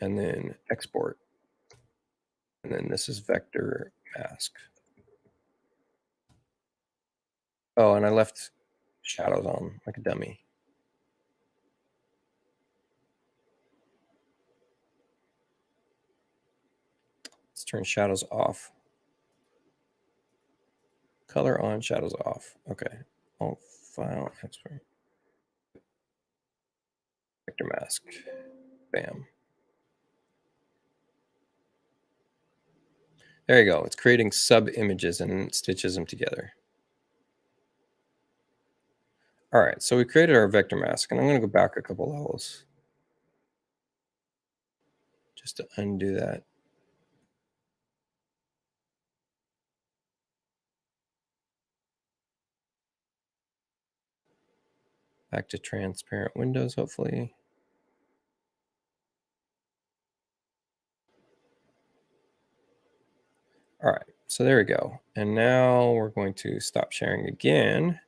And then export. And then this is vector mask. Oh, and I left shadows on like a dummy. Let's turn shadows off. Color on, shadows off. Okay. Oh, file, export. Vector mask. Bam. There you go. It's creating sub images and stitches them together. All right, so we created our vector mask, and I'm going to go back a couple levels just to undo that. Back to transparent windows, hopefully. All right, so there we go. And now we're going to stop sharing again.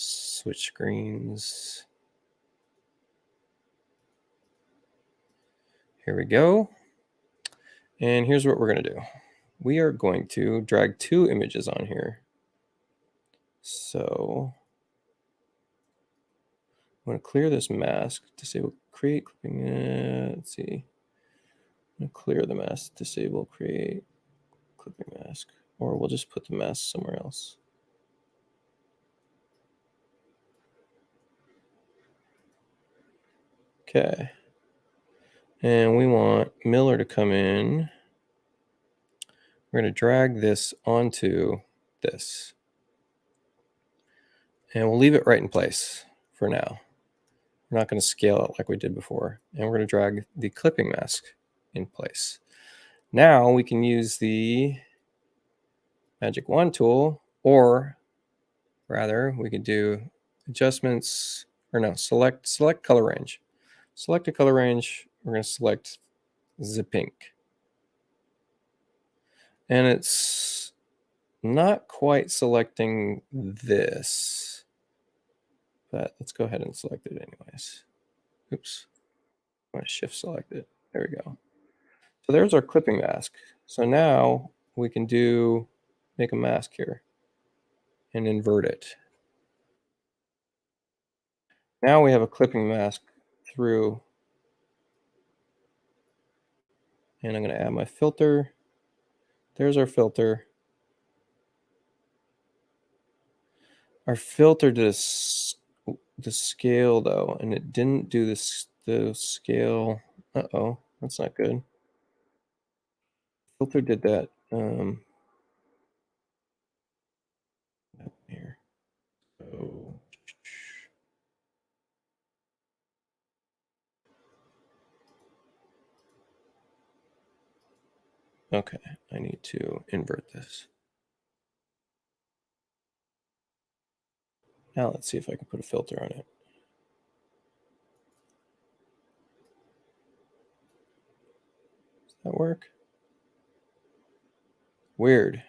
Switch screens. Here we go. And here's what we're going to do. We are going to drag 2 images on here. So I'm going to clear this mask, disable create clipping. Let's see. I'm going to clear the mask, disable create clipping mask, or we'll just put the mask somewhere else. Okay. And we want Miller to come in. We're going to drag this onto this. And we'll leave it right in place for now. We're not going to scale it like we did before. And we're going to drag the clipping mask in place. Now we can use the magic wand tool, or rather we could do adjustments, or no, select color range. Select a color range. We're going to select the pink. And it's not quite selecting this, but let's go ahead and select it anyways. Oops. I'm going to shift select it. There we go. So there's our clipping mask. So now we can make a mask here and invert it. Now we have a clipping mask through, and I'm going to add my filter. There's our filter. Our filter did the scale though, and it didn't do the scale. Uh-oh, that's not good. Filter did that. Here. So okay, I need to invert this. Now let's see if I can put a filter on it. Does that work? Weird.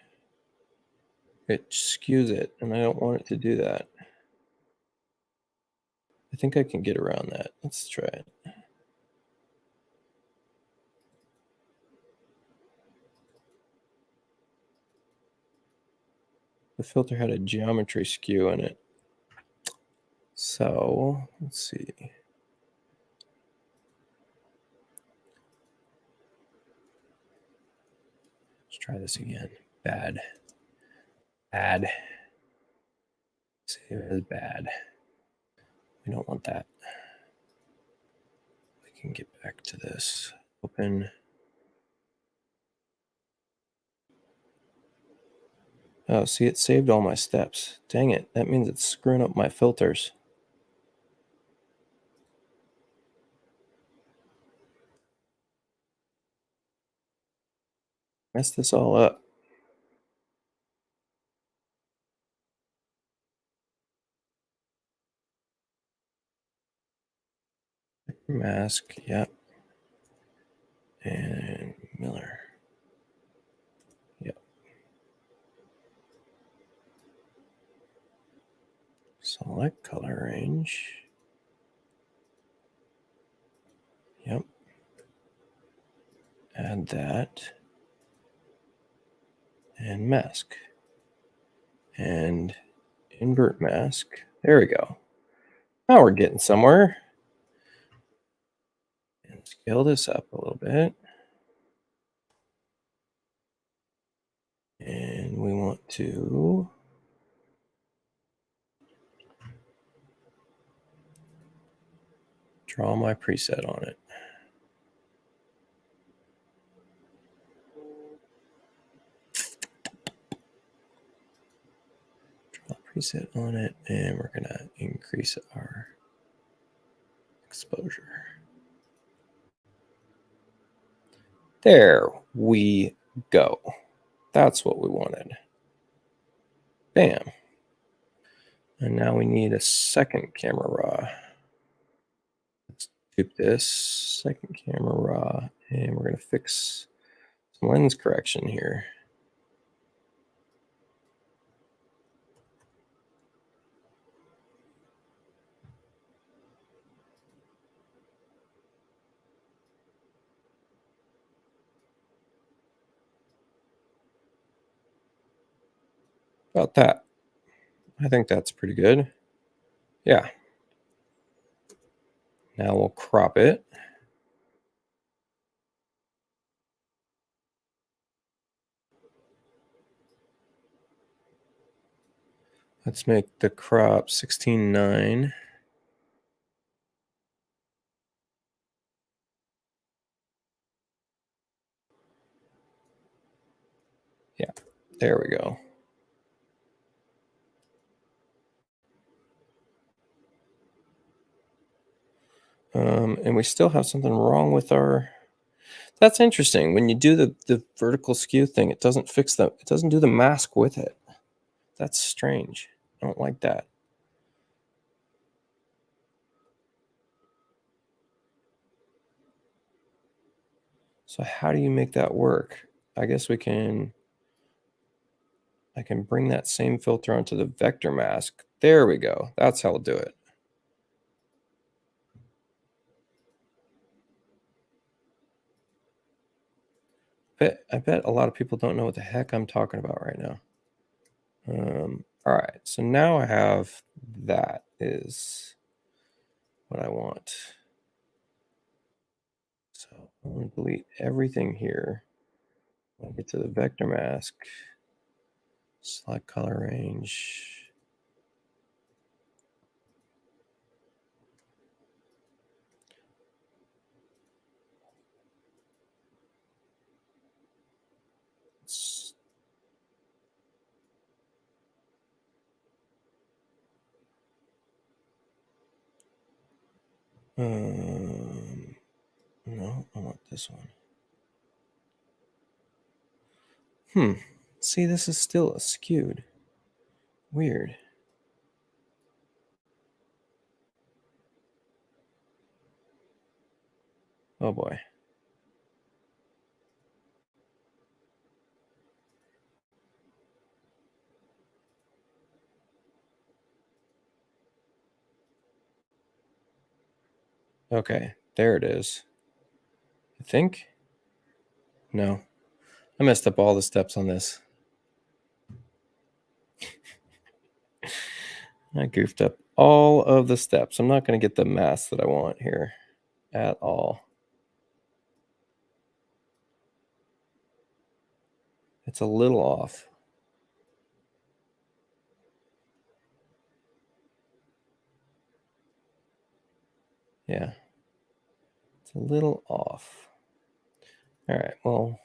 It skews it, and I don't want it to do that. I think I can get around that. Let's try it. The filter had a geometry skew in it. So let's see. Let's try this again. Bad. Save as bad. We don't want that. We can get back to this. Open. Oh, see, it saved all my steps. Dang it. That means it's screwing up my filters. Mess this all up. Mask, yep. And Miller. Yep. Select color range. Yep. Add that. And mask. and invert mask. There we go. Now we're getting somewhere. And scale this up a little bit. And we want to draw my preset on it. Draw a preset on it, and we're going to increase our exposure. There we go. That's what we wanted. Bam. And now we need a second camera raw. Let's keep this second camera raw, and we're going to fix some lens correction here. About that. I think that's pretty good. Yeah. Now we'll crop it. Let's make the crop 16:9. Yeah, there we go. And we still have something wrong with our... That's interesting. When you do the vertical skew thing, it doesn't fix the... It doesn't do the mask with it. That's strange. I don't like that. So how do you make that work? I guess we can... I can bring that same filter onto the vector mask. There we go. That's how we'll do it. I bet a lot of people don't know what the heck I'm talking about right now. All right, so now I have that is what I want. So I'm going to delete everything here. I'll get to the vector mask, select color range. No, I want this one. See, this is still skewed. Weird. Oh boy. Okay, there it is. I think. No, I messed up all the steps on this. I goofed up all of the steps. I'm not going to get the mask that I want here at all. It's a little off. Yeah, it's a little off. All right, well,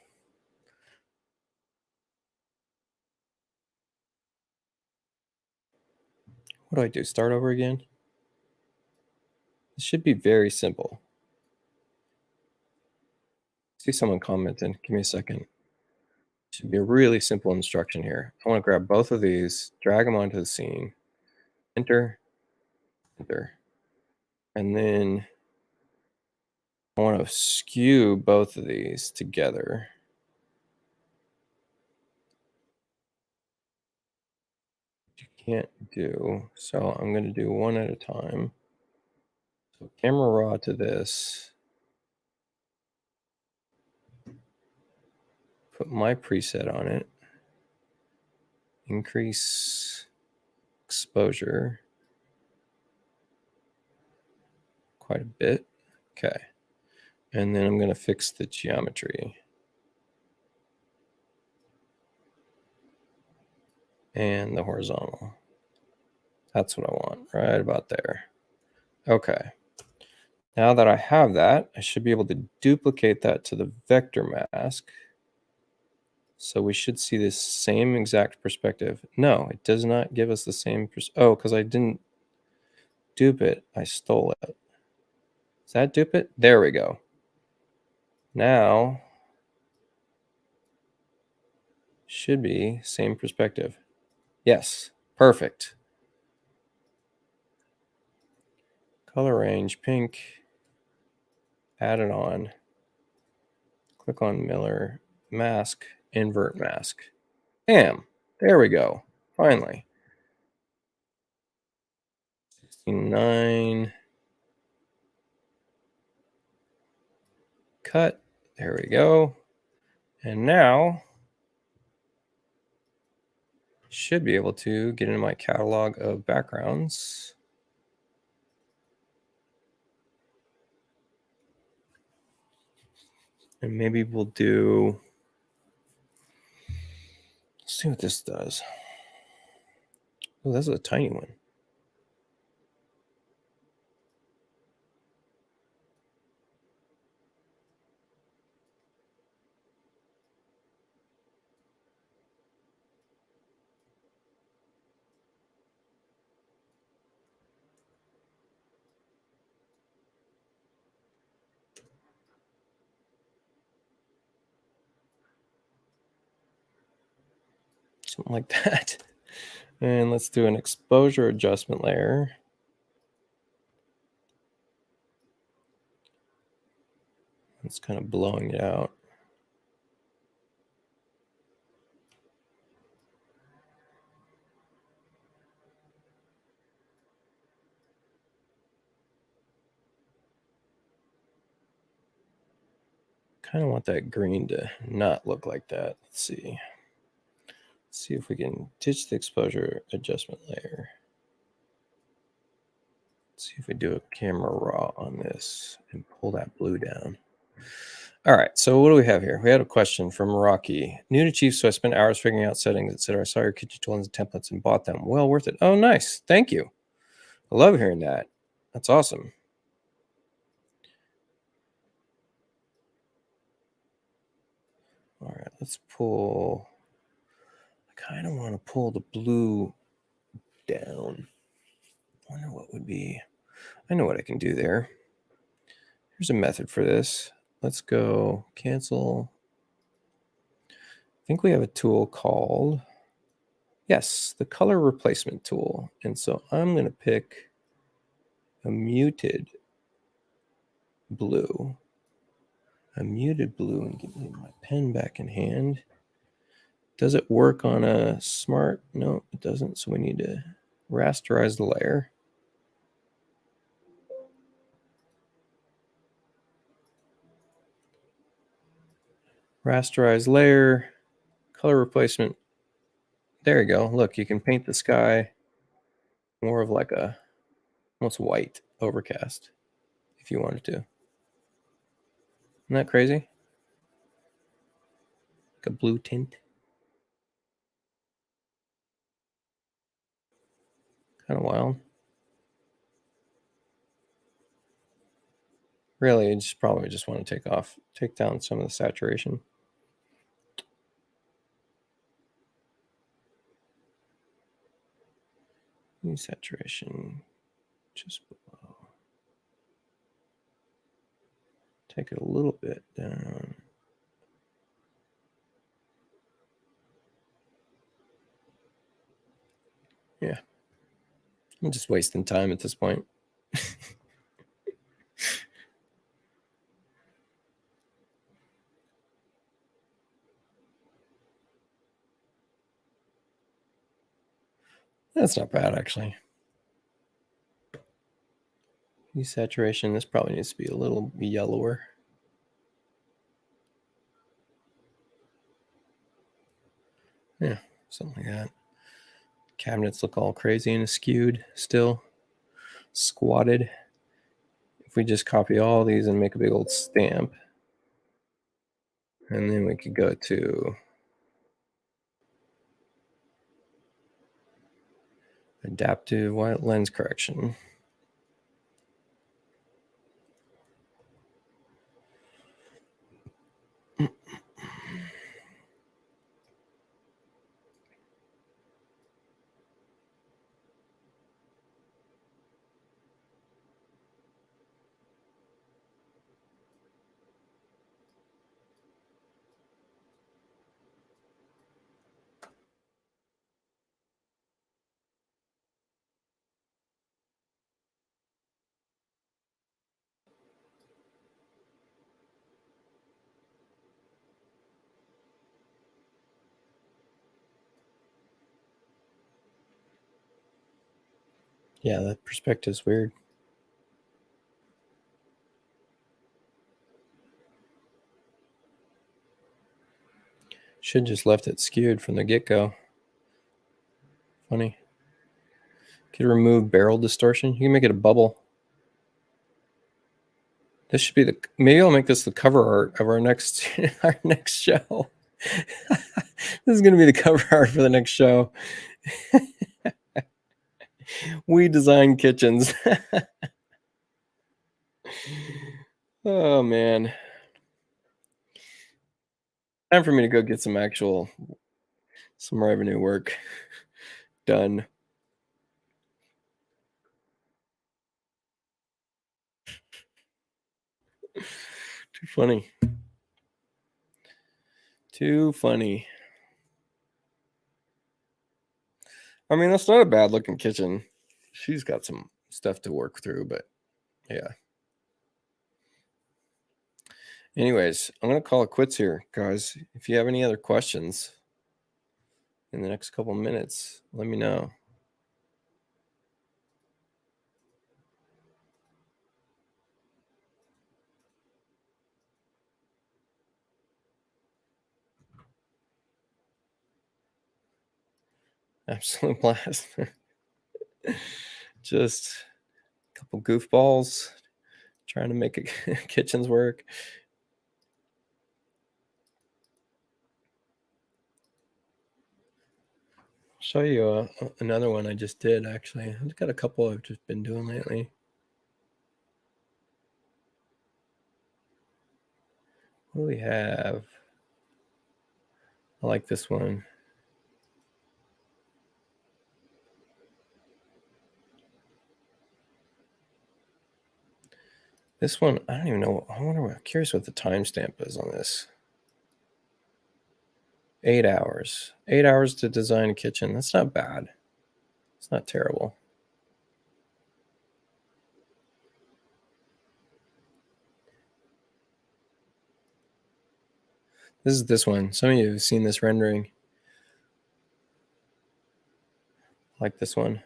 what do I do? Start over again? It should be very simple. See someone commenting. Give me a second. Should be a really simple instruction here. I want to grab both of these, drag them onto the scene, enter, enter. And then I want to skew both of these together. You can't do, so I'm going to do one at a time. So camera raw to this. Put my preset on it. increase exposure quite a bit. Okay. And then I'm going to fix the geometry. And the horizontal. That's what I want, right about there. Okay. Now that I have that, I should be able to duplicate that to the vector mask. So we should see this same exact perspective. No, it does not give us the same. Oh, because I didn't dupe it. I stole it. Does that dupe it? There we go. Now, should be same perspective. Yes, perfect. Color range, pink. Add it on. Click on Miller, mask, invert mask. Bam, there we go, finally. 69. Cut, there we go. And now, should be able to get into my catalog of backgrounds. And maybe we'll do, let's see what this does. Oh, this is a tiny one. Something like that. And let's do an exposure adjustment layer. It's kind of blowing it out. Kind of want that green to not look like that. Let's see. Let's see if we can ditch the exposure adjustment layer. Let's see if we do a camera raw on this and pull that blue down. All right, so what do we have here? We had a question from Rocky. New to Chief, so I spent hours figuring out settings, etc. I saw your kitchen tools and templates and bought them. Well worth it. Oh, nice. Thank you. I love hearing that. That's awesome. All right, let's pull. I kind of want to pull the blue down. I wonder what would be. I know what I can do there. Here's a method for this. Let's go cancel. I think we have a tool called, yes, the color replacement tool. And so I'm going to pick a muted blue. A muted blue, and get my pen back in hand. Does it work on a smart? No, it doesn't. So we need to rasterize the layer. Rasterize layer, color replacement. There you go. Look, you can paint the sky more of like a almost white overcast if you wanted to. Isn't that crazy? Like a blue tint. Kind of wild. Really, you just probably just want to take down some of the saturation. Saturation just below. Take it a little bit down. Yeah. I'm just wasting time at this point. That's not bad, actually. Desaturation, this probably needs to be a little yellower. Yeah, something like that. Cabinets look all crazy and skewed still, squatted. If we just copy all these and make a big old stamp, and then we could go to adaptive lens correction. Yeah, that perspective's weird. Should just left it skewed from the get-go. Funny. Could remove barrel distortion. You can make it a bubble. This should be the, maybe I'll make this the cover art of our next show. This is going to be the cover art for the next show. We design kitchens. Oh man. Time for me to go get some revenue work done. Too funny. Too funny. I mean, that's not a bad looking kitchen. She's got some stuff to work through, but yeah. Anyways, I'm going to call it quits here, guys. If you have any other questions in the next couple minutes, let me know. Absolute blast. Just a couple goofballs trying to make kitchens work. I'll show you another one I just did, actually. I've got a couple I've just been doing lately. What do we have? I like this one. This one, I don't even know. I'm curious what the timestamp is on this. 8 hours. 8 hours to design a kitchen. That's not bad. It's not terrible. This is this one. Some of you have seen this rendering. I like this one.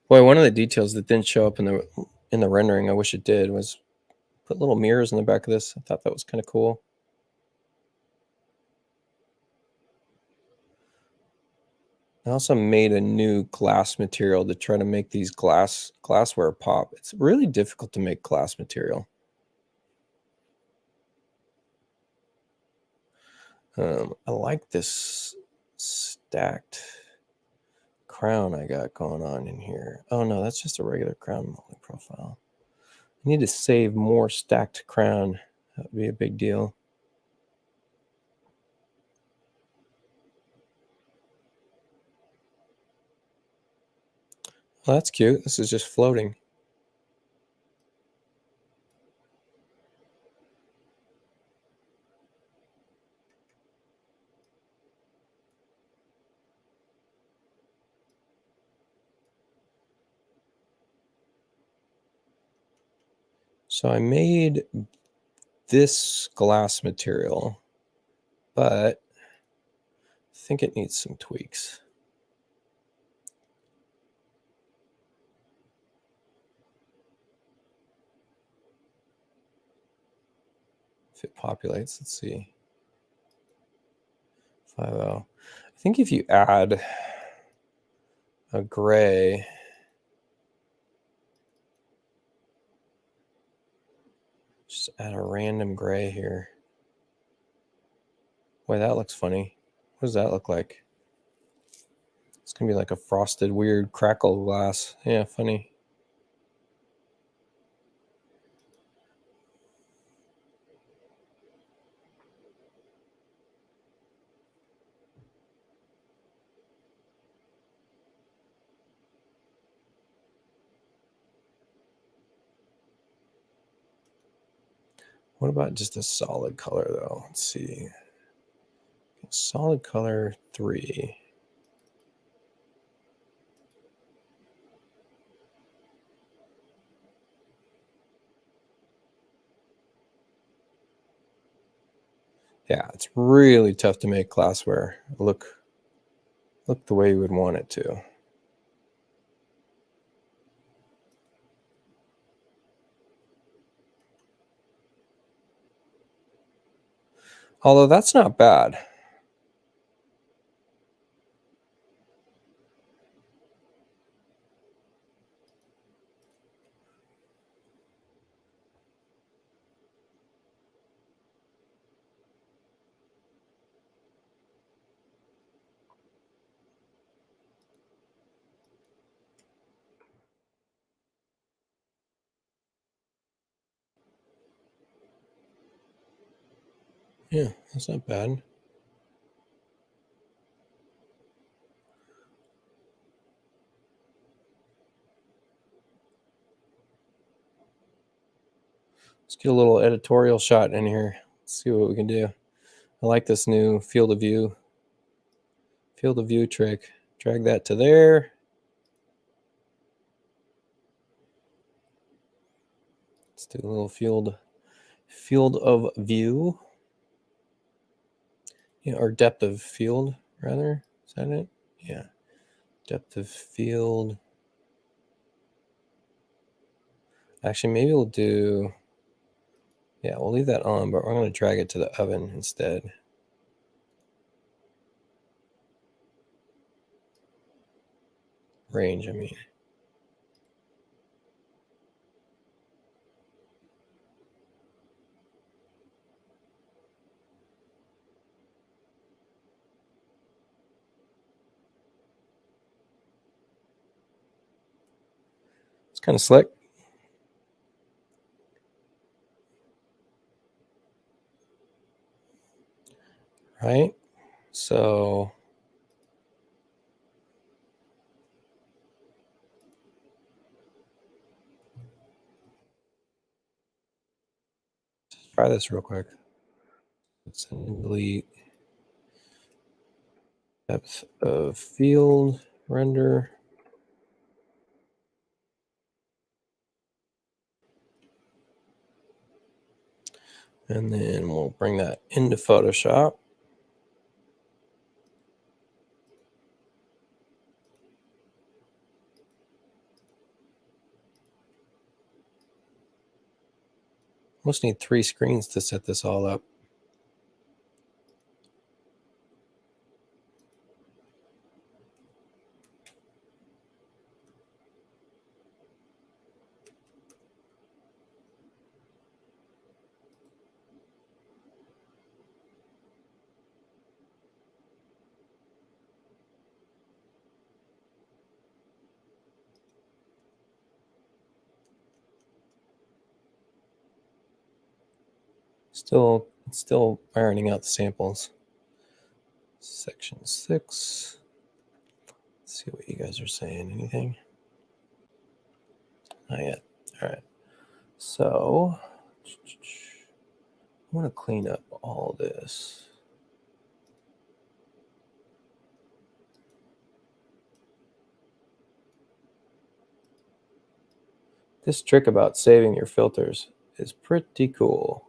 Boy, one of the details that didn't show up in the rendering, I wish it did, was put little mirrors in the back of this. I thought that was kind of cool. I also made a new glass material to try to make these glassware pop. It's really difficult to make glass material. I like this stacked crown I got going on in here. Oh no, that's just a regular crown molding profile. I need to save more stacked crown. That would be a big deal. Well, that's cute. This is just floating. So I made this glass material, but I think it needs some tweaks. if it populates. Let's see. 5.0. I think if you add a gray, just add a random gray here. Boy, that looks funny. What does that look like? It's gonna be like a frosted, weird crackle glass. Yeah, funny. What about just a solid color though? Let's see. Solid color 3. Yeah, it's really tough to make glassware look the way you would want it to. Although that's not bad. Yeah, that's not bad. Let's get a little editorial shot in here. Let's see what we can do. I like this new field of view trick. Drag that to there. Let's do a little field of view. Yeah, or depth of field, rather. Is that it? Yeah. Depth of field. Actually, maybe we'll do... Yeah, we'll leave that on, but we're going to drag it to the oven instead. Range, I mean. It's kind of slick. Right? So... try this real quick. Let's delete depth of field render. And then we'll bring that into Photoshop. Almost need 3 screens to set this all up. Still ironing out the samples. Section 6. Let's see what you guys are saying. Anything? Not yet. All right. So I want to clean up all this. This trick about saving your filters is pretty cool.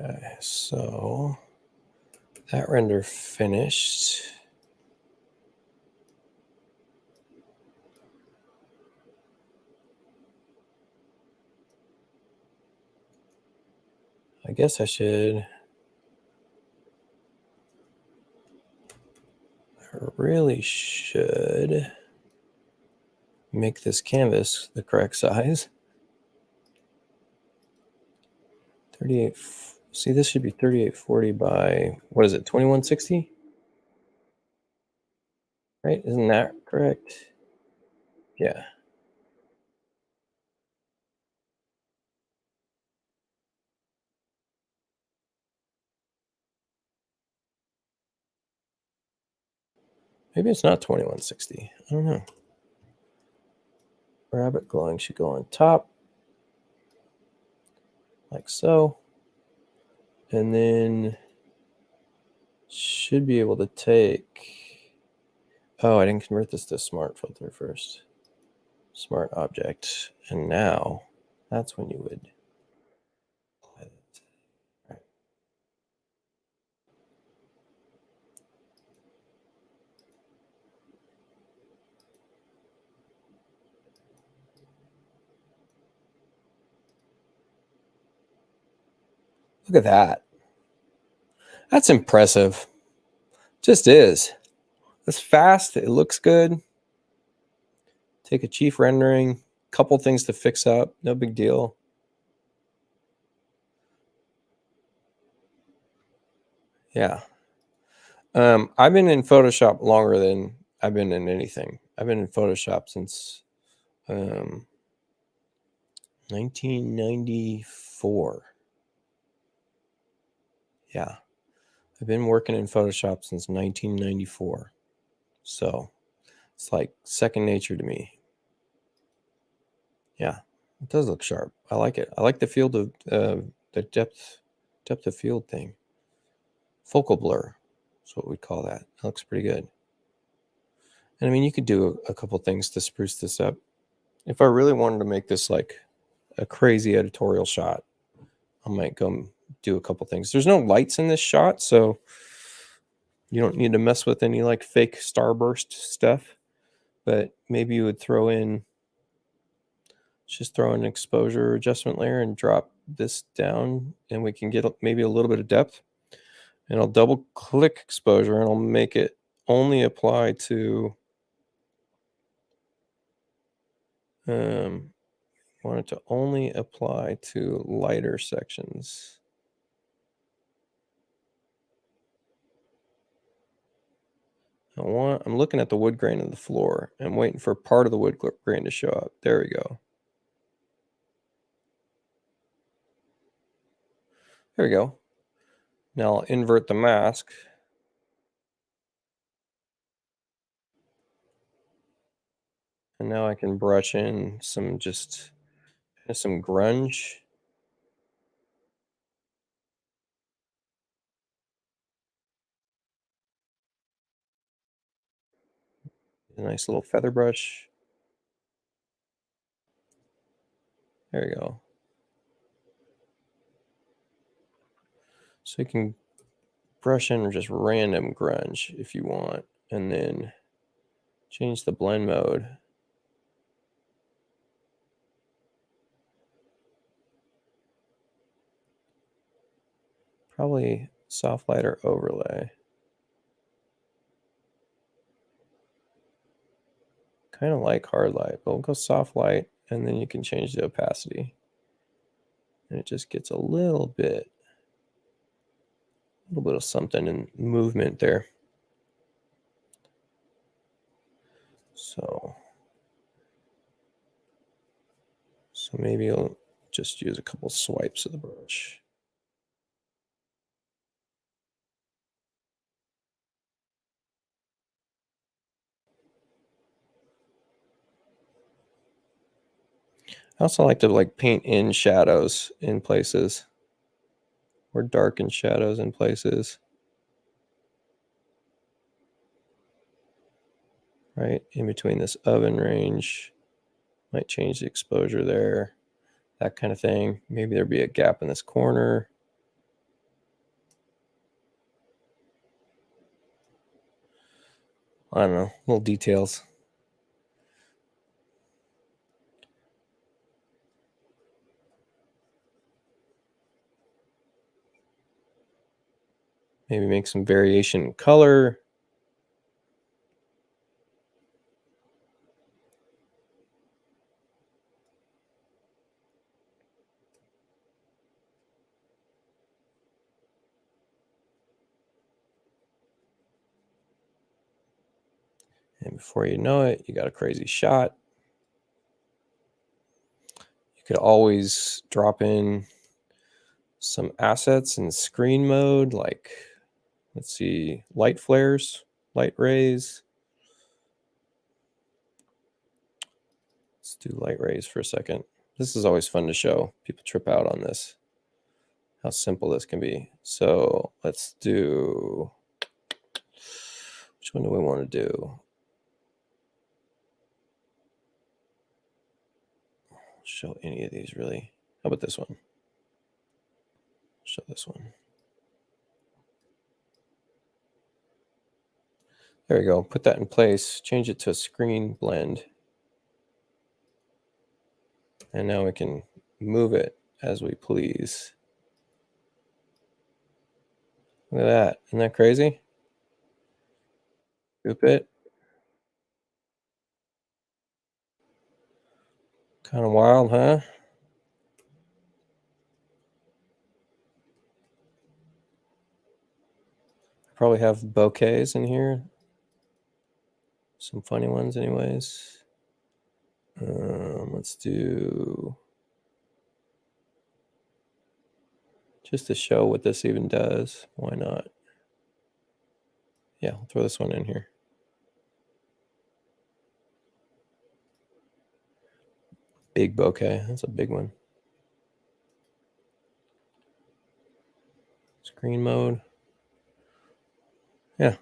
Okay, so that render finished. I guess I really should make this canvas the correct size. 38. See, this should be 3840 by, what is it, 2160? Right? Isn't that correct? Yeah. Maybe it's not 2160. I don't know. Rabbit glowing should go on top, like so. And then should be able to take, oh, I didn't convert this to smart filter first. Smart object. And now that's when you would. Look at that. That's impressive. Just is. It's fast. It looks good. Take a chief rendering. Couple things to fix up. No big deal. Yeah. I've been in Photoshop longer than I've been in anything. I've been in Photoshop since 1994. Yeah. I've been working in Photoshop since 1994. So it's like second nature to me. Yeah, it does look sharp. I like it. I like the field of the depth of field thing. Focal blur. That's what we call that. It looks pretty good. And I mean, you could do a couple things to spruce this up. If I really wanted to make this like a crazy editorial shot, I might go do a couple things. There's no lights in this shot, so you don't need to mess with any like fake starburst stuff. But maybe you would just throw an exposure adjustment layer and drop this down, and we can get maybe a little bit of depth. And I'll double click exposure and I'll make it only apply to want it to only apply to lighter sections. I'm looking at the wood grain of the floor. I'm waiting for part of the wood grain to show up. There we go. There we go. Now I'll invert the mask. And now I can brush in some grunge. A nice little feather brush. There you go. So you can brush in just random grunge if you want, and then change the blend mode. Probably soft light or overlay. Kind of like hard light, but we'll go soft light, and then you can change the opacity. And it just gets a little bit of something in movement there. So maybe I'll just use a couple swipes of the brush. I also like to paint in shadows in places, or darken shadows in places. Right in between this oven range, might change the exposure there, that kind of thing. Maybe there'd be a gap in this corner. I don't know, little details. Maybe make some variation in color. And before you know it, you got a crazy shot. You could always drop in some assets in screen mode, like, let's see, light flares, light rays. Let's do light rays for a second. This is always fun to show. People trip out on this, how simple this can be. So let's do, which one do we want to do? Show any of these really. How about this one? Show this one. There we go. Put that in place. Change it to a screen blend. And now we can move it as we please. Look at that. Isn't that crazy? Scoop it. Kind of wild, huh? Probably have bouquets in here. Some funny ones anyways. Let's do, just to show what this even does. Why not? Yeah, I'll throw this one in here. Big bouquet. That's a big one. Screen mode. Yeah.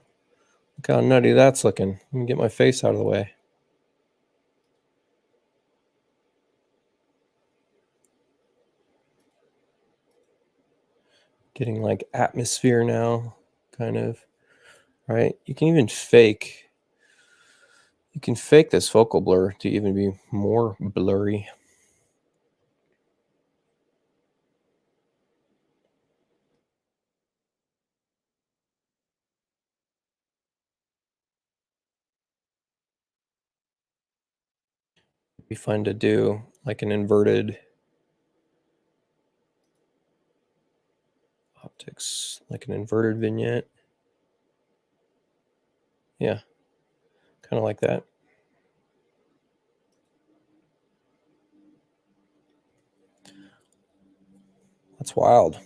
Look how nutty that's looking. Let me get my face out of the way. Getting like atmosphere now, kind of, right? You can even fake. You can fake this focal blur to even be more blurry. It'd be fun to do like an inverted optics, like an inverted vignette. Yeah, kind of like that. That's wild.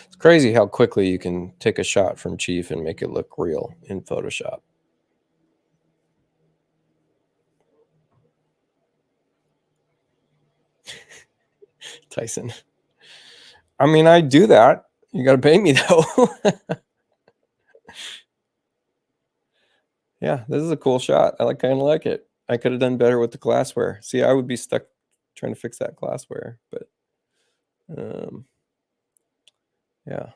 It's crazy how quickly you can take a shot from Chief and make it look real in Photoshop. Tyson. I mean, I do that. You got to pay me though. Yeah, this is a cool shot. I kind of like it. I could have done better with the glassware. See, I would be stuck trying to fix that glassware, but yeah.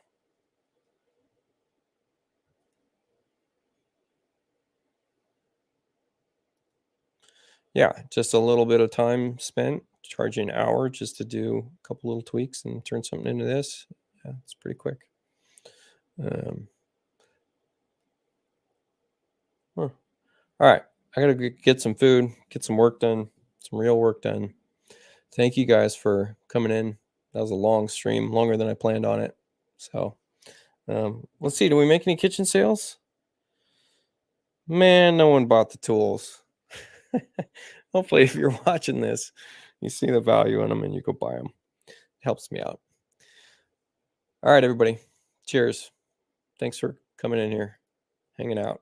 Yeah, just a little bit of time spent, charge an hour just to do a couple little tweaks and turn something into this. Yeah, it's pretty quick. All right, I gotta get some food, get some work done, some real work done. Thank you guys for coming in. That was a long stream, longer than I planned on it. So let's see, do we make any kitchen sales? Man, no one bought the tools. Hopefully, if you're watching this, you see the value in them and you go buy them. It helps me out. All right, everybody. Cheers. Thanks for coming in here, hanging out.